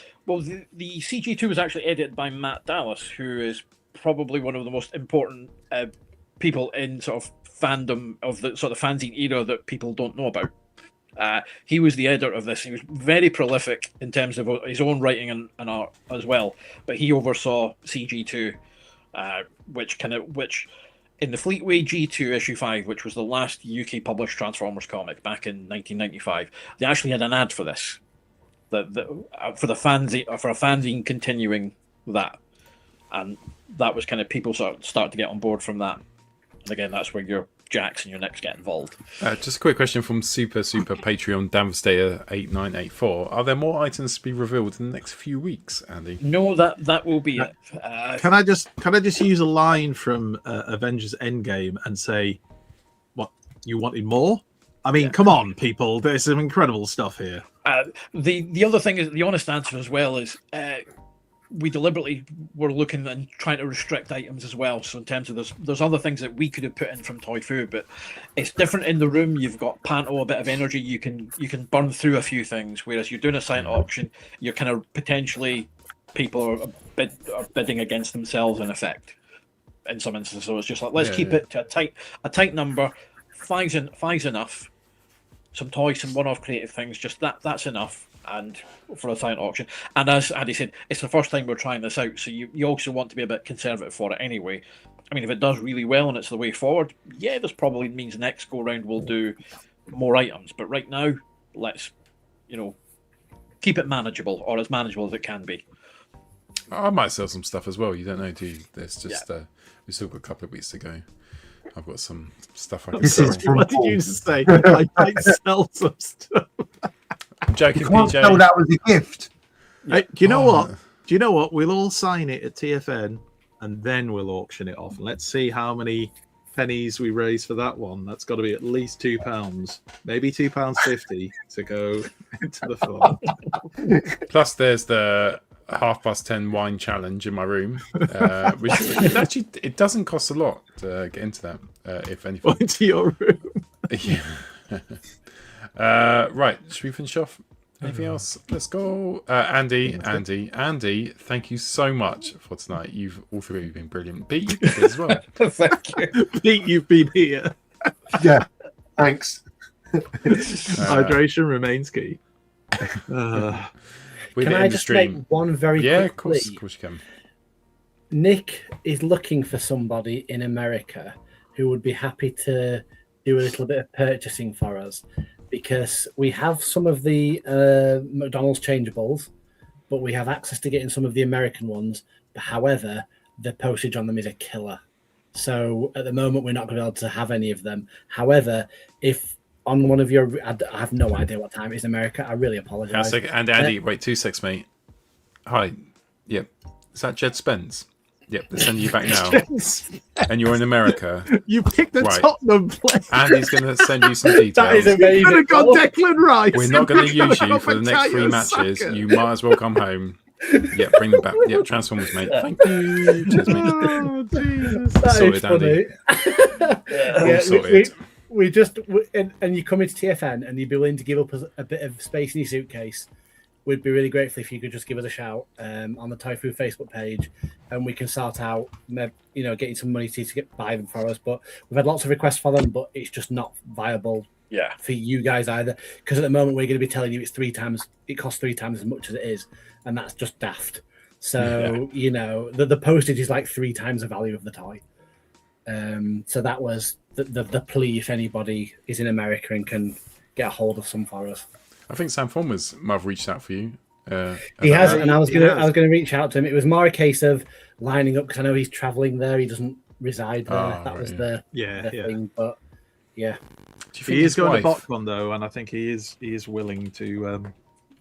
the CG2 was actually edited by Matt Dallas, who is probably one of the most important people in sort of fandom of the sort of fanzine era that people don't know about. He was the editor of this. He was very prolific in terms of his own writing and art as well. But he oversaw CG2, which in the Fleetway G2 issue 5, which was the last UK published Transformers comic back in 1995, they actually had an ad for this, for a fanzine continuing that, and that was kind of people start to get on board from that. And again, that's where your Jacks and your Nicks get involved. Just a quick question from Super Patreon Devastator 8984. Are there more items to be revealed in the next few weeks, Andy? No, that will be it. Can I just use a line from Avengers Endgame and say, what, you wanted more? I mean, come on, people. There's some incredible stuff here. The other thing is, the honest answer as well is, we deliberately were looking and trying to restrict items as well. So in terms of there's other things that we could have put in from Toy Fu, but it's different in the room. You've got Panto, a bit of energy. You can burn through a few things, whereas you're doing a silent auction, you're kind of potentially people are bidding against themselves in effect in some instances. So it's just like, let's keep it to a tight number. Five's enough. Some toys, some one-off creative things, just that's enough. And for a silent auction, and as Andy said, it's the first time we're trying this out, so you also want to be a bit conservative for it anyway. I mean, if it does really well and it's the way forward, this probably means next go round we'll do more items. But right now, let's keep it manageable, or as manageable as it can be. I might sell some stuff as well. You don't know, do you? There's just we've still got a couple of weeks to go. I've got some stuff I can sell. What did you say? I might sell some stuff. I'm joking, you can't PJ. tell that was a gift. Hey, do you know what? Do you know what? We'll all sign it at TFN, and then we'll auction it off. Let's see how many pennies we raise for that one. That's got to be at least £2, maybe £2.50 to go into the fund. Plus, there's the 10:30 wine challenge in my room, which it doesn't cost a lot to get into that. If anything, into your room. Yeah. Right, should we finish off? Anything else? Let's go. Andy, thank you so much for tonight. All three of you have been brilliant. Pete, you've been here as well. Thank you. Pete, you've been here. Yeah, thanks. Hydration remains key. Can I just make one very quick plea? Of course you can. Nick is looking for somebody in America who would be happy to do a little bit of purchasing for us, because we have some of the McDonald's changeables, but we have access to getting some of the American ones. But however, the postage on them is a killer. So at the moment, we're not going to be able to have any of them. However, if on one of your, I have no idea what time it is in America. I really apologize. And Andy, wait 2 seconds, mate. Hi. Yep. Is that Jed Spence? Yep, they're sending you back now. And you're in America. You picked the Right. Tottenham player. Andy's going to send you some details. That is amazing. You could have got Declan Rice. We're not going to You use could you have for the got next 3 Bukayo matches. Saka. You might as well come home. Yeah, bring them back. Yeah, Transformers, mate. Thank you. Cheers, mate. Oh, Jesus. That is Sorted, funny. Andy. All sorted. We just and you come into TFN and you'd be willing to give up a bit of space in your suitcase. We'd be really grateful if you could just give us a shout on the Tofu Facebook page, and we can sort out, getting some money to get buy them for us. But we've had lots of requests for them, but it's just not viable. Yeah. For you guys either, because at the moment we're going to be telling you it costs 3 times as much as it is, and that's just daft. So the postage is like 3 times the value of the toy. So that was the plea if anybody is in America and can get a hold of some for us. I think Sam Formers might have reached out for you. He has, and I was gonna reach out to him. It was more a case of lining up because I know he's traveling there. He doesn't reside there. That was the thing. But yeah, he is going to BotCon though, and I think he is willing to.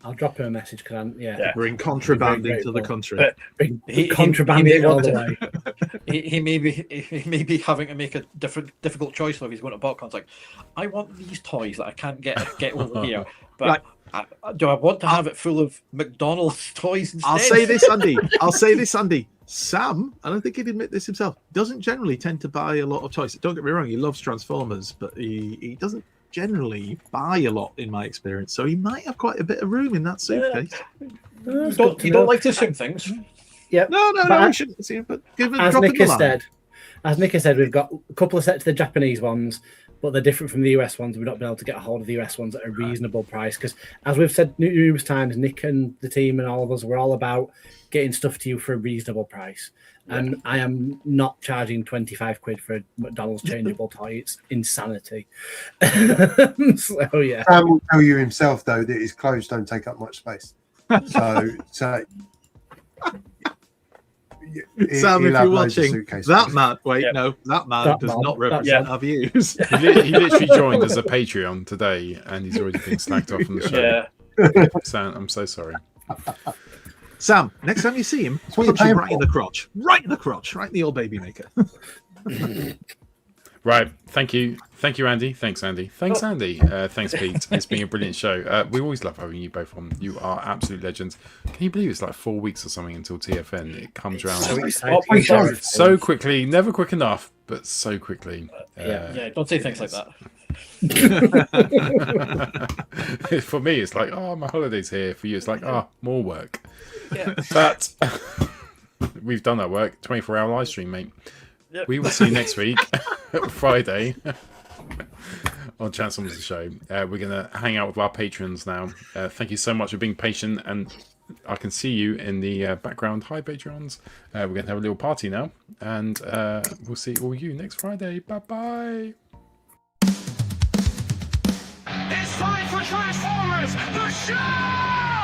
I'll drop him a message because bring contraband into the country. But bring he contraband may in all want the to- way. he may be having to make a difficult choice if he's going to BotCon. It's like, I want these toys that I can't get over here, but do I want to have it full of McDonald's toys instead? I'll say this, Andy. Sam, I don't think he'd admit this himself, doesn't generally tend to buy a lot of toys. Don't get me wrong, he loves Transformers, but he doesn't generally buy a lot in my experience. So he might have quite a bit of room in that suitcase. You don't like to assume things. Yep. No, I shouldn't see it, but give it a drop in the line. As Nick has said, we've got a couple of sets of the Japanese ones, but they're different from the US ones. We've not been able to get a hold of the US ones at a reasonable price because, as we've said numerous times, Nick and the team and all of us, we're all about getting stuff to you for a reasonable price. And I am not charging 25 quid for a McDonald's changeable toy. It's insanity. So, yeah. Sam will tell you himself, though, that his clothes don't take up much space. So Sam, if you're watching, that man, does not represent our views. He literally joined as a Patreon today, and he's already been slagged off on the show. Sam, I'm so sorry. Sam, next time you see him, punch him right in the crotch. Right in the old baby maker. Right, thank you, Andy. Thanks, Andy. Andy. Thanks, Pete. It's been a brilliant show. We always love having you both on. You are absolute legends. Can you believe it's like 4 weeks or something until TFN? It comes around so quickly, never quick enough, but so quickly. Don't say things like that. For me, it's like, my holiday's here. For you, it's like, more work. Yeah. But we've done that work. 24-hour live stream, mate. Yep. We will see you next week, Friday, on Transformers the Show. We're going to hang out with our patrons now. Thank you so much for being patient, and I can see you in the background. Hi, patrons. We're going to have a little party now, and we'll see all you next Friday. Bye-bye. It's time for Transformers, the show!